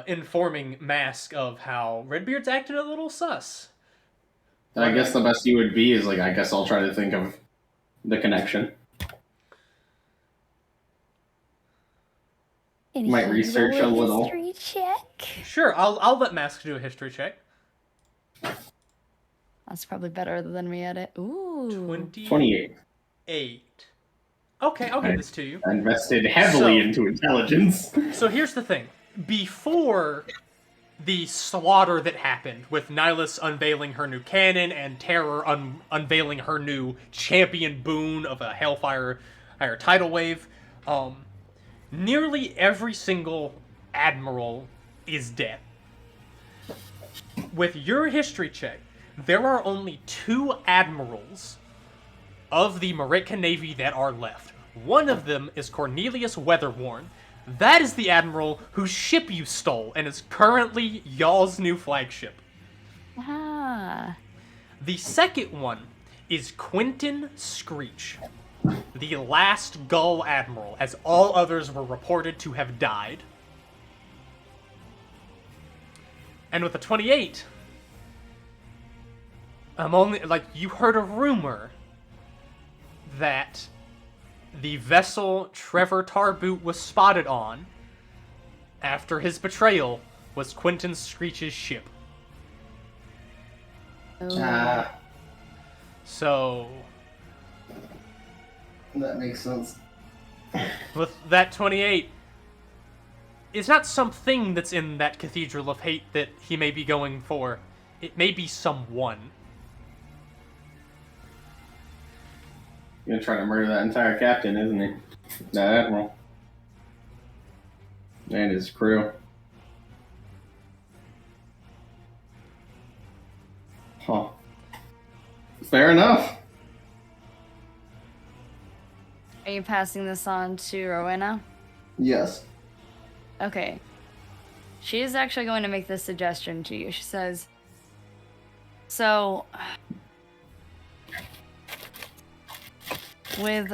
informing Mask of how Redbeard's acting a little sus. I guess the best you would be is I guess I'll try to think of the connection. Might research a little. History check. Sure, I'll let Mask do a history check. That's probably better than me at it. Ooh. 28. Okay, I'll give this to you. I invested heavily into intelligence. So here's the thing. Before the slaughter that happened, with Nihilus unveiling her new cannon and Terror unveiling her new champion boon of a Hellfire higher tidal wave, nearly every single admiral is dead. With your history check, there are only 2 admirals of the Maritka Navy that are left. One of them is Cornelius Weatherworn. That is the admiral whose ship you stole and is currently y'all's new flagship. Ah. The second one is Quentin Screech, the last Gull admiral, as all others were reported to have died. And with the 28, you heard a rumor that the vessel Trevor Tarboot was spotted on after his betrayal was Quentin Screech's ship. So, that makes sense. with that 28, it's not something that's in that Cathedral of Hate that he may be going for. It may be someone. Gonna try to murder that entire captain, isn't he? That admiral. And his crew. Huh. Fair enough. Are you passing this on to Rowena? Yes. Okay. She is actually going to make this suggestion to you. She says, so, with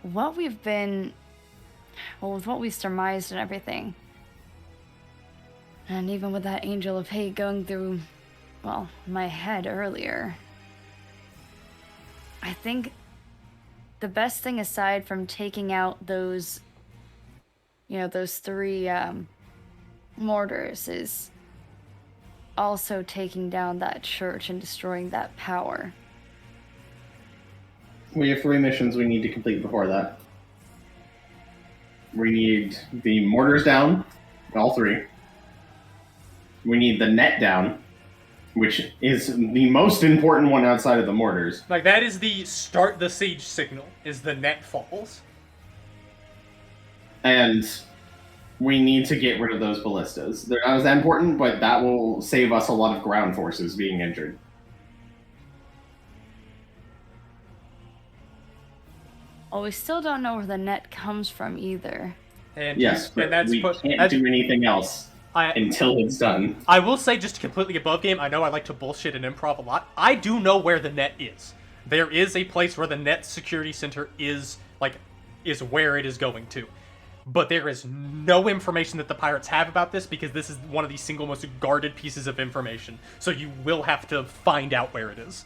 what we've been, with what we surmised and everything, and even with that Angel of Hate going through, well, my head earlier, I think the best thing aside from taking out those, those 3 mortars is also taking down that church and destroying that power. We have 3 missions we need to complete before that. We need the mortars down, all 3. We need the net down, which is the most important one outside of the mortars. Like, that is the start the siege signal, is the net falls. And we need to get rid of those ballistas. They're not as important, but that will save us a lot of ground forces being injured. Well, we still don't know where the net comes from either. And yes, but we can't do anything else until it's done. I will say, just completely above game, I know I like to bullshit and improv a lot. I do know where the net is. There is a place where the net security center is where it is going to. But there is no information that the pirates have about this, because this is one of the single most guarded pieces of information. So you will have to find out where it is.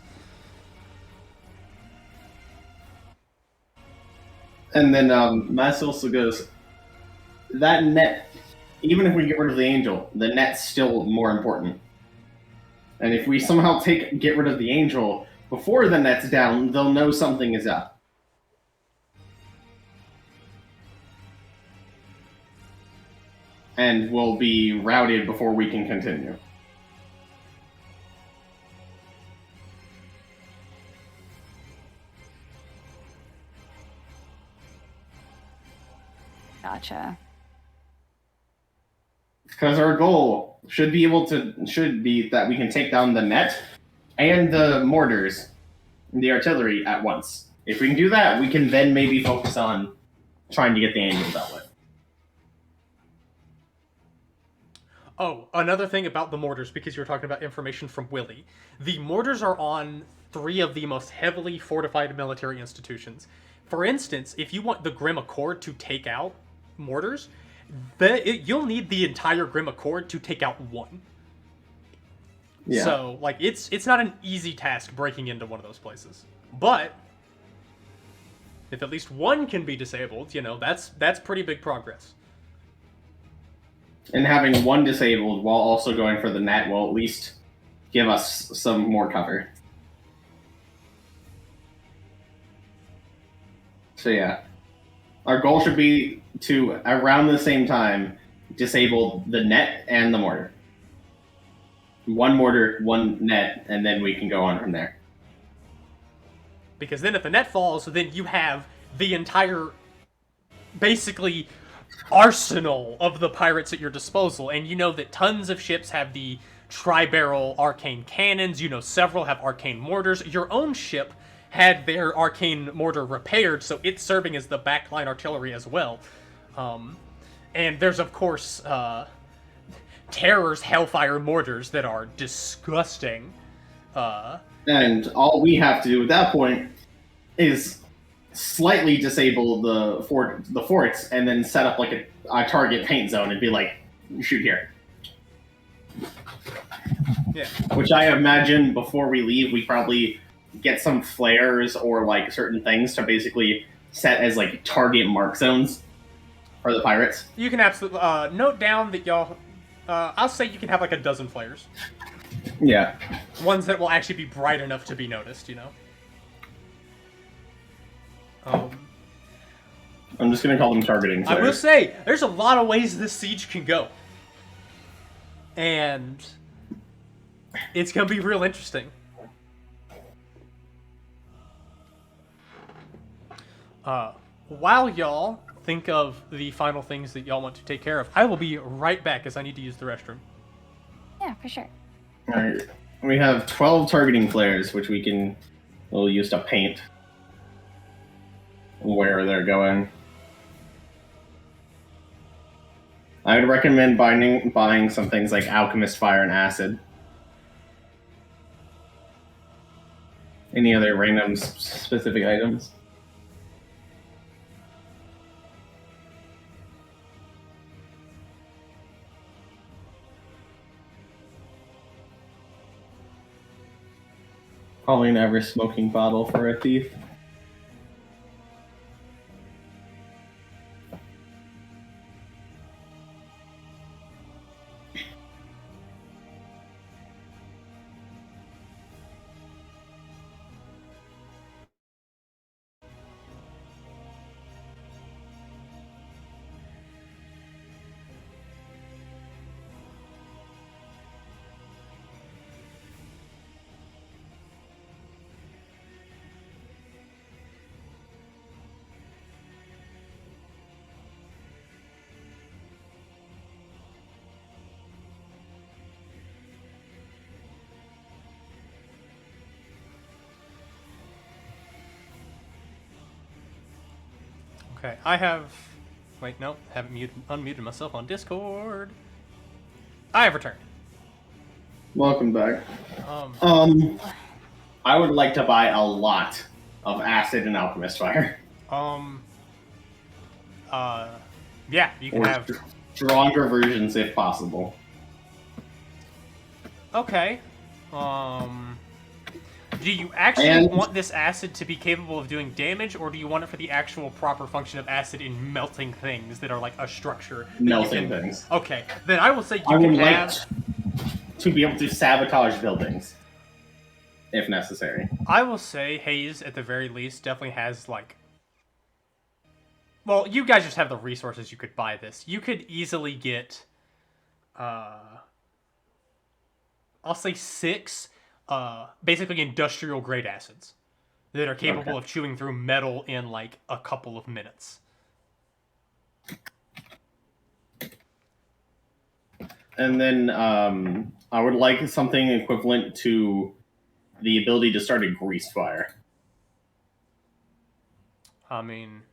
And then Mass also goes, that net, even if we get rid of the angel, the net's still more important. And if we somehow get rid of the angel before the net's down, they'll know something is up. And we'll be routed before we can continue. Gotcha. Because our goal should be that we can take down the net and the mortars, and the artillery at once. If we can do that, we can then maybe focus on trying to get the angel dealt with. Oh, another thing about the mortars, because you were talking about information from Willie. The mortars are on 3 of the most heavily fortified military institutions. For instance, if you want the Grim Accord to take out mortars, you'll need the entire Grim Accord to take out 1. Yeah. So, it's not an easy task breaking into one of those places. But if at least 1 can be disabled, that's pretty big progress. And having one disabled while also going for the net will at least give us some more cover. So yeah, our goal should be to, around the same time, disable the net and the mortar. One mortar, one net, and then we can go on from there. Because then if the net falls, then you have the entire, basically, arsenal of the pirates at your disposal. And you know that tons of ships have the tri-barrel arcane cannons. You know several have arcane mortars. Your own ship had their arcane mortar repaired, so it's serving as the backline artillery as well. And there's, of course, Terror's Hellfire mortars that are disgusting. And all we have to do at that point is slightly disable the forts and then set up like a target paint zone and be like, shoot here. Yeah. Which I imagine before we leave, we probably get some flares or like certain things to basically set as like target mark zones for the pirates. You can absolutely note down that y'all. I'll say you can have like a dozen flares. Yeah. Ones that will actually be bright enough to be noticed, you know. I'm just gonna call them targeting flares. I will say there's a lot of ways this siege can go, and it's gonna be real interesting. While y'all think of the final things that y'all want to take care of, I will be right back as I need to use the restroom. Yeah, for sure. Alright. We have 12 targeting flares, which we'll use to paint where they're going. I would recommend buying some things like Alchemist Fire and Acid. Any other random specific items? Probably an ever-smoking bottle for a thief. Okay, I have. Wait, no, haven't unmuted myself on Discord. I have returned. Welcome back. I would like to buy a lot of Acid and Alchemist Fire. Yeah, you can have stronger versions if possible. Okay. Do you actually want this acid to be capable of doing damage, or do you want it for the actual proper function of acid in melting things that are like a structure? Melting things. Okay, then I will say you I can would have... like to be able to sabotage buildings, if necessary. I will say Hayes, at the very least, definitely has like... Well, you guys just have the resources you could buy this. You could easily get... I'll say 6... basically industrial grade acids that are capable of chewing through metal in like a couple of minutes. And then I would like something equivalent to the ability to start a grease fire. I mean...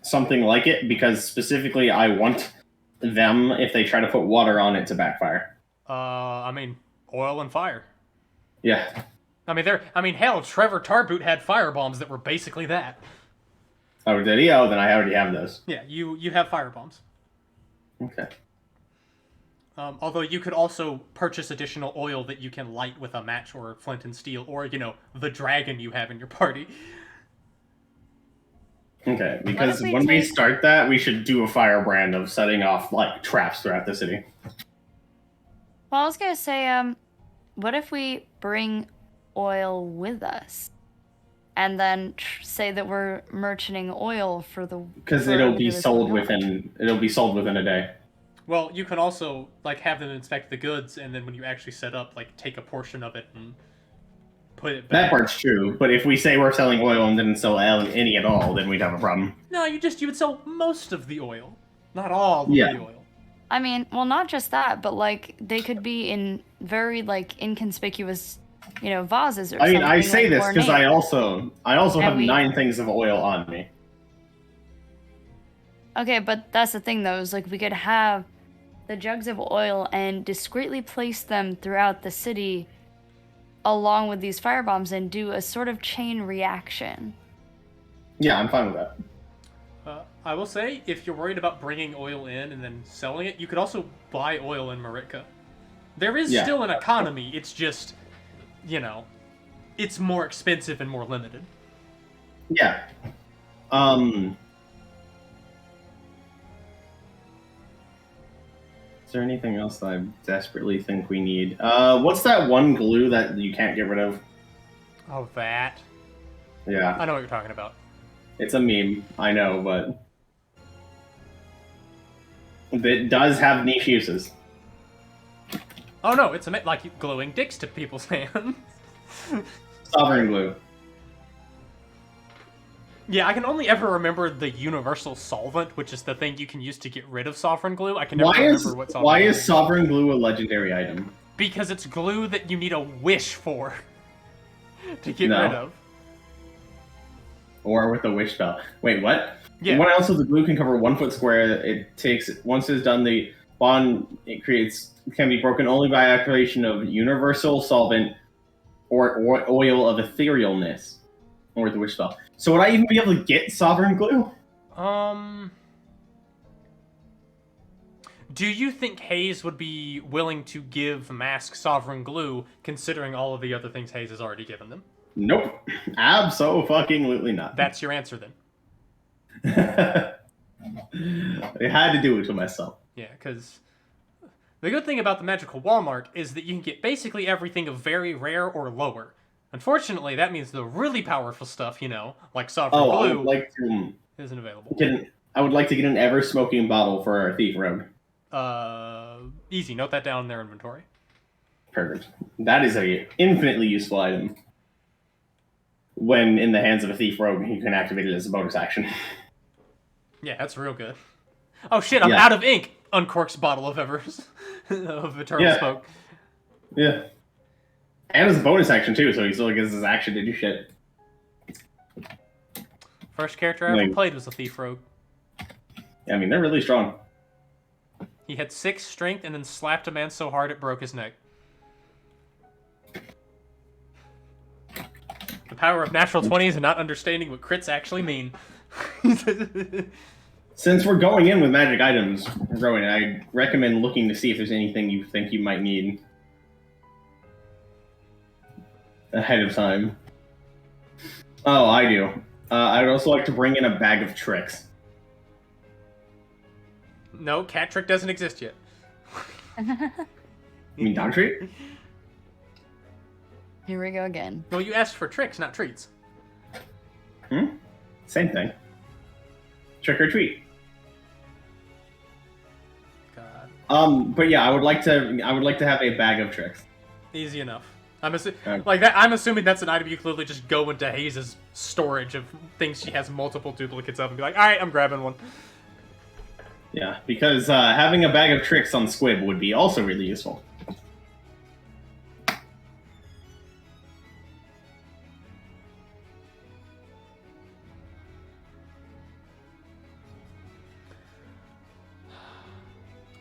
something like it, because specifically I want them, if they try to put water on it, to backfire. I mean, oil and fire. Yeah. I mean, hell, Trevor Tarboot had firebombs that were basically that. Oh, did he? Oh, then I already have those. Yeah, you have firebombs. Okay. Although you could also purchase additional oil that you can light with a match or flint and steel, or, you know, the dragon you have in your party. Okay, because we when we take- start that, we should do a firebrand of setting off like traps throughout the city. Well, I was gonna say, what if we bring oil with us, and then say that we're merchanting oil for the Because for it'll everything be that's sold going on. within a day. Well, you can also like have them inspect the goods, and then when you actually set up, like take a portion of it and put it That back. part's true, but if we say we're selling oil and didn't sell any at all, then we'd have a problem. No, you would sell most of the oil, not all of Yeah. the oil. I mean, well, not just that, but like they could be in very like inconspicuous, vases or I mean, something. I say like, this because I ornate. also have we- 9 things of oil on me. Okay, but that's the thing though, is like we could have the jugs of oil and discreetly place them throughout the city along with these firebombs and do a sort of chain reaction. Yeah, I'm fine with that. I will say, if you're worried about bringing oil in and then selling it, you could also buy oil in Maritka. There is still an economy, it's just, it's more expensive and more limited. Yeah. Is there anything else that I desperately think we need? What's that one glue that you can't get rid of? Oh, that. Yeah, I know what you're talking about. it's a meme. I know, but it does have niche uses. Oh no, it's like gluing dicks to people's hands. Sovereign glue. Yeah, I can only ever remember the universal solvent, which is the thing you can use to get rid of sovereign glue. I can never remember what sovereign why glue is sovereign glue a legendary item? Because it's glue that you need a wish for to get No. rid of. Or with a wish spell. Wait, what? Yeah. One ounce of the glue can cover 1 foot square. It takes once it's done, the bond can be broken only by activation of universal solvent or oil of etherealness, or the wish spell. So would I even be able to get sovereign glue? Do you think Hayes would be willing to give Mask sovereign glue, considering all of the other things Hayes has already given them? Nope, absolutely not. That's your answer then. I had to do it to myself. Yeah, because the good thing about the Magical Walmart is that you can get basically everything of very rare or lower. Unfortunately, that means the really powerful stuff, like sovereign I glue, would like to isn't available. I would like to get an ever smoking bottle for our thief rogue. Easy. Note that down in their inventory. Perfect. That is a infinitely useful item. When in the hands of a thief rogue, you can activate it as a bonus action. Yeah, that's real good. Oh shit! I'm Yeah. out of ink. Uncorks bottle of of eternal smoke. Yeah. And as a bonus action too, so he still gets his action to do shit. First character I ever played was a thief rogue. Yeah, I mean, they're really strong. He had 6 strength and then slapped a man so hard it broke his neck. The power of natural 20s and not understanding what crits actually mean. Since we're going in with magic items, Rowan, I recommend looking to see if there's anything you think you might need ahead of time. Oh, I do. I would also like to bring in a bag of tricks. No, cat trick doesn't exist yet. You mean dog treat? Here we go again. Well, you asked for tricks, not treats. Same thing. Trick or treat. God. But yeah, I would like to have a bag of tricks. Easy enough. Okay. I'm assuming that's an item you can literally just go into Hayes' storage of things she has multiple duplicates of and be like, alright, I'm grabbing one. Yeah, because having a bag of tricks on Squib would be also really useful.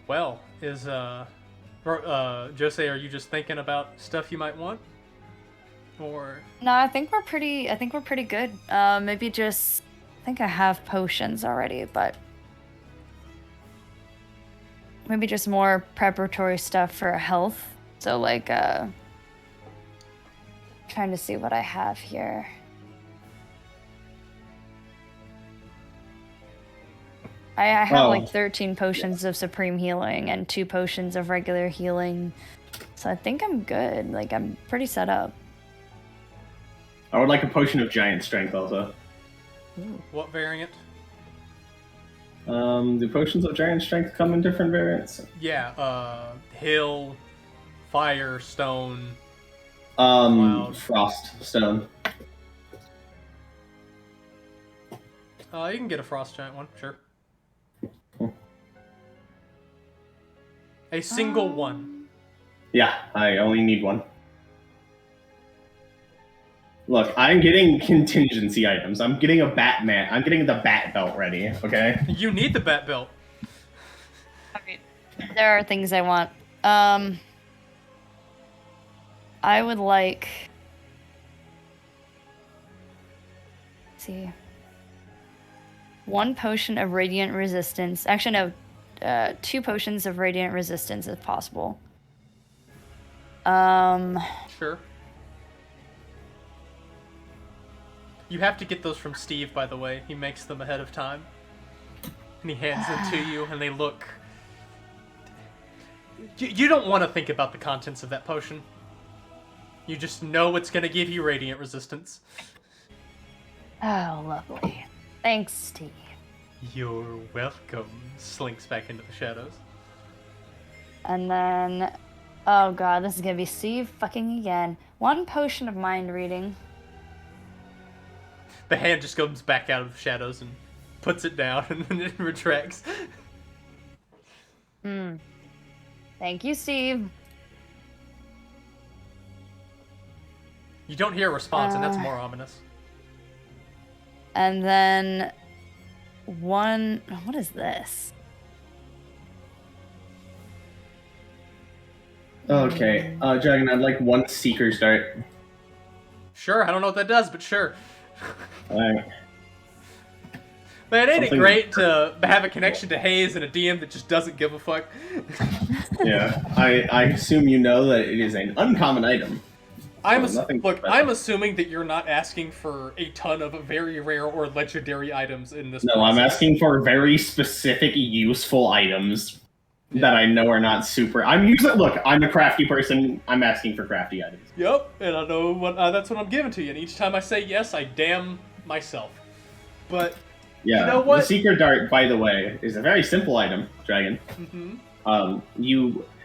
Well, Jose, are you just thinking about stuff you might want? Or No, I think we're pretty good. Maybe just I think I have potions already, but maybe just more preparatory stuff for health. So like trying to see what I have here. I have Oh. like 13 potions of supreme healing and 2 potions of regular healing. So I think I'm good. Like, I'm pretty set up. I would like a potion of giant strength also. What variant? Do potions of giant strength come in different variants? Yeah, hill, fire, stone. Cloud. Frost stone. You can get a frost giant one, sure. A single one. Yeah, I only need one. Look, I'm getting contingency items. I'm getting a Batman. I'm getting the Bat belt ready, okay? You need the bat belt. Alright. There are things I want. I would like... Let's see. 1 potion of radiant resistance. Actually, no. 2 potions of radiant resistance if possible. Sure. You have to get those from Steve, by the way. He makes them ahead of time. And he hands them to you, and they look... You don't want to think about the contents of that potion. You just know it's going to give you radiant resistance. Oh, lovely. Thanks, Steve. You're welcome. Slinks back into the shadows. And then... Oh god, this is gonna be Steve fucking again. 1 potion of mind reading. The hand just comes back out of the shadows and puts it down, and then it retracts. Thank you, Steve. You don't hear a response, and that's more ominous. And then... 1... What is this? Okay, Dragon, I'd like 1 Seeker's Dart. Sure, I don't know what that does, but sure. Alright. Man, ain't it Something- great to have a connection to Hayes and a DM that just doesn't give a fuck? Yeah, I assume you know that it is an uncommon item. Nothing Look, special. I'm assuming that you're not asking for a ton of very rare or legendary items in this No, I'm process. asking for very specific, useful items that I know are not super. Look, I'm a crafty person. I'm asking for crafty items. Yep, and I know what that's what I'm giving to you. And each time I say yes, I damn myself. But Yeah, you know what? The Secret Dart, by the way, is a very simple item, Dragon.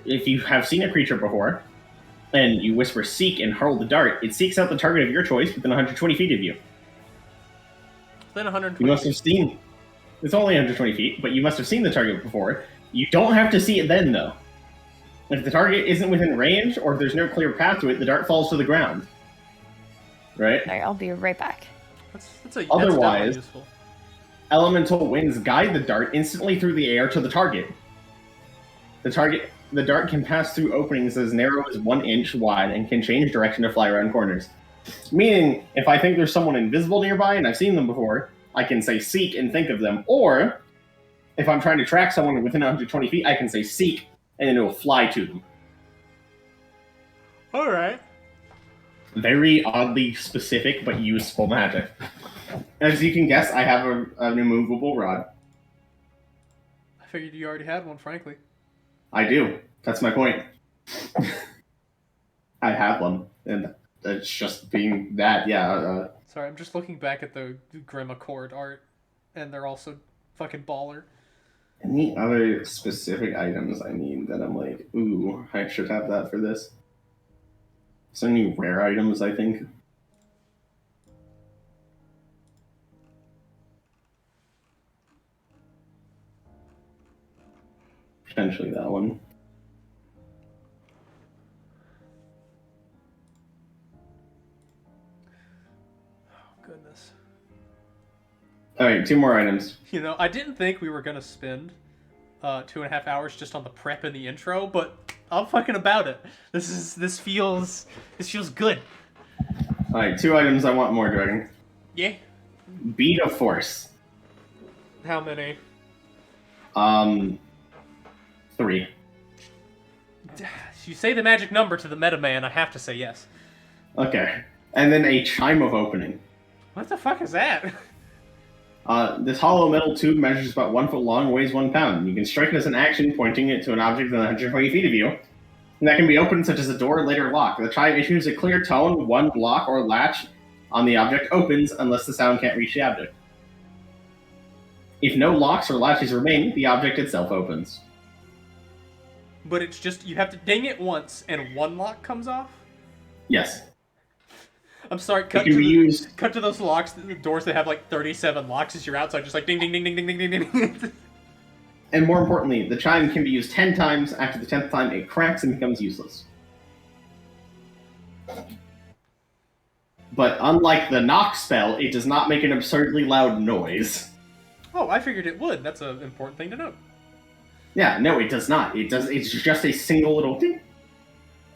If you have seen a creature before, and you whisper "seek" and hurl the dart, it seeks out the target of your choice within 120 feet of you. Then 120. You must have seen. It's only 120 feet, but you must have seen the target before. You don't have to see it then, though. If the target isn't within range, or if there's no clear path to it, the dart falls to the ground. Right? Alright, I'll be right back. That's Otherwise- definitely useful. Elemental winds guide the dart instantly through the air to the target. The dart can pass through openings as narrow as 1 inch wide and can change direction to fly around corners. Meaning, if I think there's someone invisible nearby and I've seen them before, I can say seek and think of them. Or, if I'm trying to track someone within 120 feet, I can say seek and then it will fly to them. Alright. Very oddly specific but useful magic. As you can guess, I have an immovable rod. I figured you already had one, frankly. I do. That's my point. I have one, and it's just being that. Yeah. Sorry, I'm just looking back at the Grim Accord art, and they're also fucking baller. Any other specific items I need that I'm like, ooh, I should have that for this? Is there any rare items? I think. Potentially that one. Oh, goodness. Alright, 2 more items. You know, I didn't think we were gonna spend 2.5 hours just on the prep and the intro, but I'm fucking about it. This feels good. Alright, 2 items I want more, Dragon. Yeah. Bead of Force. How many? 3. You say the magic number to the meta man, I have to say yes. Okay. And then a Chime of Opening. What the fuck is that? This hollow metal tube measures about 1 foot long and weighs 1 pound. You can strike it as an action, pointing it to an object within 120 feet of you. And that can be opened, such as a door, later lock. The chime issues a clear tone. One block or latch on the object opens unless the sound can't reach the object. If no locks or latches remain, the object itself opens. But it's just, you have to ding it once, and one lock comes off? Yes. I'm sorry, cut to those locks, the doors that have like 37 locks as you're outside, just like ding, ding, ding, ding, ding, ding, ding, ding. And more importantly, the chime can be used 10 times. After the 10th time, it cracks and becomes useless. But unlike the knock spell, it does not make an absurdly loud noise. Oh, I figured it would. That's an important thing to note. Yeah, no, it does not. It's just a single little ding.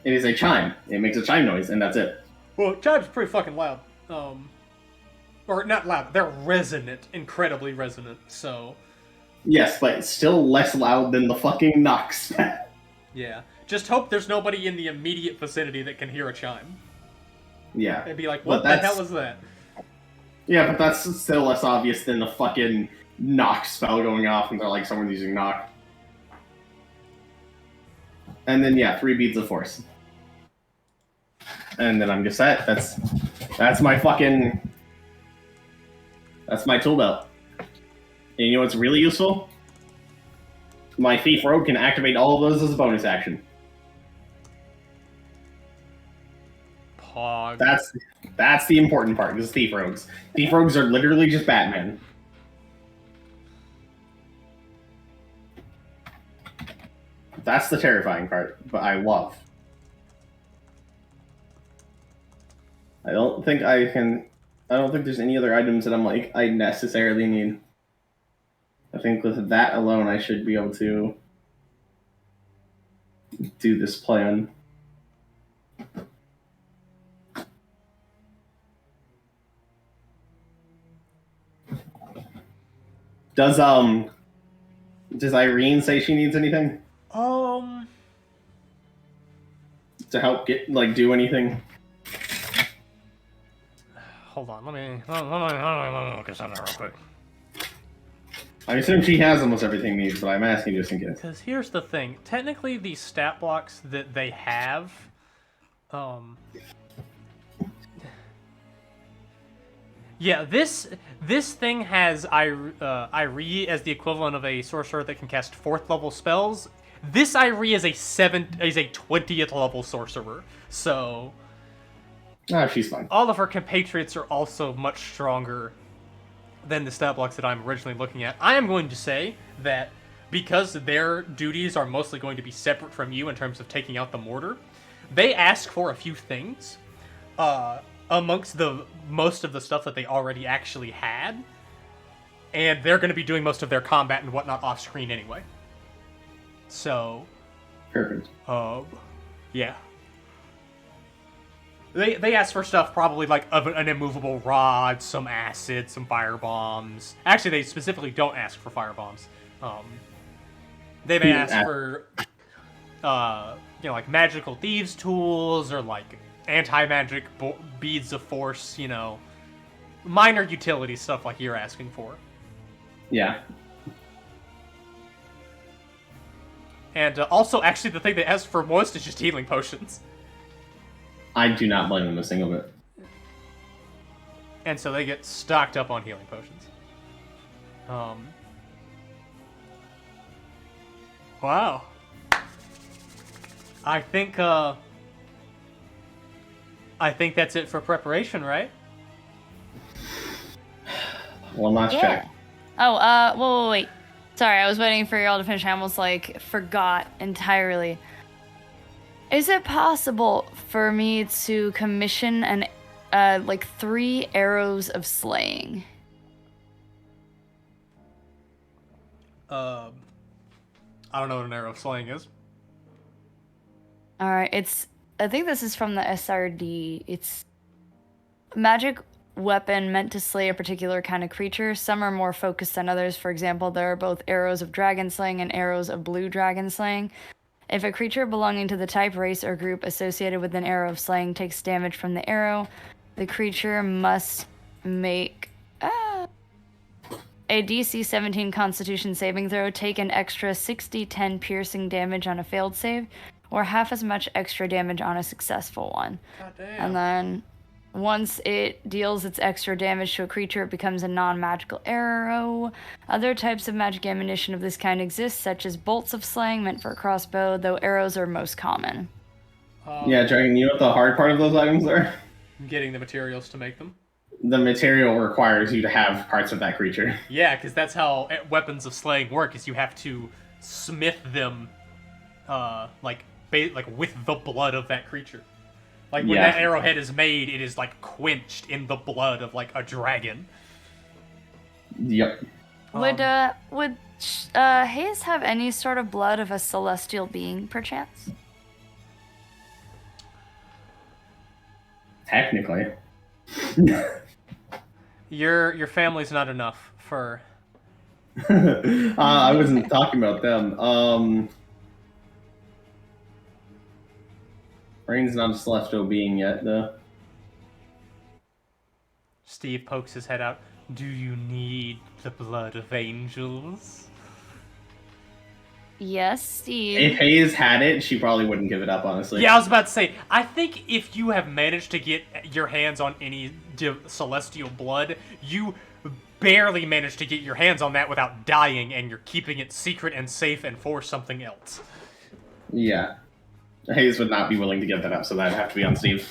It is a chime. It makes a chime noise, and that's it. Well, chimes are pretty fucking loud. Or not loud, they're resonant, incredibly resonant, so... Yes, but it's still less loud than the fucking knock spell. Yeah. Just hope there's nobody in the immediate vicinity that can hear a chime. Yeah. And be like, what the hell is that? Yeah, but that's still less obvious than the fucking knock spell going off and they're like someone's using knock. And then, yeah, 3 beads of force. And then I'm just set. That's my fucking... That's my tool belt. And you know what's really useful? My Thief Rogue can activate all of those as a bonus action. Pog. That's the important part, is Thief Rogues. Thief Rogues are literally just Batman. That's the terrifying part, but I love. I don't think there's any other items that I'm like, I necessarily need. I think with that alone, I should be able to do this plan. Does Irene say she needs anything? To help do anything? Hold on, let me look at something real quick. I assume she has almost everything needs, but I'm asking just in case. Because here's the thing. Technically, these stat blocks that they have... Yeah, this thing has Irie as the equivalent of a sorcerer that can cast 4th level spells. This Irie is a 20th level sorcerer, so... Ah, she's fine. All of her compatriots are also much stronger than the stat blocks that I'm originally looking at. I am going to say that because their duties are mostly going to be separate from you in terms of taking out the mortar, they ask for a few things amongst the most of the stuff that they already actually had, and they're going to be doing most of their combat and whatnot off screen anyway. So, perfect. Yeah. They ask for stuff probably like an immovable rod, some acid, some fire bombs. Actually, they specifically don't ask for fire bombs. They may ask for, like magical thieves' tools or like anti-magic beads of force. Minor utility stuff like you're asking for. Yeah. And also, actually, the thing they ask for most is just healing potions. I do not blame them a single bit. And so they get stocked up on healing potions. Wow. I think that's it for preparation, right? One last check. Oh, wait. Sorry, I was waiting for y'all to finish. I almost, forgot entirely. Is it possible for me to commission 3 arrows of slaying? I don't know what an arrow of slaying is. Alright, I think this is from the SRD. It's a magic weapon meant to slay a particular kind of creature. Some are more focused than others. For example, there are both arrows of dragon slaying and arrows of blue dragon slaying. If a creature belonging to the type, race, or group associated with an arrow of slaying takes damage from the arrow, the creature must make... a DC 17 Constitution saving throw, take an extra 6d10 piercing damage on a failed save, or half as much extra damage on a successful one. God damn. And then once it deals its extra damage to a creature, it becomes a non-magical arrow. Other types of magic ammunition of this kind exist, such as bolts of slang meant for a crossbow, though arrows are most common. Yeah, Dragon, you know what the hard part of those items are? Getting the materials to make them. The material requires you to have parts of that creature. Yeah, because that's how weapons of slaying work. Is you have to smith them, like with the blood of that creature. Like when that arrowhead is made, it is like quenched in the blood of like a dragon. Yep. Would Hayes have any sort of blood of a celestial being, perchance? Technically. Your family's not enough for. I wasn't talking about them. Rain's not a celestial being yet, though. Steve pokes his head out. Do you need the blood of angels? Yes, Steve. If Hayes had it, she probably wouldn't give it up, honestly. Yeah, I was about to say, I think if you have managed to get your hands on any celestial blood, you barely managed to get your hands on that without dying, and you're keeping it secret and safe and for something else. Yeah. Hayes would not be willing to give that up, so that'd have to be on Steve.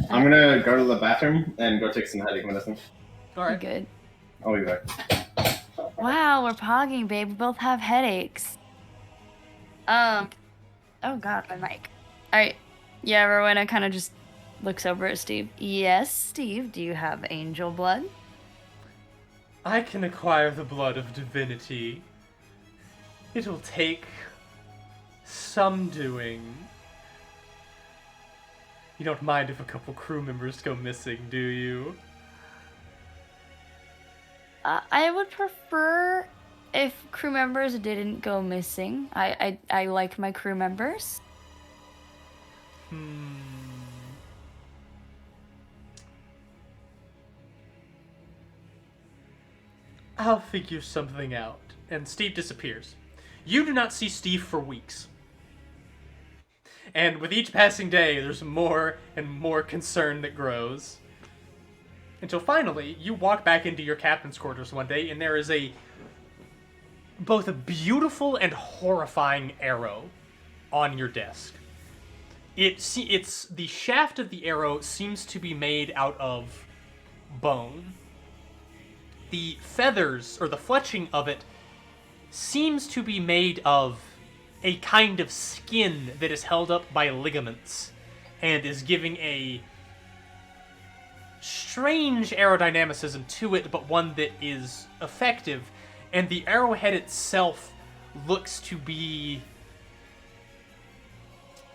I'm gonna go to the bathroom and go take some headache medicine. Alright. Good. I'll be back. Wow, we're pogging, babe. We both have headaches. Oh god, my mic. Alright. Yeah, Rowena kind of just looks over at Steve. Yes, Steve, do you have angel blood? I can acquire the blood of divinity. It'll take some doing. You don't mind if a couple crew members go missing, do you? I would prefer if crew members didn't go missing. I like my crew members. I'll figure something out. And Steve disappears. You do not see Steve for weeks. And with each passing day, there's more and more concern that grows. Until finally, you walk back into your captain's quarters one day, and there is both a beautiful and horrifying arrow on your desk. It's the shaft of the arrow seems to be made out of bone. The feathers, or the fletching of it, seems to be made of a kind of skin that is held up by ligaments and is giving a strange aerodynamicism to it, but one that is effective. And the arrowhead itself looks to be...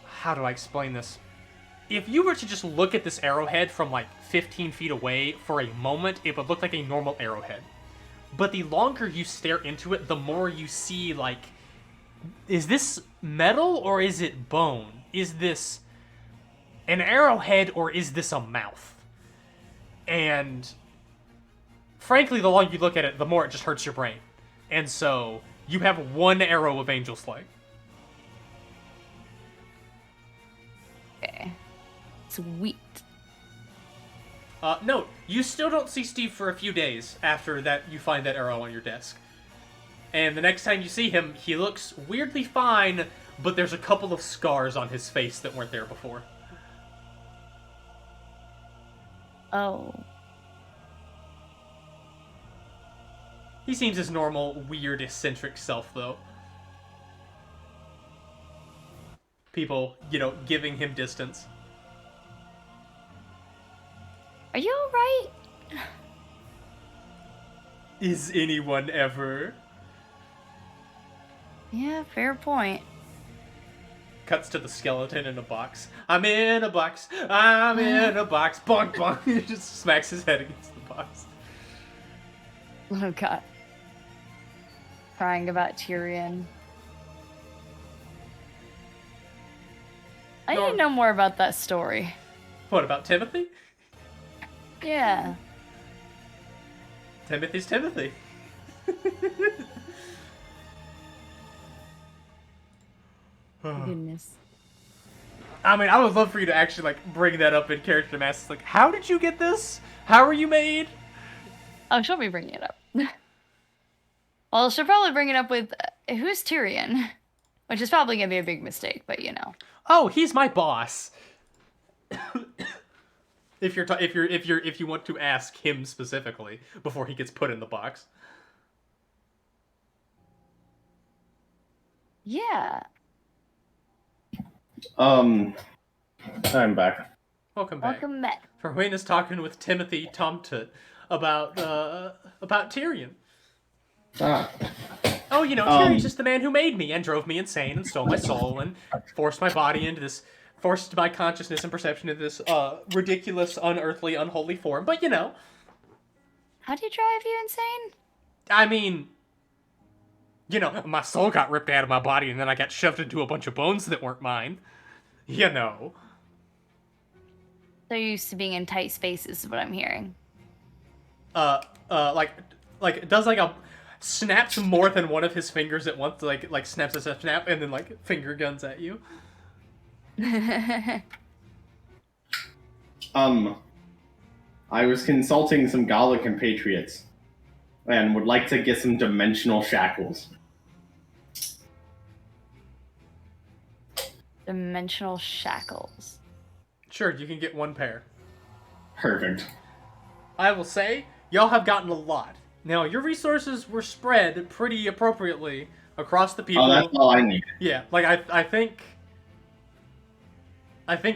How do I explain this? If you were to just look at this arrowhead from like 15 feet away for a moment, it would look like a normal arrowhead. But the longer you stare into it, the more you see, like, is this metal or is it bone? Is this an arrowhead or is this a mouth? And frankly, the longer you look at it, the more it just hurts your brain. And so you have one arrow of angel slaying. Okay. Sweet. Note, you still don't see Steve for a few days after that you find that arrow on your desk. And the next time you see him, he looks weirdly fine, but there's a couple of scars on his face that weren't there before. Oh. He seems his normal, weird, eccentric self, though. People, giving him distance. Are you alright? Is anyone ever? Yeah, fair point. Cuts to the skeleton in a box. I'm in a box. I'm in a box. Bonk, bonk. He just smacks his head against the box. Oh god. Crying about Tyrion. I need to know more about that story. What, about Timothy? Yeah. Timothy's Timothy. Goodness. I mean, I would love for you to actually, like, bring that up in character mass. Like, how did you get this? How are you made? Oh, she'll be bringing it up. Well, she'll probably bring it up with, who's Tyrion? Which is probably going to be a big mistake, but you know. Oh, he's my boss. if you want to ask him specifically before he gets put in the box. Yeah. I'm back. Welcome back. Welcome back. Verwayne is talking with Timothy Tomtut about Tyrion. Ah. Oh, you know, Tyrion's just the man who made me and drove me insane and stole my soul and forced my body into this, forced my consciousness and perception into this ridiculous, unearthly, unholy form. But, you know. How'd he drive you insane? I mean, you know, my soul got ripped out of my body and then I got shoved into a bunch of bones that weren't mine. You know. They're used to being in tight spaces is what I'm hearing. Like, does like a... snaps more than one of his fingers at once, like snaps a snap, and then like finger guns at you. I was consulting some Gala compatriots, and would like to get some dimensional shackles. Dimensional shackles. Sure, you can get one pair. Perfect. I will say, y'all have gotten a lot. Now, your resources were spread pretty appropriately across the people. Oh, that's all I need. Yeah, like, I think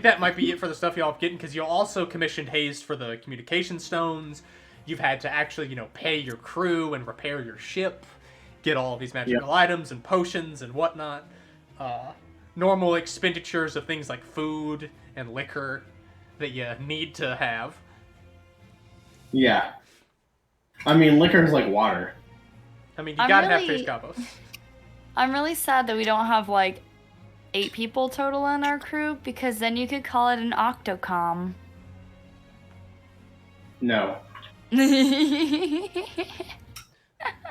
that might be it for the stuff y'all have getting, because you also commissioned Hayes for the communication stones. You've had to actually, you know, pay your crew and repair your ship, get all of these magical items and potions and whatnot. Normal expenditures of things like food and liquor that you need to have. Yeah. I mean, liquor's like water. I mean, you gotta have Tres Cabos. I'm really sad that we don't have, like, 8 people total in our crew, because then you could call it an octocom. No.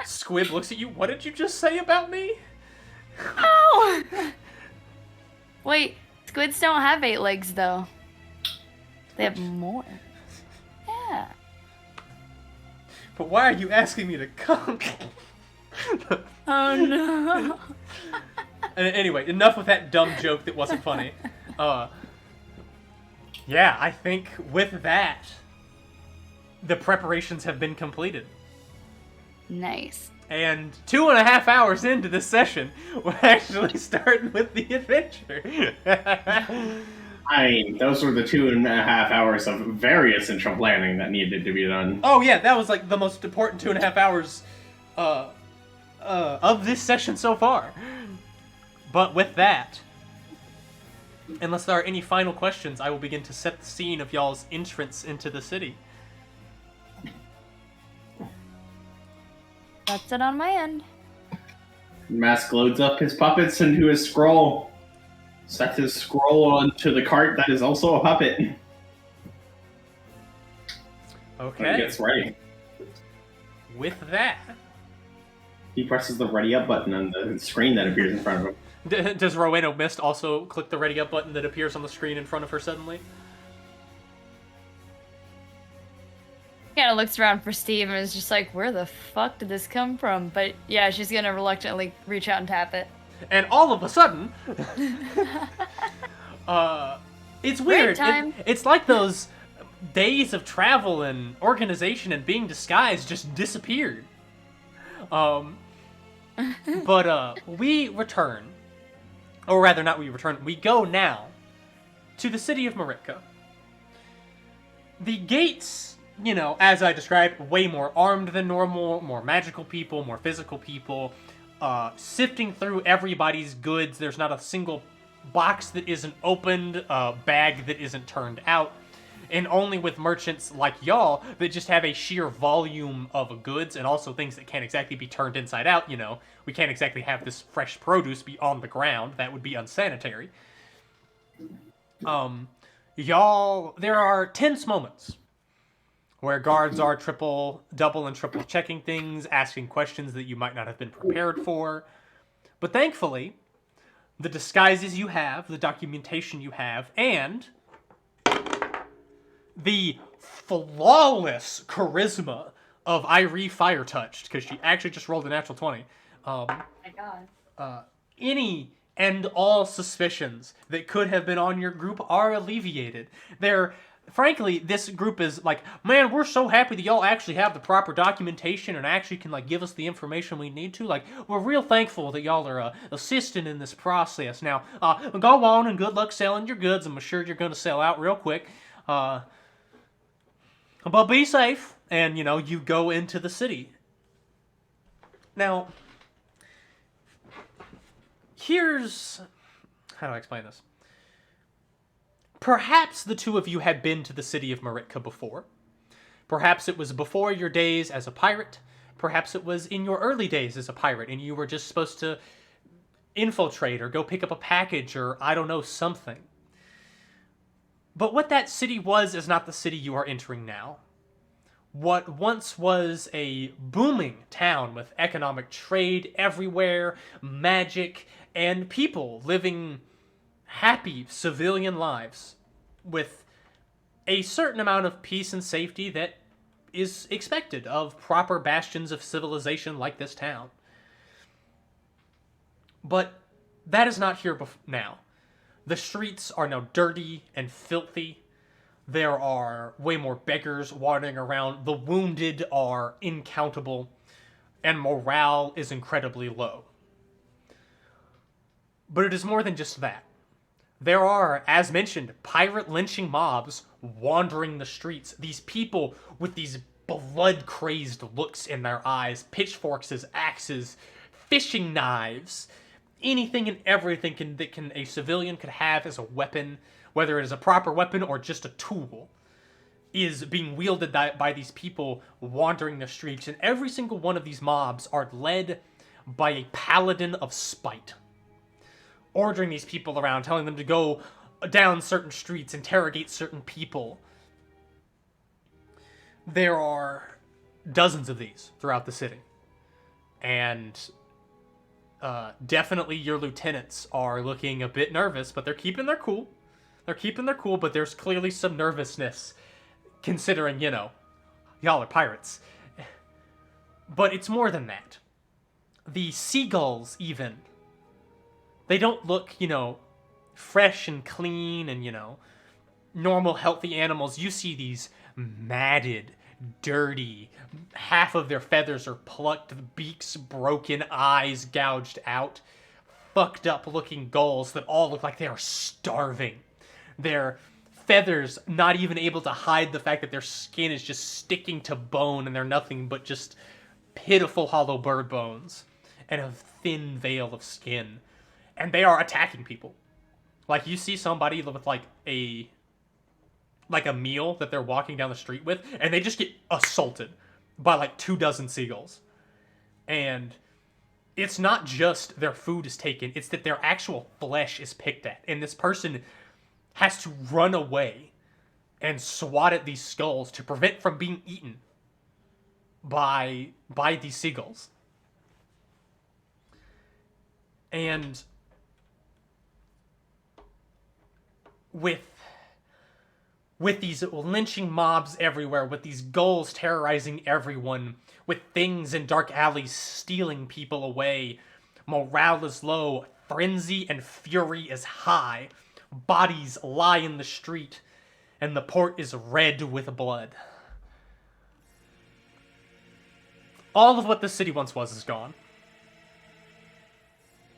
Squib looks at you. What did you just say about me? Oh! Wait, squids don't have 8 legs, though. They have more. Yeah. But why are you asking me to come? Oh no. Anyway, enough with that dumb joke that wasn't funny. Yeah, I think with that, the preparations have been completed. Nice. And 2.5 hours into this session, we're actually starting with the adventure. I mean, those were the 2.5 hours of very essential planning that needed to be done. Oh yeah, that was like the most important 2.5 hours of this session so far. But with that, unless there are any final questions, I will begin to set the scene of y'all's entrance into the city. That's it on my end. Mask loads up his puppets into his scroll. Sets his scroll onto the cart that is also a puppet. Okay. And gets ready. With that, He presses the ready up button on the screen that appears in front of him. does Rowena Mist also click the ready up button that appears on the screen in front of her suddenly? Kind of looks around for Steve and is just like, where the fuck did this come from? But yeah, she's gonna reluctantly reach out and tap it. And all of a sudden, it's weird. time. It's like those days of travel and organization and being disguised just disappeared. But we return, or rather not we return, we go now to the city of Maritka. The gates, you know, as I described, way more armed than normal, more magical people, more physical people, sifting through everybody's goods. There's not a single box that isn't opened, bag that isn't turned out. And only with merchants like y'all that just have a sheer volume of goods and also things that can't exactly be turned inside out, you know. We can't exactly have this fresh produce be on the ground. That would be unsanitary. Y'all, there are tense moments where guards are double and triple checking things, asking questions that you might not have been prepared for. But thankfully, the disguises you have, the documentation you have, and the flawless charisma of Irie Firetouched, because she actually just rolled a natural 20. Oh my god. Any and all suspicions that could have been on your group are alleviated. Frankly, this group is like, man, we're so happy that y'all actually have the proper documentation and actually can like give us the information we need to. Like, we're real thankful that y'all are assisting in this process. Now, go on and good luck selling your goods. I'm sure you're going to sell out real quick. But be safe. And, you go into the city. Now, here's... how do I explain this? Perhaps the two of you had been to the city of Maritka before. Perhaps it was before your days as a pirate. Perhaps it was in your early days as a pirate, and you were just supposed to infiltrate or go pick up a package or, I don't know, something. But what that city was is not the city you are entering now. What once was a booming town with economic trade everywhere, magic, and people living happy civilian lives with a certain amount of peace and safety that is expected of proper bastions of civilization like this town. But that is not here now. The streets are now dirty and filthy. There are way more beggars wandering around. The wounded are incountable. And morale is incredibly low. But it is more than just that. There are, as mentioned, pirate lynching mobs wandering the streets. These people with these blood-crazed looks in their eyes, pitchforks as axes, fishing knives, anything and everything that a civilian could have as a weapon, whether it is a proper weapon or just a tool, is being wielded by these people wandering the streets. And every single one of these mobs are led by a paladin of spite, ordering these people around, telling them to go down certain streets, interrogate certain people. There are dozens of these throughout the city. And definitely your lieutenants are looking a bit nervous, but they're keeping their cool. But there's clearly some nervousness, considering, y'all are pirates. But it's more than that. The seagulls, even, they don't look, fresh and clean and, normal, healthy animals. You see these matted, dirty, half of their feathers are plucked, beaks broken, eyes gouged out, fucked up looking gulls that all look like they are starving. Their feathers not even able to hide the fact that their skin is just sticking to bone and they're nothing but just pitiful hollow bird bones and a thin veil of skin. And they are attacking people. Like, you see somebody with like a meal that they're walking down the street with, and they just get assaulted by like 24 seagulls. And it's not just their food is taken, it's that their actual flesh is picked at. And this person has to run away and swat at these skulls to prevent from being eaten by these seagulls. And with these lynching mobs everywhere, with these gulls terrorizing everyone, with things in dark alleys stealing people away, morale is low, frenzy and fury is high, bodies lie in the street, and the port is red with blood. All of what the city once was is gone.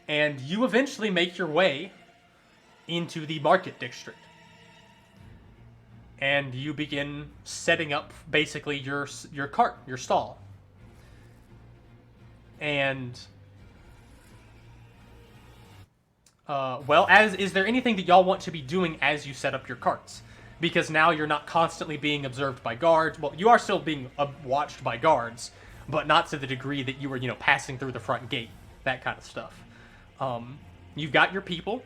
And you eventually make your way into the market district. And you begin setting up basically your cart, your stall. And is there anything that y'all want to be doing as you set up your carts? Because now you're not constantly being observed by guards. Well, you are still being watched by guards, but not to the degree that you were, passing through the front gate, that kind of stuff. You've got your people,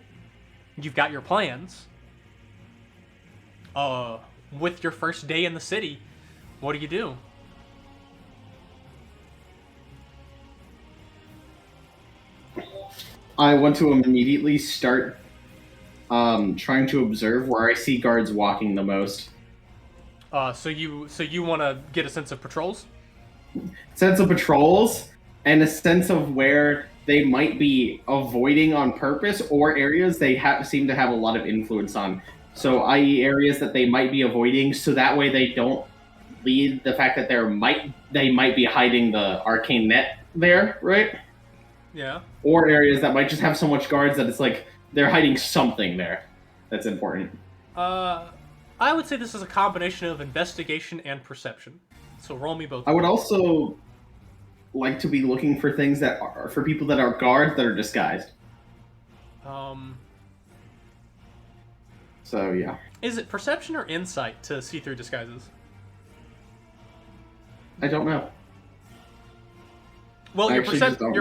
you've got your plans. With your first day in the city, What do you do? I want to immediately start trying to observe where I see guards walking the most. So you want to get a sense of patrols? Sense of patrols and a sense of where they might be avoiding on purpose or areas they seem to have a lot of influence on. So, i.e., areas that they might be avoiding, so that way they don't lead the fact that they might be hiding the arcane net there, right? Yeah. Or areas that might just have so much guards that it's like they're hiding something there that's important. I would say this is a combination of investigation and perception. So roll me both. I would also like to be looking for things that are for people that are guards that are disguised. So yeah. Is it perception or insight to see through disguises? I don't know. Well, your really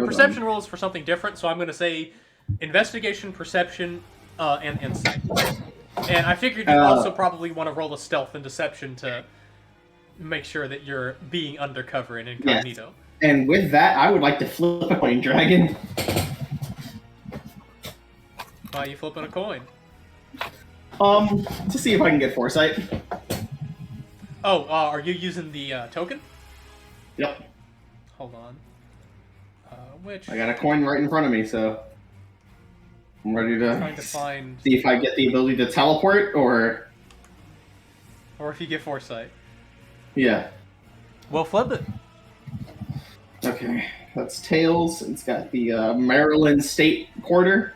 perception roll is for something different, so I'm going to say investigation, perception, and insight. And I figured you also probably want to roll a stealth and deception to make sure that you're being undercover and incognito. Yes. And with that, I would like to flip a coin, Dragon. Why are you flipping a coin? To see if I can get foresight. Oh, are you using the token? Yep. Hold on. Which? I got a coin right in front of me, so I'm ready to find... see if I get the ability to teleport, or if you get foresight. Yeah. Well, flip it. Okay, that's tails. It's got the Maryland State Quarter.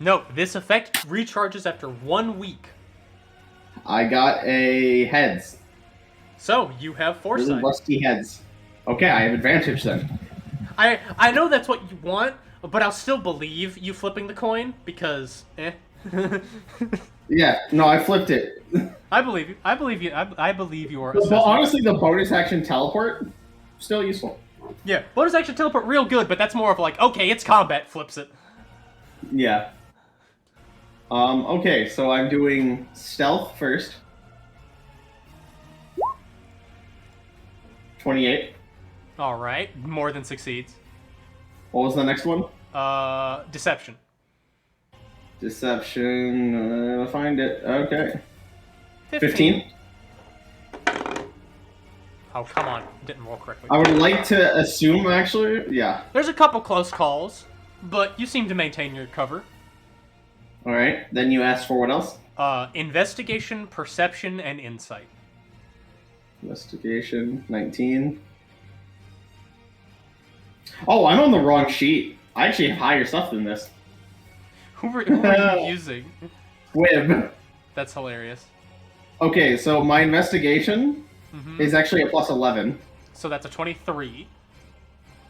No, this effect recharges after 1 week. I got a heads. So, you have foresight. Really rusty heads. Okay, I have advantage then. I know that's what you want, but I'll still believe you flipping the coin, because, Yeah, no, I flipped it. I believe you. I believe you. I believe your Well, assessment. honestly, the bonus action teleport, still useful. Yeah, bonus action teleport real good, but that's more of like, okay, it's combat, flips it. Yeah. Okay, so I'm doing stealth first. 28. Alright, more than succeeds. What was the next one? Deception. Deception, I'll find it. Okay. 15. Oh, come on. Didn't roll correctly. I would like to assume, actually, yeah. There's a couple close calls, but you seem to maintain your cover. Alright, then you asked for what else? Investigation, perception, and insight. Investigation, 19. Oh, I'm on the wrong sheet. I actually have higher stuff than this. Who are you using? Wib. That's hilarious. Okay, so my investigation is actually a plus 11. So that's a 23.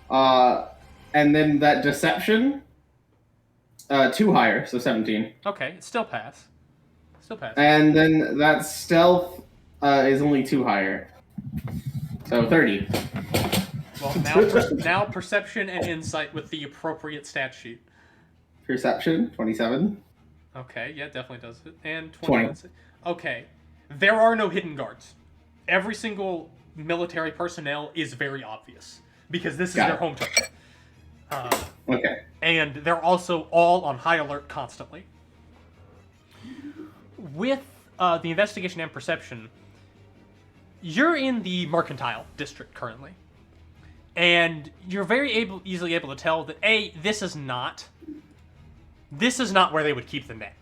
And then that deception, 2 higher, so 17. Okay, it still pass. Still pass. And then that stealth is only 2 higher, so 30. Well, now perception and insight with the appropriate stat sheet. Perception, 27. Okay, yeah, definitely does it. And 20. Okay, there are no hidden guards. Every single military personnel is very obvious because this is their home turf. Okay. And they're also all on high alert constantly. With the investigation and perception, you're in the mercantile district currently. And you're very easily able to tell that, A, this is not where they would keep the net.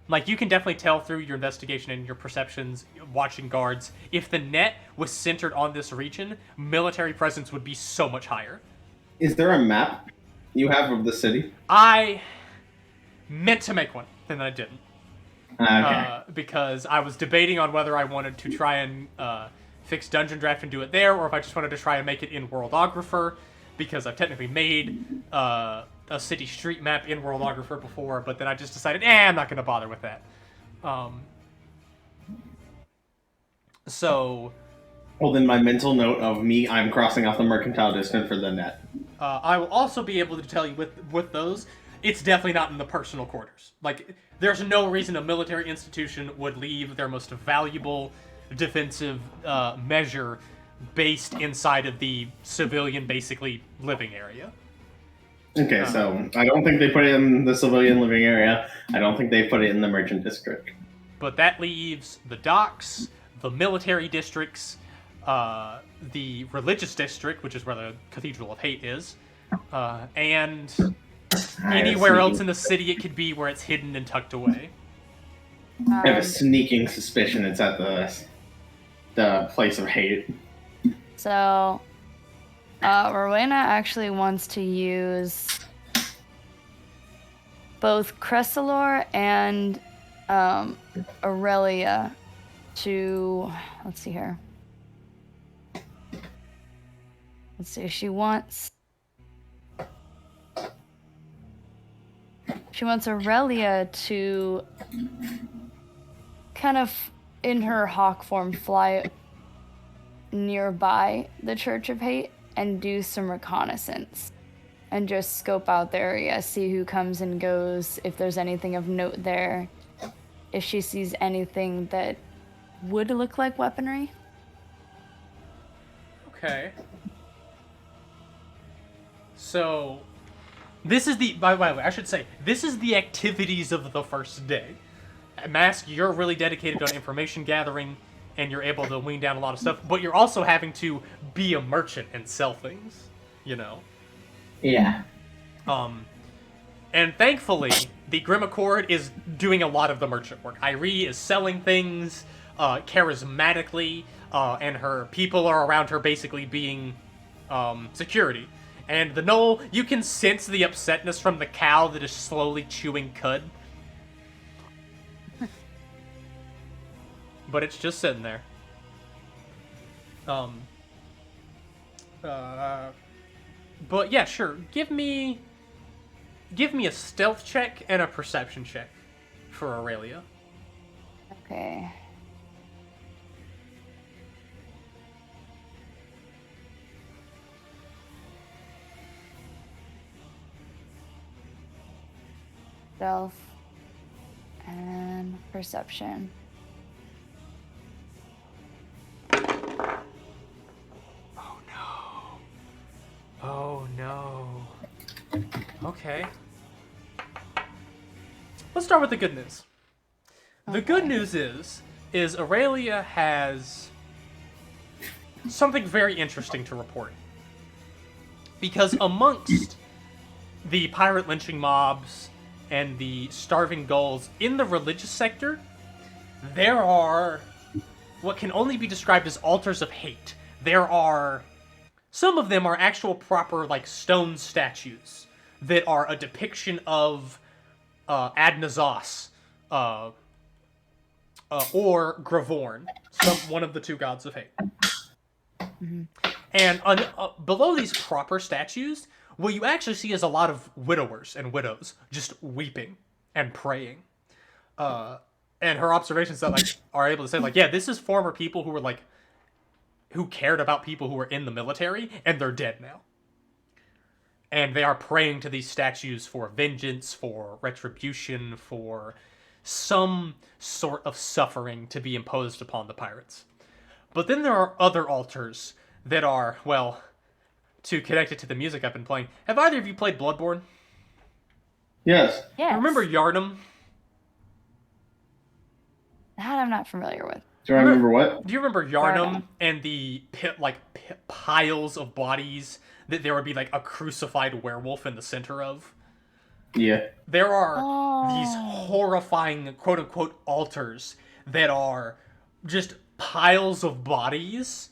Like, you can definitely tell through your investigation and your perceptions, watching guards, if the net was centered on this region, military presence would be so much higher. Is there a map you have of the city? I meant to make one, and I didn't. Okay. Because I was debating on whether I wanted to try and fix Dungeon Draft and do it there, or if I just wanted to try and make it in Worldographer, because I've technically made a city street map in Worldographer before, but then I just decided, I'm not going to bother with that. So... Well, then my mental note of me, I'm crossing off the mercantile district for the net. I will also be able to tell you with those, it's definitely not in the personal quarters. Like, there's no reason a military institution would leave their most valuable defensive measure based inside of the civilian, basically, living area. Okay, so I don't think they put it in the civilian living area. I don't think they put it in the merchant district. But that leaves the docks, the military districts, the religious district, which is where the Cathedral of Hate is, and anywhere else in the city it could be where it's hidden and tucked away. I have a sneaking suspicion it's at the place of hate. So, Rowena actually wants to use both Cressalor and Aurelia to... Let's see here. Let's see, she wants Aurelia to kind of, in her hawk form, fly nearby the Church of Hate and do some reconnaissance and just scope out the area, see who comes and goes, if there's anything of note there, if she sees anything that would look like weaponry. Okay. So, this is the, by the way, I should say, this is the activities of the first day. Mask, you're really dedicated on information gathering, and you're able to wean down a lot of stuff, but you're also having to be a merchant and sell things, you know? Yeah. And thankfully, the Grim Accord is doing a lot of the merchant work. Irie is selling things charismatically, and her people are around her basically being security. And the Knoll, you can sense the upsetness from the cow that is slowly chewing cud. But it's just sitting there. But yeah, sure. Give me a stealth check and a perception check for Aurelia. Okay. Stealth and perception. Oh no. Okay. Let's start with the good news. The good news is Aurelia has something very interesting to report. Because amongst the pirate lynching mobs and the starving gulls in the religious sector, there are what can only be described as altars of hate. There are... Some of them are actual proper, like, stone statues that are a depiction of Adnazos or Gravorn, one of the two gods of hate. Mm-hmm. And below these proper statues, what you actually see is a lot of widowers and widows just weeping and praying. And her observations that, like, are able to say, like, yeah, this is former people who were, like, who cared about people who were in the military, and they're dead now. And they are praying to these statues for vengeance, for retribution, for some sort of suffering to be imposed upon the pirates. But then there are other altars that are, well, to connect it to the music I've been playing. Have either of you played Bloodborne? Yes. Yes. Remember Yharnam? That I'm not familiar with. Do I remember what? Do you remember Yharnam and the piles of bodies that there would be like a crucified werewolf in the center of? Yeah. There are these horrifying quote-unquote altars that are just piles of bodies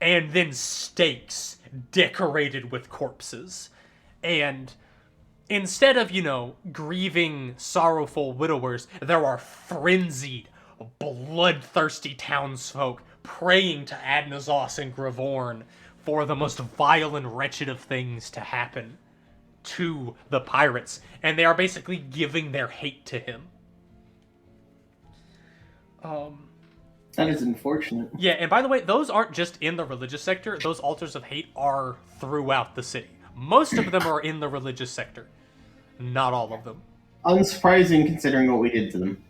and then stakes decorated with corpses. And instead of, grieving, sorrowful widowers, there are frenzied, bloodthirsty townsfolk praying to Adnazos and Gravorn for the most vile and wretched of things to happen to the pirates, and they are basically giving their hate to him. That is unfortunate. Yeah, and by the way, those aren't just in the religious sector. Those altars of hate are throughout the city. Most of them are in the religious sector. Not all of them. Unsurprising considering what we did to them.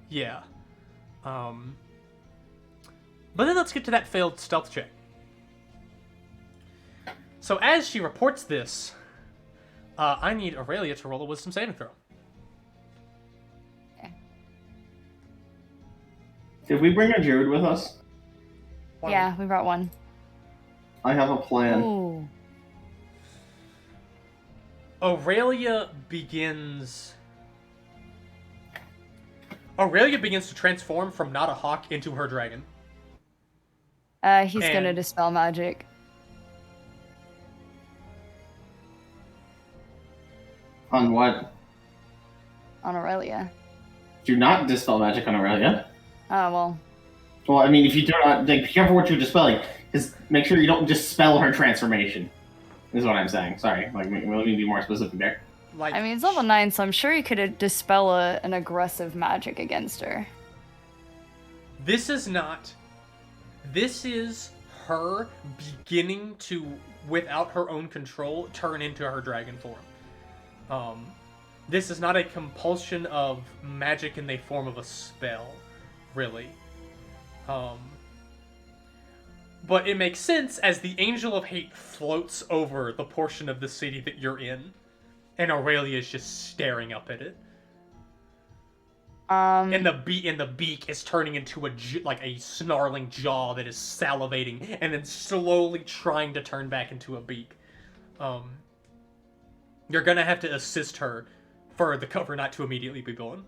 Yeah. But then let's get to that failed stealth check. So as she reports this, I need Aurelia to roll a wisdom saving throw. Did we bring a druid with us? Yeah, we brought one. I have a plan. Ooh. Aurelia begins to transform from not a hawk into her dragon. He's gonna And- dispel magic. On what? On Aurelia. Do not dispel magic on Aurelia. Oh, well. Well, I mean, if you do not, like, be careful what you're dispelling. Just make sure you don't dispel her transformation. Is what I'm saying. Sorry, like we need to be more specific there. Like, I mean, it's level 9, so I'm sure he could dispel an aggressive magic against her. this is her beginning to, without her own control, turn into her dragon form. This is not a compulsion of magic in the form of a spell, really. But it makes sense as the Angel of Hate floats over the portion of the city that you're in, and Aurelia is just staring up at it. And the beak is turning into a snarling jaw that is salivating, and then slowly trying to turn back into a beak. You're gonna have to assist her for the cover not to immediately be blown.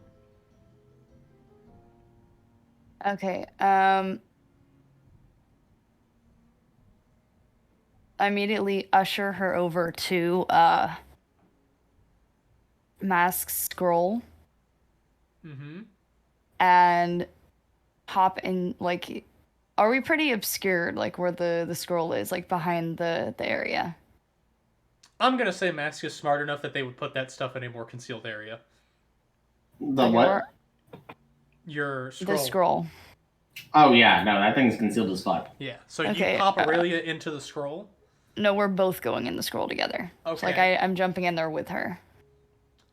Okay, I immediately usher her over to Mask Scroll. Mm-hmm. And hop in, like, are we pretty obscured, like, where the scroll is, like, behind the area? I'm gonna say Mask is smart enough that they would put that stuff in a more concealed area. The Okay, what? Your scroll. The scroll. Oh yeah, no, that thing's concealed as fuck. Yeah, so Okay, you pop Aurelia into the scroll. No, we're both going in the scroll together. Okay. So, like, I'm jumping in there with her.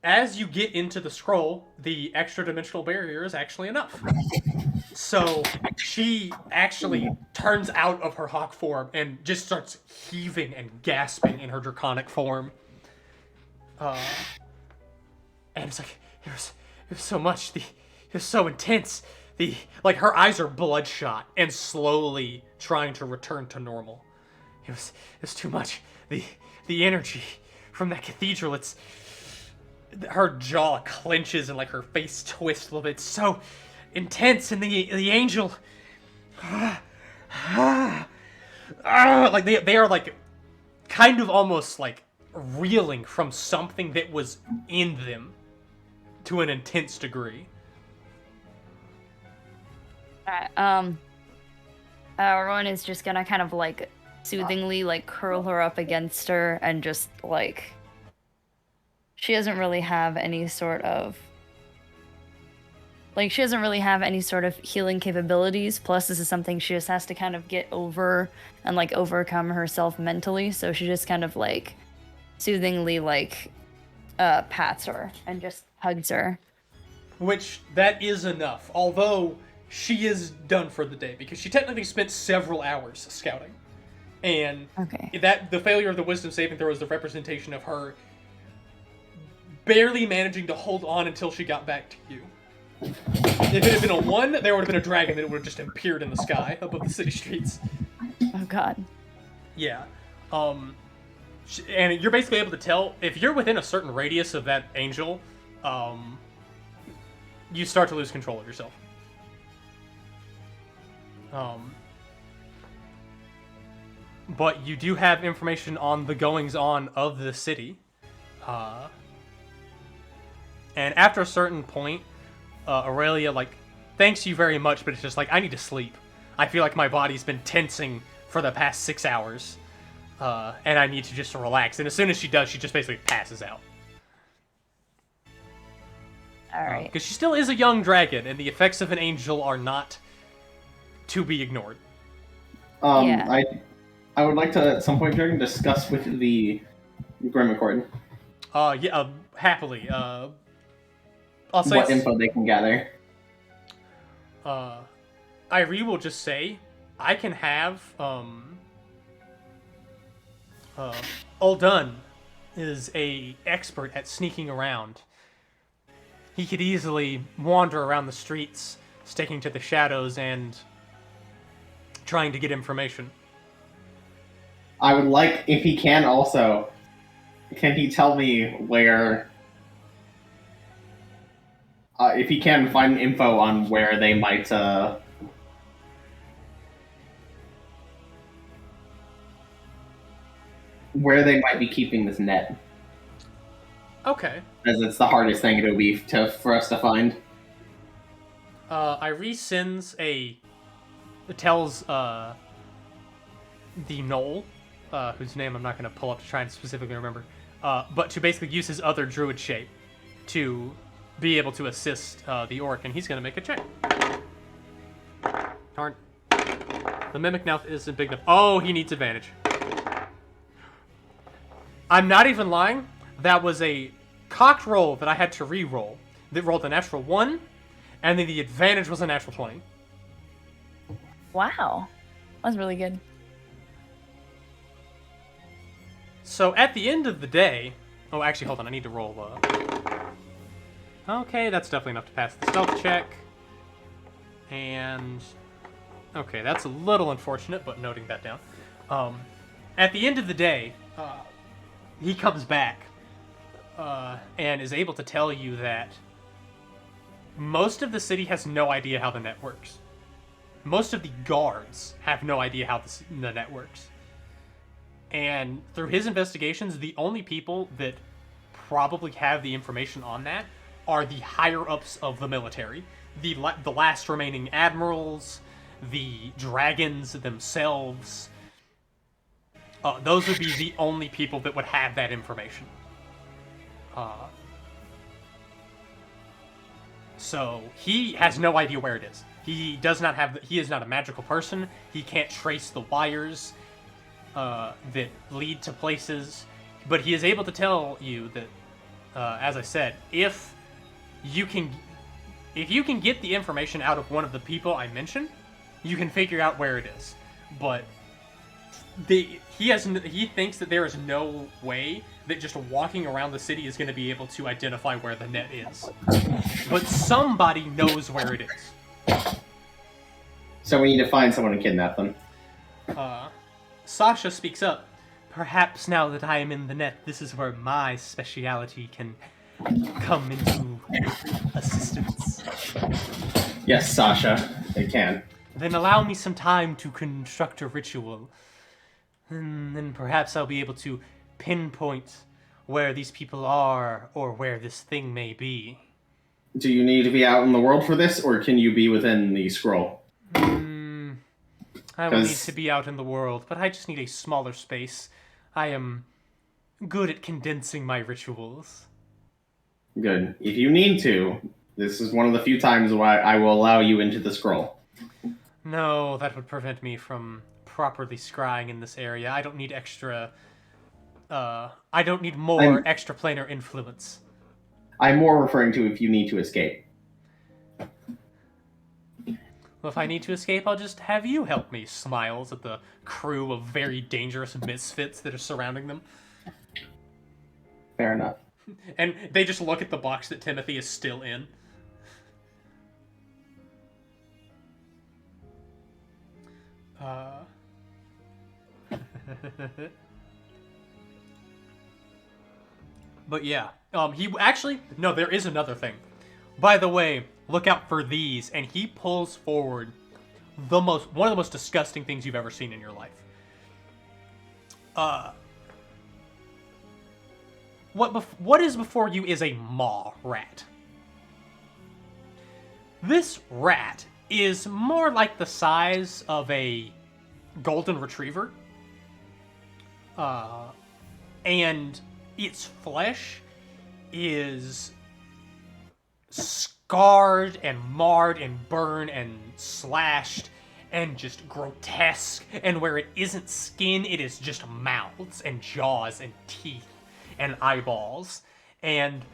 As you get into the scroll, the extra dimensional barrier is actually enough. So she actually turns out of her hawk form and just starts heaving and gasping in her draconic form. And it's like, it was so much, it was so intense. Her eyes are bloodshot and slowly trying to return to normal. It was too much. The energy from that cathedral, her jaw clenches and like her face twists a little bit. It's so intense, and the angel, like they are like kind of almost like reeling from something that was in them to an intense degree. Rowan is just gonna kind of like soothingly like curl her up against her and just like, she doesn't really have any sort of healing capabilities. Plus, this is something she just has to kind of get over and like overcome herself mentally. So she just kind of like soothingly like pats her and just hugs her. Which, that is enough. Although she is done for the day because she technically spent several hours scouting. And Okay. the failure of the wisdom saving throw is the representation of her barely managing to hold on until she got back to you. If it had been a 1, there would have been a dragon that would have just appeared in the sky above the city streets. Oh god. Yeah. And you're basically able to tell, if you're within a certain radius of that angel, you start to lose control of yourself. But you do have information on the goings-on of the city. And after a certain point, Aurelia, like, thanks you very much, but it's just like, I need to sleep. I feel like my body's been tensing for the past 6 hours. And I need to just relax. And as soon as she does, she just basically passes out. Alright. Because she still is a young dragon, and the effects of an angel are not to be ignored. Yeah. I would like to, at some point, Dragon, discuss with the Grim Accord Happily. I'll say what info they can gather. Irie will just say I can have Uldun is a expert at sneaking around. He could easily wander around the streets, sticking to the shadows and trying to get information. I would like, if he can also, can he tell me where, if he can find info on where they might, where they might be keeping this net? Okay. As it's the hardest thing it would be for us to find. Iris sends tells the Knoll, whose name I'm not going to pull up to try and specifically remember, but to basically use his other druid shape to be able to assist the orc, and he's going to make a check. Darn. The mimic now isn't big enough. Oh, he needs advantage. I'm not even lying. That was a cocked roll that I had to re-roll. That rolled a natural 1, and then the advantage was a natural 20. Wow. That was really good. So at the end of the day... Oh, actually, hold on. I need to roll... Okay, that's definitely enough to pass the stealth check. And... Okay, that's a little unfortunate, but noting that down. At the end of the day, he comes back and is able to tell you that most of the city has no idea how the net works. Most of the guards have no idea how the net works. And through his investigations, the only people that probably have the information on that are the higher-ups of the military. The last remaining admirals, the dragons themselves. Those would be the only people that would have that information. So he has no idea where it is. He does not have. He is not a magical person. He can't trace the wires that lead to places. But he is able to tell you that, as I said, if you can get the information out of one of the people I mentioned, you can figure out where it is. But he thinks that there is no way that just walking around the city is going to be able to identify where the net is. But somebody knows where it is. So we need to find someone to kidnap them. Sasha speaks up. Perhaps now that I am in the net, this is where my speciality can come into assistance. Yes, Sasha, they can. Then allow me some time to construct a ritual. And then perhaps I'll be able to pinpoint where these people are or where this thing may be. Do you need to be out in the world for this, or can you be within the scroll? I will need to be out in the world, but I just need a smaller space. I am good at condensing my rituals. Good. If you need to, this is one of the few times where I will allow you into the scroll. No, that would prevent me from properly scrying in this area. I don't need extra... I don't need more extraplanar influence. I'm more referring to if you need to escape. Well, if I need to escape, I'll just have you help me. Smiles at the crew of very dangerous misfits that are surrounding them. Fair enough. And they just look at the box that Timothy is still in. But yeah, he actually, no, there is another thing. By the way, look out for these, and he pulls forward one of the most disgusting things you've ever seen in your life. What is before you is a maw rat. This rat is more like the size of a golden retriever. And its flesh is scarred and marred and burned and slashed and just grotesque. And where it isn't skin, it is just mouths and jaws and teeth and eyeballs. And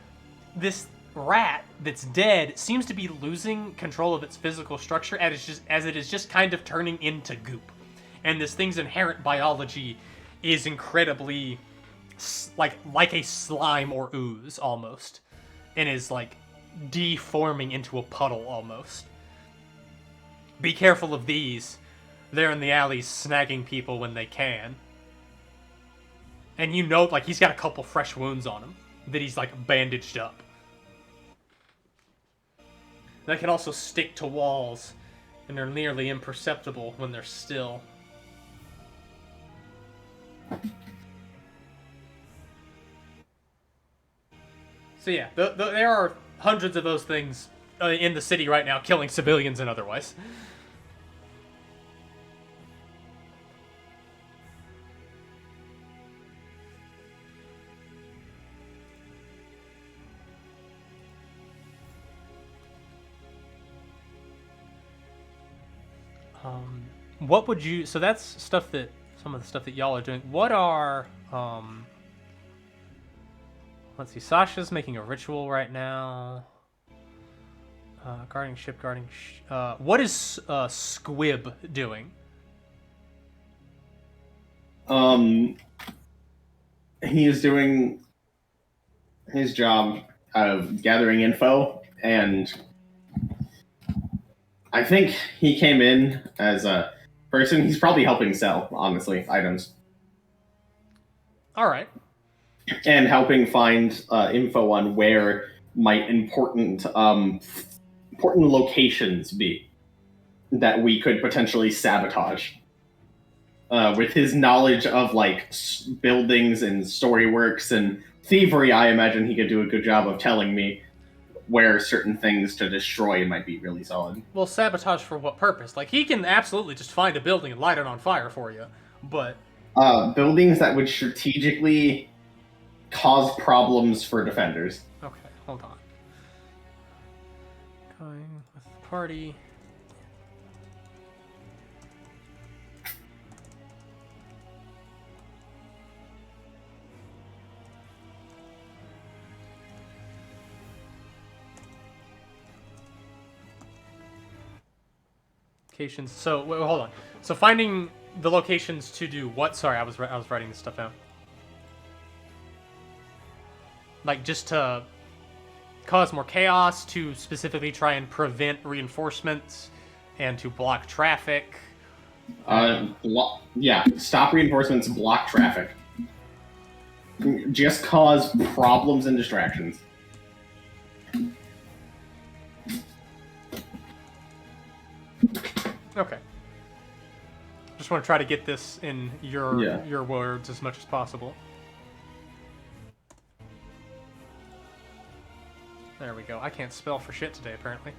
this rat that's dead seems to be losing control of its physical structure as it is just kind of turning into goop. And this thing's inherent biology is incredibly like a slime or ooze almost, and is like deforming into a puddle almost. Be careful of these. They're in the alleys snagging people when they can. And you know, like, he's got a couple fresh wounds on him that he's like bandaged up. They can also stick to walls, and they're nearly imperceptible when they're still. So yeah, there are hundreds of those things in the city right now, killing civilians and otherwise. What would you? So that's stuff that some of the stuff that y'all are doing. What are? Let's see. Sasha's making a ritual right now. Guarding ship, what is Squib doing? He is doing his job of gathering info, and I think he came in as a person. He's probably helping sell, honestly, items. All right. And helping find info on where might important locations be that we could potentially sabotage. With his knowledge of like buildings and storyworks and thievery, I imagine he could do a good job of telling me where certain things to destroy might be really solid. Well, sabotage for what purpose? Like, he can absolutely just find a building and light it on fire for you, but... buildings that would strategically cause problems for defenders. Okay, hold on. Going with the party... Locations. So wait, hold on. So finding the locations to do what? Sorry, I was writing this stuff down. Like just to cause more chaos, to specifically try and prevent reinforcements, and to block traffic. Yeah, stop reinforcements, block traffic. Just cause problems and distractions. Okay. Just want to try to get this in your words as much as possible. There we go. I can't spell for shit today, apparently.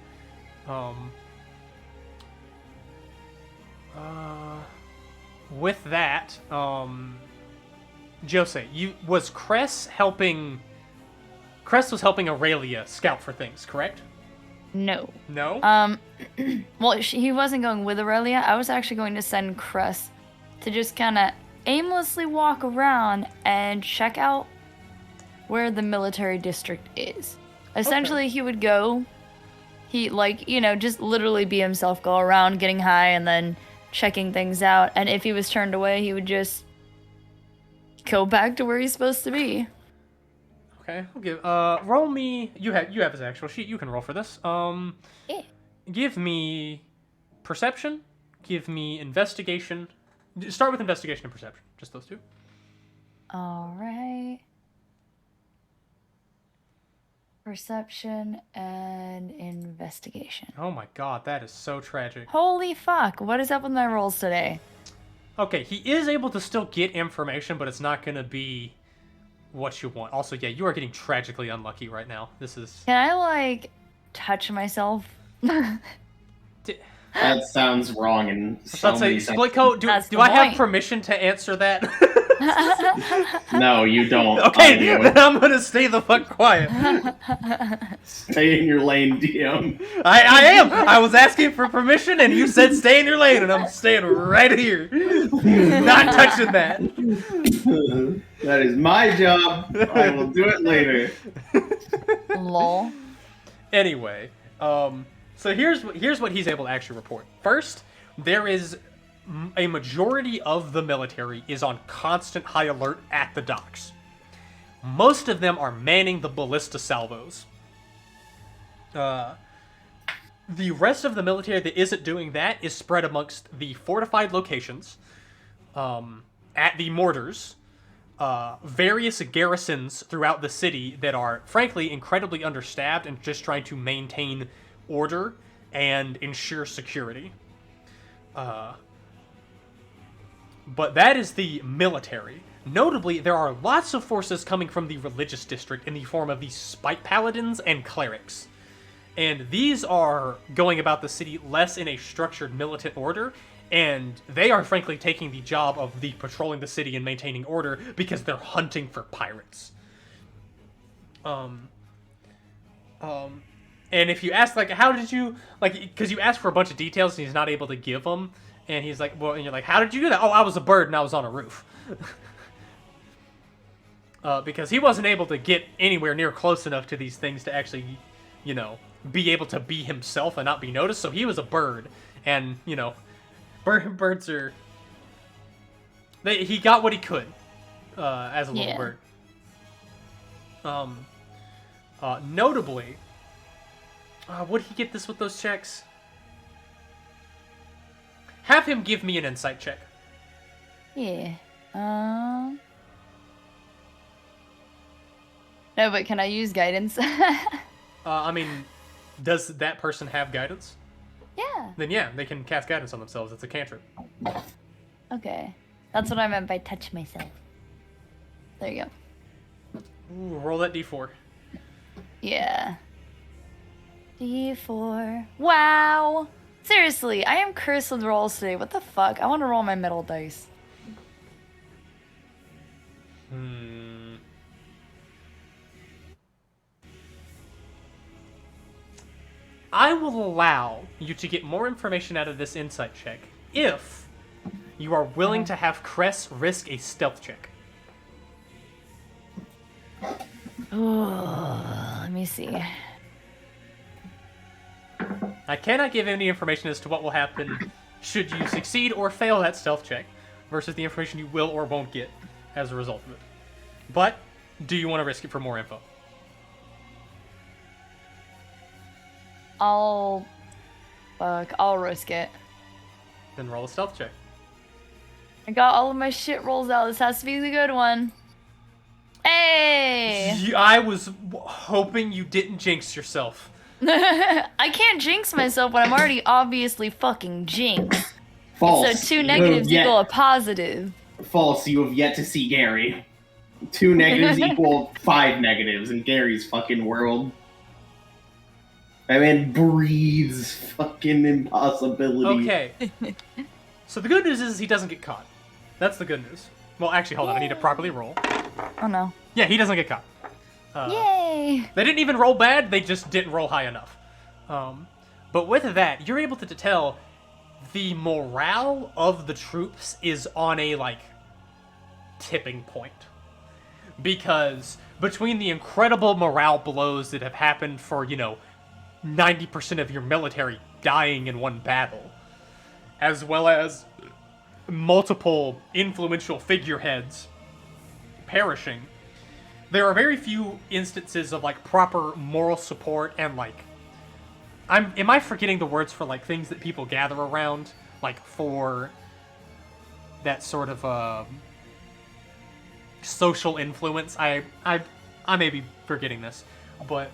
With that, Jose, was Cress helping... Cress was helping Aurelia scout for things, correct? No. No? Well, he wasn't going with Aurelia. I was actually going to send Cress to just kind of aimlessly walk around and check out where the military district is. Essentially, He would go, just literally be himself, go around getting high and then checking things out. And if he was turned away, he would just go back to where he's supposed to be. Okay, I'll give. Roll me. You have his actual sheet. You can roll for this. Yeah. Give me perception. Give me investigation. Start with investigation and perception. Just those two. All right. Perception and investigation. Oh my god, that is so tragic. Holy fuck! What is up with my rolls today? Okay, he is able to still get information, but it's not gonna be what you want. Also, yeah, you are getting tragically unlucky right now. This is... Can I, touch myself? That sounds wrong in so many senses. Splitcoat, do I have permission to answer that? No, you don't. Okay, then I'm gonna stay the fuck quiet. Stay in your lane, DM. I am! I was asking for permission, and you said stay in your lane, and I'm staying right here. Not touching that. That is my job. I will do it later. Lol. Anyway, so here's what he's able to actually report. First, there is a majority of the military is on constant high alert at the docks. Most of them are manning the ballista salvos. The rest of the military that isn't doing that is spread amongst the fortified locations, at the mortars, various garrisons throughout the city that are, frankly, incredibly understaffed and just trying to maintain order and ensure security. But that is the military. Notably, there are lots of forces coming from the religious district in the form of these spite paladins and clerics. And these are going about the city less in a structured militant order, and they are frankly taking the job of the patrolling the city and maintaining order because they're hunting for pirates. And if you ask, like, how did you, like, because you ask for a bunch of details and he's not able to give them, and he's like, well, and you're like, how did you do that? Oh, I was a bird and I was on a roof. Because he wasn't able to get anywhere near close enough to these things to actually, you know, be able to be himself and not be noticed. So he was a bird, and, you know, birds are, he got what he could as a little bird. Notably, would he get this with those checks? Have him give me an insight check. Yeah. No, but can I use guidance? I mean, does that person have guidance? Yeah. Then yeah, they can cast guidance on themselves. It's a cantrip. Okay. That's what I meant by touch myself. There you go. Ooh, roll that d4. Yeah. D4. Wow! Seriously, I am cursed with rolls today. What the fuck? I want to roll my metal dice. I will allow you to get more information out of this insight check if you are willing to have Cress risk a stealth check. Oh, let me see. I cannot give any information as to what will happen should you succeed or fail that stealth check versus the information you will or won't get as a result of it. But, do you want to risk it for more info? I'll risk it. Then roll a stealth check. I got all of my shit rolls out. This has to be the good one. Hey! I was hoping you didn't jinx yourself. I can't jinx myself when I'm already obviously fucking jinxed. False. So 2 negatives equal a positive. False. You have yet to see Gary. 2 negatives equal 5 negatives in Gary's fucking world. That man breathes fucking impossibility. Okay. So the good news is he doesn't get caught. That's the good news. Well, actually, hold on. I need to properly roll. Oh no. Yeah, he doesn't get caught. Yay! They didn't even roll bad. They just didn't roll high enough. But with that, you're able to tell the morale of the troops is on a, like, tipping point. Because between the incredible morale blows that have happened for, you know, 90% of your military dying in one battle, as well as multiple influential figureheads perishing, there are very few instances of, like, proper moral support and, like, am I forgetting the words for, like, things that people gather around, like, for that sort of social influence? I may be forgetting this, but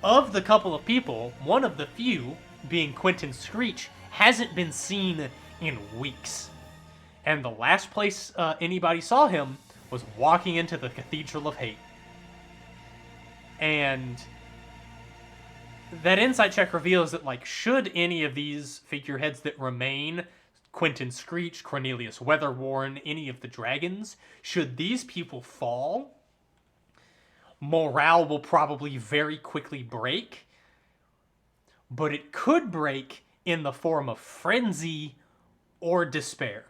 of the couple of people, one of the few, being Quentin Screech, hasn't been seen in weeks. And the last place anybody saw him was walking into the Cathedral of Hate. And that insight check reveals that, like, should any of these figureheads that remain, Quentin Screech, Cornelius Weatherworn, any of the dragons, should these people fall, morale will probably very quickly break, but it could break in the form of frenzy or despair.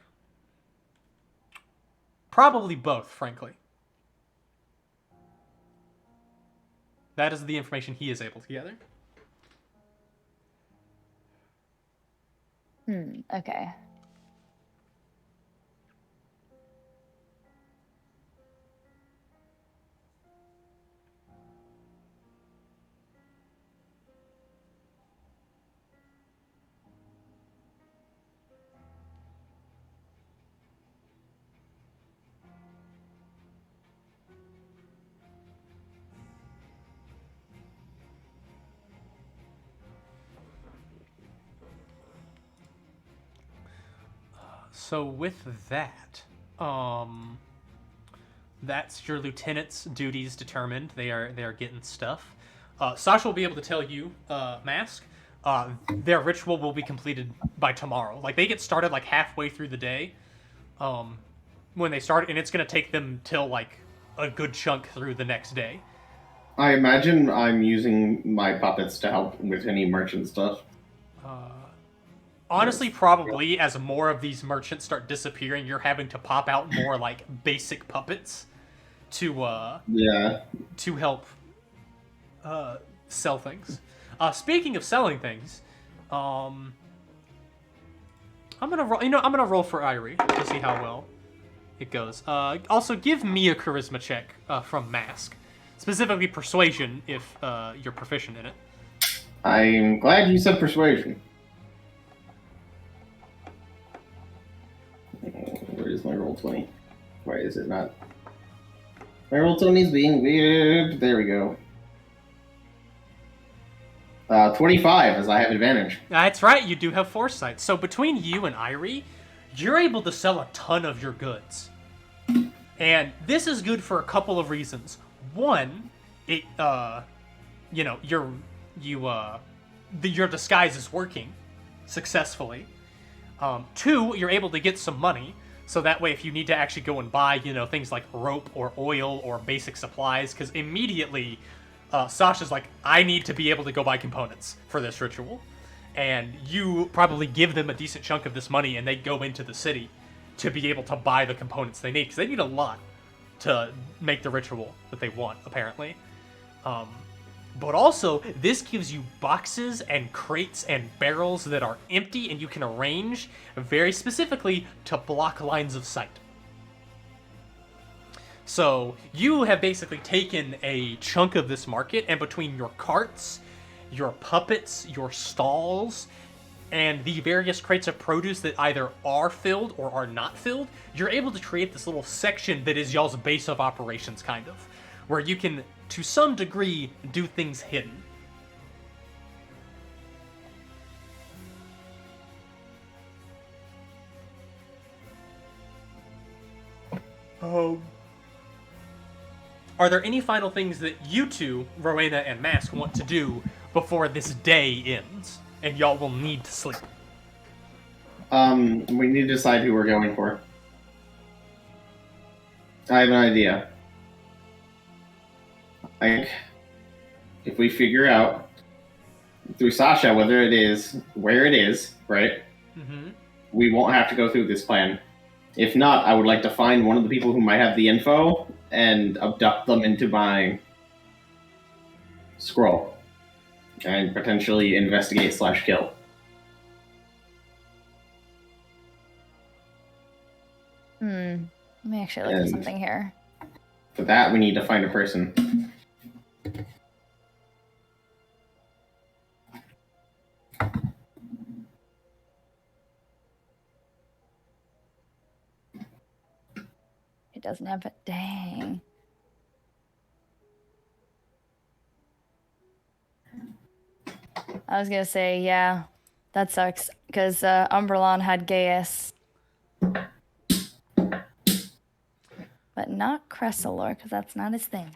Probably both, frankly. That is the information he is able to gather. Okay. So with that, that's your lieutenant's duties determined. They are getting stuff. Sasha will be able to tell you, Mask. Their ritual will be completed by tomorrow. Like they get started like halfway through the day, when they start, and it's gonna take them till like a good chunk through the next day. I imagine I'm using my puppets to help with any merchant stuff. Honestly, probably as more of these merchants start disappearing, you're having to pop out more like basic puppets Yeah. to help sell things. Speaking of selling things, I'm gonna roll. I'm gonna roll for Irie to see how well it goes. Also, give me a charisma check from Mask, specifically persuasion if you're proficient in it. I'm glad you said persuasion. Where is my roll 20? Why is it not? My roll 20 is being weird. There we go. 25, as I have advantage. That's right, you do have foresight. So between you and Irie, you're able to sell a ton of your goods. And this is good for a couple of reasons. One, it your disguise is working successfully. Two, you're able to get some money, so that way if you need to actually go and buy, things like rope or oil or basic supplies, because immediately Sasha's like, I need to be able to go buy components for this ritual. And you probably give them a decent chunk of this money and they go into the city to be able to buy the components they need, because they need a lot to make the ritual that they want, apparently. But also, this gives you boxes and crates and barrels that are empty and you can arrange very specifically to block lines of sight. So, you have basically taken a chunk of this market, and between your carts, your puppets, your stalls, and the various crates of produce that either are filled or are not filled, you're able to create this little section that is y'all's base of operations, kind of, where you can, to some degree, do things hidden. Are there any final things that you two, Rowena and Mask, want to do before this day ends, and y'all will need to sleep? We need to decide who we're going for. I have an idea. If we figure out through Sasha where it is, right? Mm-hmm. We won't have to go through this plan. If not, I would like to find one of the people who might have the info and abduct them into my scroll and potentially investigate/kill. Let me actually look at something here. For that, we need to find a person. It doesn't have it. Dang. I was gonna say, yeah, that sucks, because Umberlon had Gaius. But not Cresselor, because that's not his thing.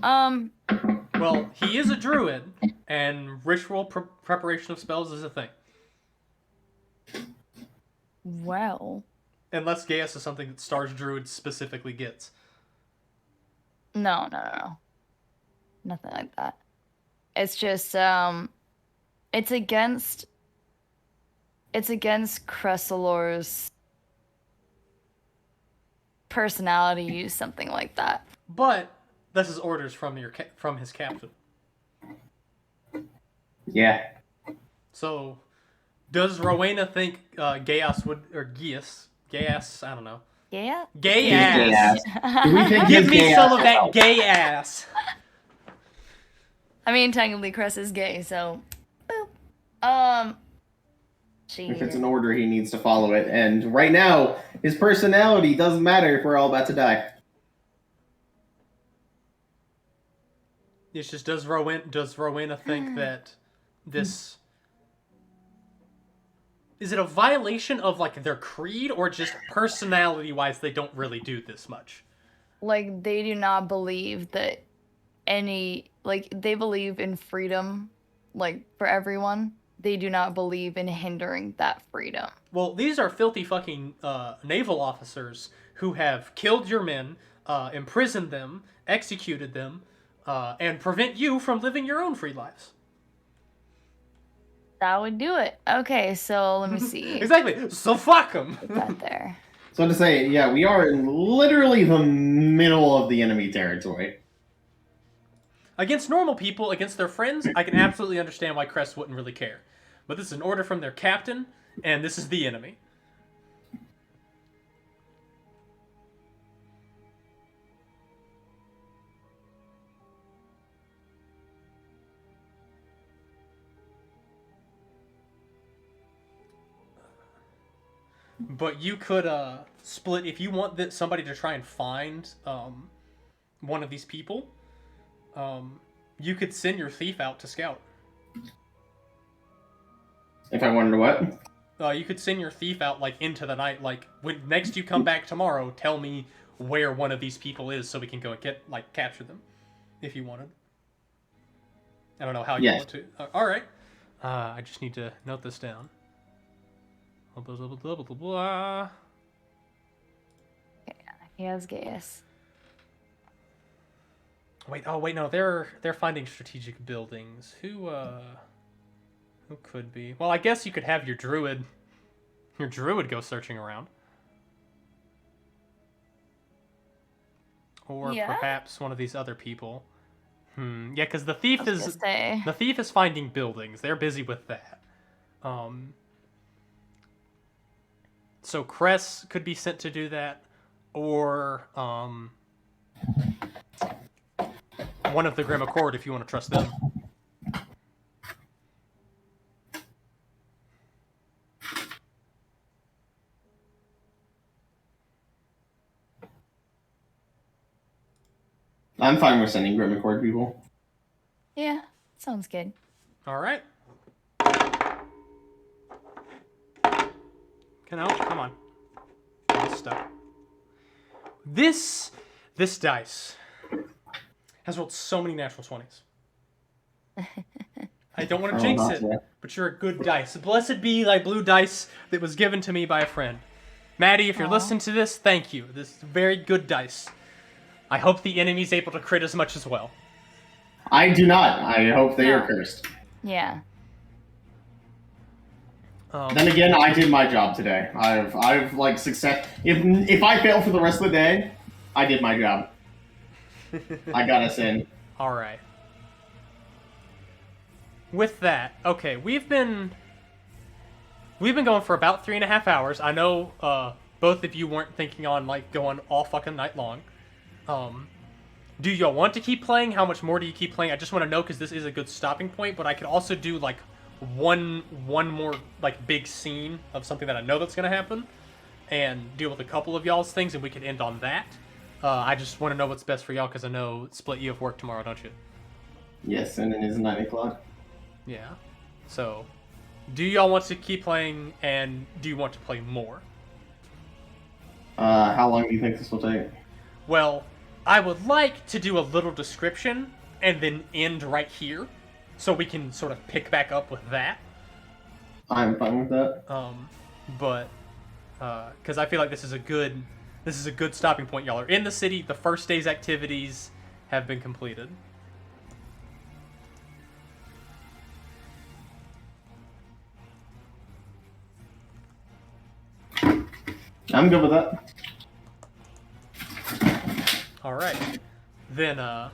Well, he is a druid, and ritual preparation of spells is a thing. Well. Unless Gaius is something that Stars Druid specifically gets. No. Nothing like that. It's just, it's against Cresselor's personality to use something like that. But this is orders from his captain. Yeah. So Does Rowena think Gaius would, or Gaius, I don't know. Yeah. Gay His gay ass. ass. Do we think Give his me gay some ass of will that help? gay ass. I mean, technically, Chris is gay, so. Boop. If it's an order, he needs to follow it. And right now, his personality doesn't matter if we're all about to die. It's just, does Rowena think that this... Is it a violation of, like, their creed, or just personality-wise they don't really do this much? Like, they do not believe that they believe in freedom, like, for everyone. They do not believe in hindering that freedom. Well, these are filthy fucking naval officers who have killed your men, imprisoned them, executed them, and prevent you from living your own free lives. That would do it. Okay, so let me see. Exactly. So fuck them. Put that there. So to say, yeah, we are in literally the middle of the enemy territory. Against normal people, against their friends, I can absolutely understand why Crest wouldn't really care. But this is an order from their captain, and this is the enemy. But you could split if you want somebody to try and find one of these people. You could send your thief out to scout. If I wanted to what? You could send your thief out like into the night. Like when next you come back tomorrow, tell me where one of these people is so we can go and capture them, if you wanted. I don't know how you want to. All right. I just need to note this down. Blah, blah, blah, blah, blah, blah. Okay, he has Gaius. Wait, no, they're finding strategic buildings. Who could be? Well, I guess you could have your druid go searching around. Or perhaps one of these other people. Yeah, because the thief is finding buildings. They're busy with that. So Cress could be sent to do that, or one of the Grim Accord if you want to trust them. I'm fine with sending Grim Accord people. Yeah, sounds good. All right. Come on. It's stuck. This dice has rolled so many natural 20s. I don't want to jinx it, but you're a good dice. Blessed be thy blue dice that was given to me by a friend. Maddie, if you're listening to this, thank you. This is very good dice. I hope the enemy's able to crit as much as well. I do not. I hope they are cursed. Yeah. Then again, I did my job today. I've like success. If I fail for the rest of the day, I did my job. I got us in. All right. With that, okay, we've been going for about 3.5 hours. I know both of you weren't thinking on like going all fucking night long. Do y'all want to keep playing? How much more do you keep playing? I just want to know because this is a good stopping point. But I could also do like one more like big scene of something that I know that's gonna happen, and deal with a couple of y'all's things, and we could end on that. I just want to know what's best for y'all because I know Split, you have work tomorrow, don't you? Yes, and it is 9 o'clock. Yeah. So, do y'all want to keep playing, and do you want to play more? How long do you think this will take? Well, I would like to do a little description and then end right here, so we can sort of pick back up with that. I'm fine with that. But because I feel like this is a good stopping point. Y'all are in the city. The first day's activities have been completed. I'm good with that. All right, then I'm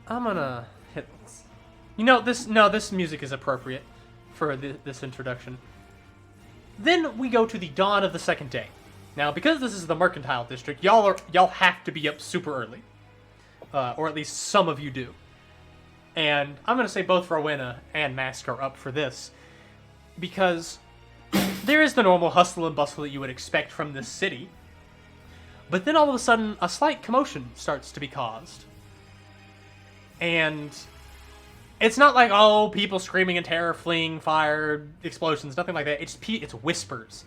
gonna hit. This music is appropriate. for this introduction. Then we go to the dawn of the second day. Now, because this is the mercantile district, y'all have to be up super early, or at least some of you do. And I'm gonna say both Rowena and Mask are up for this because there is the normal hustle and bustle that you would expect from this city. But then all of a sudden, a slight commotion starts to be caused. And it's not like, oh, people screaming in terror, fleeing, fire, explosions, nothing like that. It's whispers.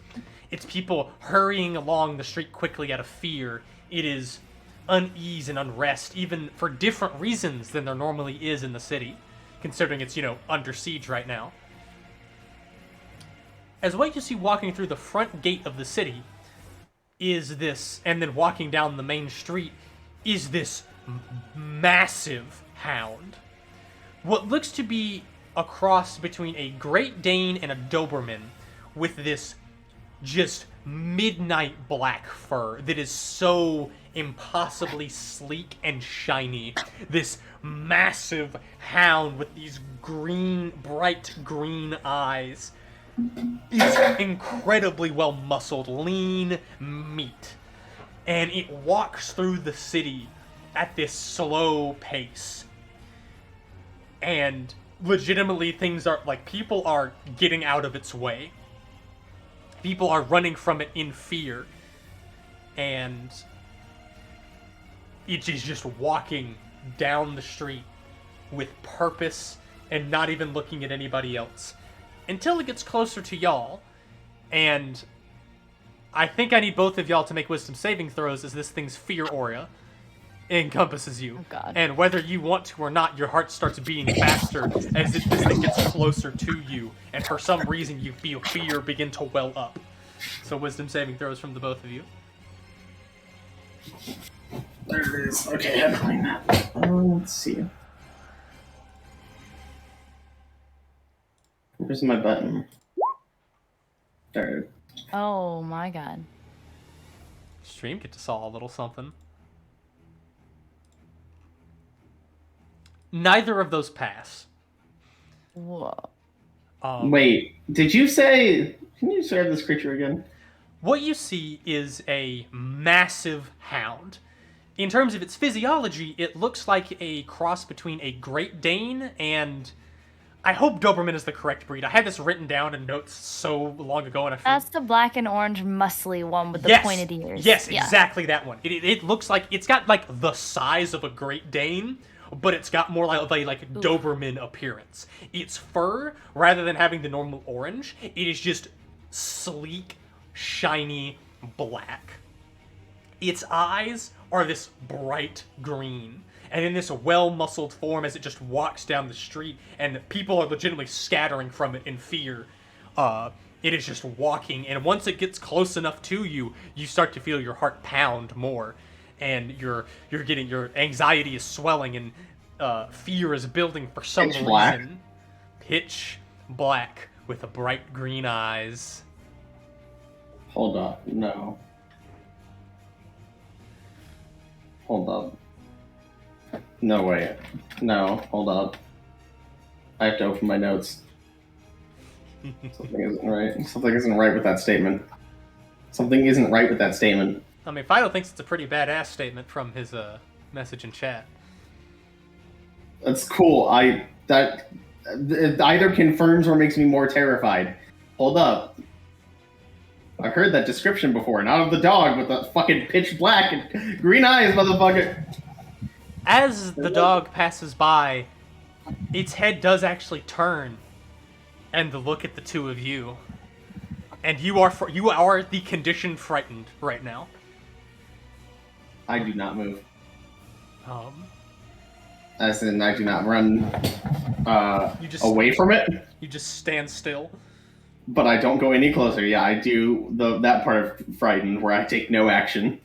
It's people hurrying along the street quickly out of fear. It is unease and unrest, even for different reasons than there normally is in the city, considering it's, under siege right now. As what you see walking through the front gate of the city is this, and then walking down the main street, is this massive hound. What looks to be a cross between a Great Dane and a Doberman, with this just midnight black fur that is so impossibly sleek and shiny. This massive hound with these bright green eyes is incredibly well muscled, lean meat. And it walks through the city at this slow pace. And legitimately things are, people are getting out of its way. People are running from it in fear. And it is just walking down the street with purpose and not even looking at anybody else. Until it gets closer to y'all. And I think I need both of y'all to make wisdom saving throws as this thing's fear aura encompasses you. Oh, God. And whether you want to or not, your heart starts beating faster as this thing gets closer to you. And for some reason, you feel fear begin to well up. So wisdom saving throws from the both of you. There it is. Okay, I'm playing that. Let's see. Where's my button? There. Oh my god. Stream get to saw a little something. Neither of those pass. Whoa. Wait, did you say... Can you describe this creature again? What you see is a massive hound. In terms of its physiology, it looks like a cross between a Great Dane and... I hope Doberman is the correct breed. I had this written down in notes so long ago, and I That's the black and orange muscly one with the pointed ears. Yes, exactly that one. It looks like it's got the size of a Great Dane, but it's got more like a Doberman appearance. Its fur, rather than having the normal orange, it is just sleek, shiny black. Its eyes are this bright green. And in this well-muscled form as it just walks down the street, and people are legitimately scattering from it in fear, it is just walking, and once it gets close enough to you, you start to feel your heart pound more, and your anxiety is swelling, and fear is building for some reason. Black. Pitch black with a bright green eyes. Hold up. No. Hold up. No way. No, hold up. I have to open my notes. Something isn't right. Something isn't right with that statement. Something isn't right with that statement. I mean, Fido thinks it's a pretty badass statement from his message in chat. That's cool. That it either confirms or makes me more terrified. Hold up. I've heard that description before, not of the dog with the fucking pitch black and green eyes, motherfucker. As the dog passes by, its head does actually turn and look at the two of you. And you are the conditioned frightened right now. I do not move. As in, I do not run away from it. You just stand still. But I don't go any closer. Yeah, I do that part of frightened where I take no action.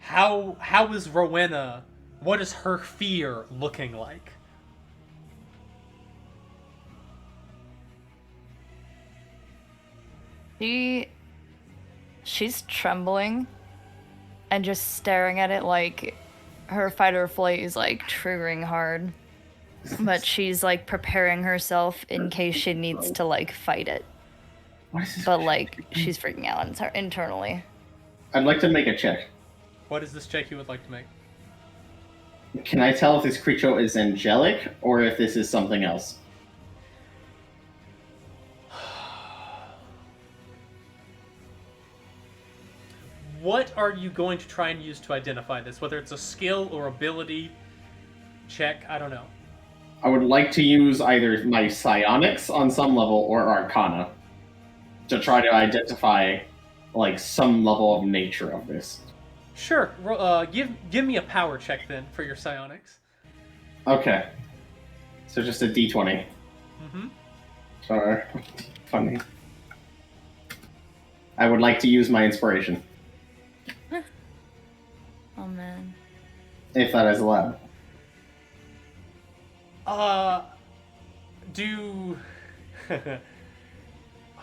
How is Rowena? What is her fear looking like? She's trembling and just staring at it like her fight or flight is triggering hard. But she's like preparing herself in case she needs to like fight it. What is this? But like she's freaking out internally. I'd like to make a check. What is this check you would like to make? Can I tell if this creature is angelic or if this is something else? What are you going to try and use to identify this? Whether it's a skill or ability check, I don't know. I would like to use either my psionics on some level or arcana to try to identify like some level of nature of this. Sure. Give me a power check then for your psionics. Okay. So just a d20. Mm-hmm. Sorry. Funny. I would like to use my inspiration. Oh man. If that is allowed. Do...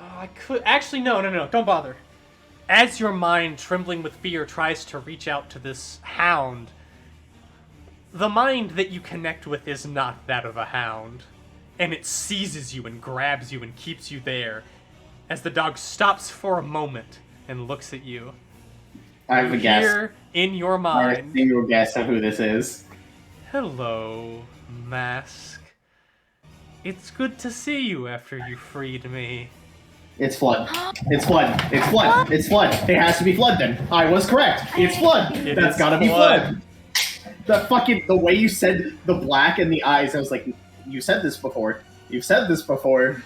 I could... Actually, no, don't bother. As your mind, trembling with fear, tries to reach out to this hound, the mind that you connect with is not that of a hound. And it seizes you and grabs you and keeps you there, as the dog stops for a moment and looks at you. I have a guess. Here, in your I have a mind... single guess of who this is. Hello, Mask. It's good to see you after you freed me. It's Flood. It's Flood. It's Flood. It's Flood. It has to be Flood then. I was correct. It's Flood. That's gotta be Flood. The way you said the black and the eyes, I was like, you said this before. You've said this before.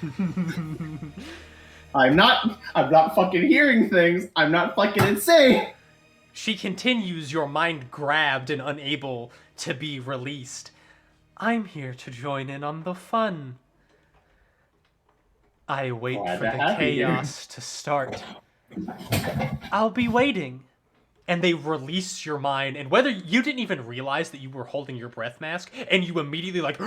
I'm not fucking hearing things. I'm not fucking insane. She continues, your mind grabbed and unable to be released. I'm here to join in on the fun. I wait Glad for to the have you here. chaos to start. I'll be waiting. And they release your mind, and whether you didn't even realize that you were holding your breath mask, and you immediately like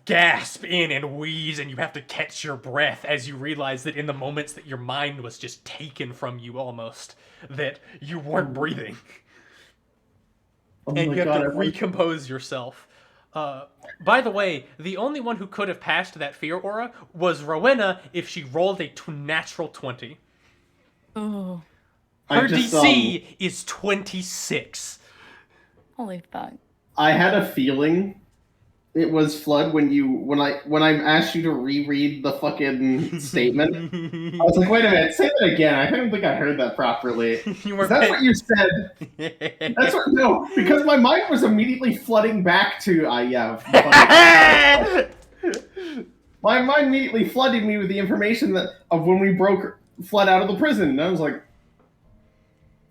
gasp in and wheeze, and you have to catch your breath as you realize that in the moments that your mind was just taken from you almost, that you weren't breathing. Oh And my you have God, to recompose yourself. By the way, the only one who could have passed that fear aura was Rowena if she rolled a natural 20. Oh, Her DC is 26. holy fuck. I had a feeling it was Flood when I asked you to reread the fucking statement. I was like, wait a minute, say that again. I don't think I heard that properly. You were Is that what you said? That's what no, because my mind was immediately flooding back to my mind immediately flooded me with the information of when we broke Flood out of the prison. And I was like,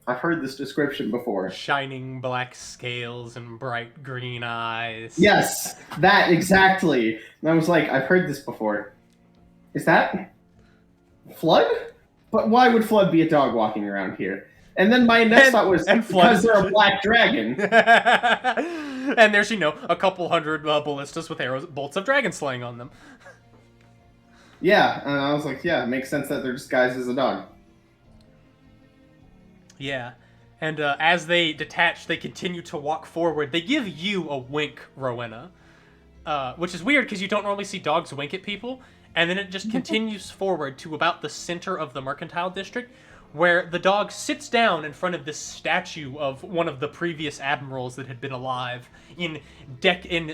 I've heard this description before. Shining black scales and bright green eyes. Yes, that exactly. And I was like, I've heard this before. Is that Flood? But why would Flood be a dog walking around here? And then my next thought was, because they're a black dragon. And there's, a couple hundred ballistas with bolts of dragon slaying on them. Yeah, and I was like, yeah, it makes sense that they're disguised as a dog. Yeah, and as they detach, they continue to walk forward. They give you a wink, Rowena, which is weird because you don't normally see dogs wink at people. And then it just continues forward to about the center of the Mercantile District, where the dog sits down in front of this statue of one of the previous admirals that had been alive in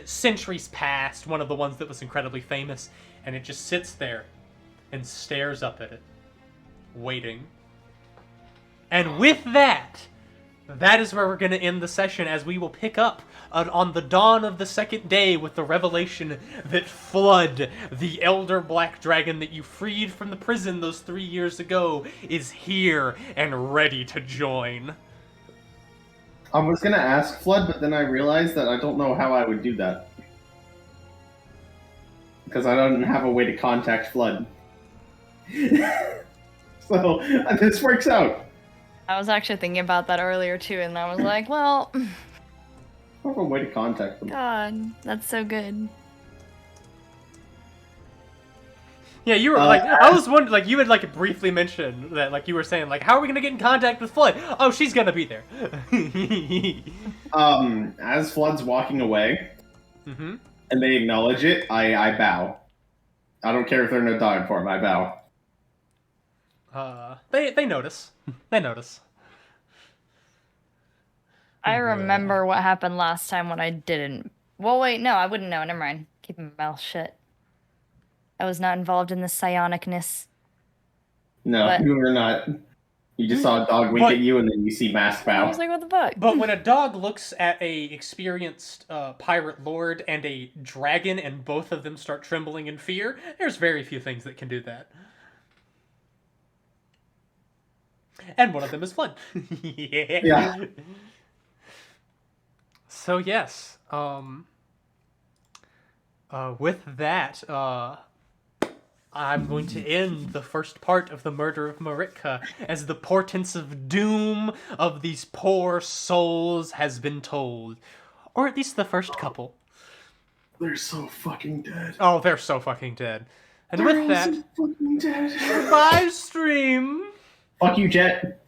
centuries past, one of the ones that was incredibly famous, and it just sits there and stares up at it, waiting. And with that is where we're going to end the session, as we will pick up on the dawn of the second day with the revelation that Flood, the elder black dragon that you freed from the prison those 3 years ago, is here and ready to join. I was going to ask Flood, but then I realized that I don't know how I would do that. Because I don't have a way to contact Flood. So, this works out. I was actually thinking about that earlier too, and I was like, well, I have a way to contact them. God, that's so good. Yeah, you were I was wondering, you had briefly mentioned that, you were saying, how are we gonna get in contact with Flood? Oh, she's gonna be there. As Flood's walking away, and they acknowledge it, I bow. I don't care if they're in a dog form, I bow. They notice. They notice. I remember what happened last time when I didn't. Well, wait, no, I wouldn't know. Never mind. Keep my mouth shut. I was not involved in the psionicness. No, But- you were not. You just saw a dog wink But- at you, and then you see mask I bow. was like, what the fuck? But when a dog looks at a experienced pirate lord and a dragon, and both of them start trembling in fear, there's very few things that can do that. And one of them is Flynn. Yeah. So yes, with that, I'm going to end the first part of the murder of Maritka, as the portents of doom of these poor souls has been told. Or at least the first couple. They're so fucking dead. Oh, they're so fucking dead. And with that, so fucking dead. bye stream! Fuck you, Jet.